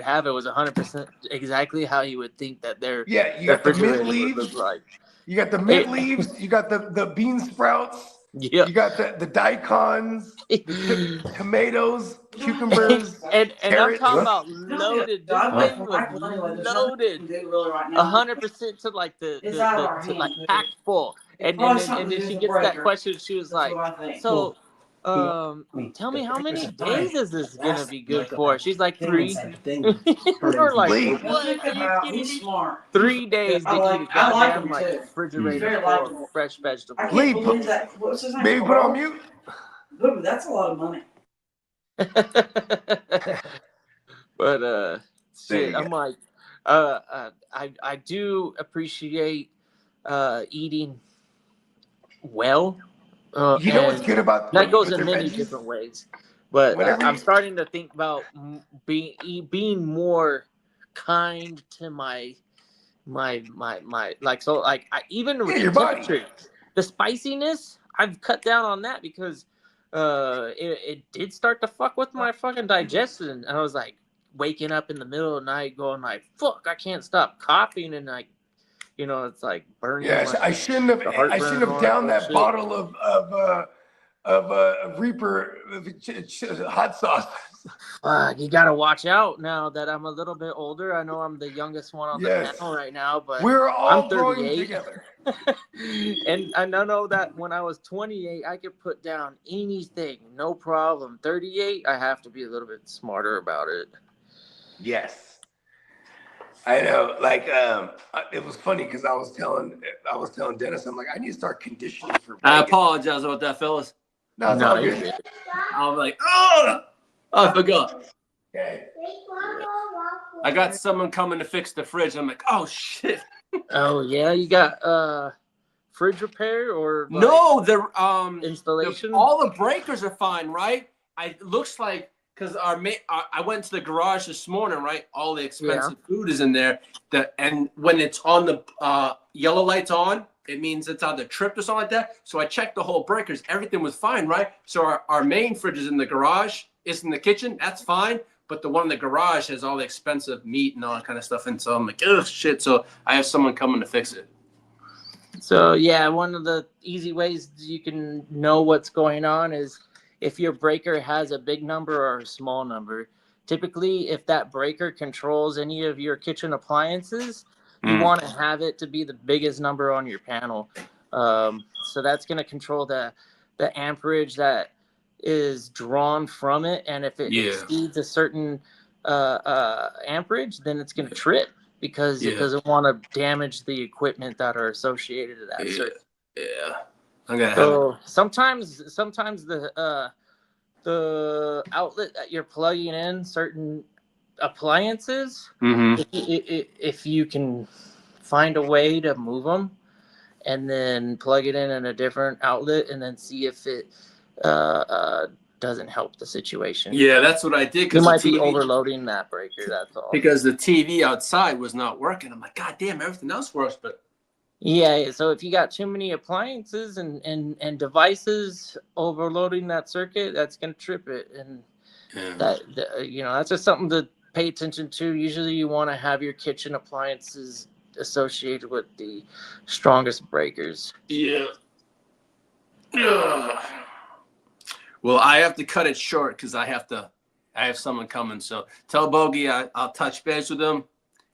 have. It was 100% exactly how you would think that their Yeah, you got the mint refrigerator would leaves. look like. You got the mint leaves. You got the bean sprouts. Yeah. You got the daicons, the tomatoes, cucumbers. and I'm carrots. talking about loaded. This thing was loaded, 100% to like to like packed full. And then she gets that question. She was like, "So, tell me, how many days is this gonna be good for?" She's like, 3. We're like, Lee. "What? Are you kidding me?" 3 days to eat a goddamn like refrigerator full of fresh vegetables. Lee, maybe put on mute. That's a lot of money. But shit, you I'm like, I do appreciate eating well. You know what's and good about that goes with in their many veggies? different ways. But Whenever I'm you- starting to think about being more kind to my like, so like even with your the body. temperature, the spiciness, I've cut down on that because it did start to fuck with my fucking digestion. I was like waking up in the middle of the night going like, fuck, I can't stop coughing, and like, it's like burning. Yeah, I shouldn't have. the I heartburn shouldn't have going downed and that shit. bottle of Reaper hot sauce. You gotta watch out now that I'm a little bit older. I know I'm the youngest one on Yes. the panel right now, but We're all I'm growing 38. together. and I know that when I was 28, I could put down anything, no problem. 38, I have to be a little bit smarter about it. Yes, I know. Like, it was funny because I was telling Dennis, I'm like, I need to start conditioning for. I Vegas. apologize about that, fellas. No, it's No, all you're good. good. I'm like, oh, I forgot. Okay. I got someone coming to fix the fridge. I'm like, oh shit. Oh yeah, you got fridge repair or like, No, the installation? all the breakers are fine, right? It looks like because I went to the garage this morning, right? All the expensive food is in there. And when it's on the yellow lights on, it means it's on the trip or something like that. So I checked the whole breakers. Everything was fine, right? So our main fridge is in the garage. It's in the kitchen. That's fine. but the one in the garage has all the expensive meat and all that kind of stuff. And so I'm like, ugh, shit. So I have someone coming to fix it. So yeah, one of the easy ways you can know what's going on is if your breaker has a big number or a small number. Typically, if that breaker controls any of your kitchen appliances, you want to have it to be the biggest number on your panel. So that's going to control the amperage that is drawn from it. And if it exceeds a certain amperage, then it's going to trip because it doesn't want to damage the equipment that are associated to that circuit. Yeah. I'm gonna So sometimes the outlet that you're plugging in certain appliances, if you can find a way to move them and then plug it in a different outlet and then see if it doesn't help the situation. Yeah, that's what I did. You might be overloading that breaker, that's all. Because the TV outside was not working. I'm like, God damn, everything else works, but Yeah, so if you got too many appliances and devices overloading that circuit, that's gonna trip it, and that's just something to pay attention to. Usually, you want to have your kitchen appliances associated with the strongest breakers. Yeah. Well, I have to cut it short because I have someone coming. So tell Bogey I'll touch base with him.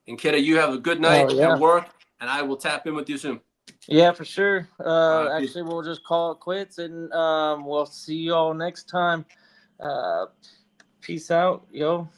And Kidda, you have a good night at work, and I will tap in with you soon. Yeah, for sure. Actually, we'll just call it quits, and we'll see you all next time. Peace out, yo.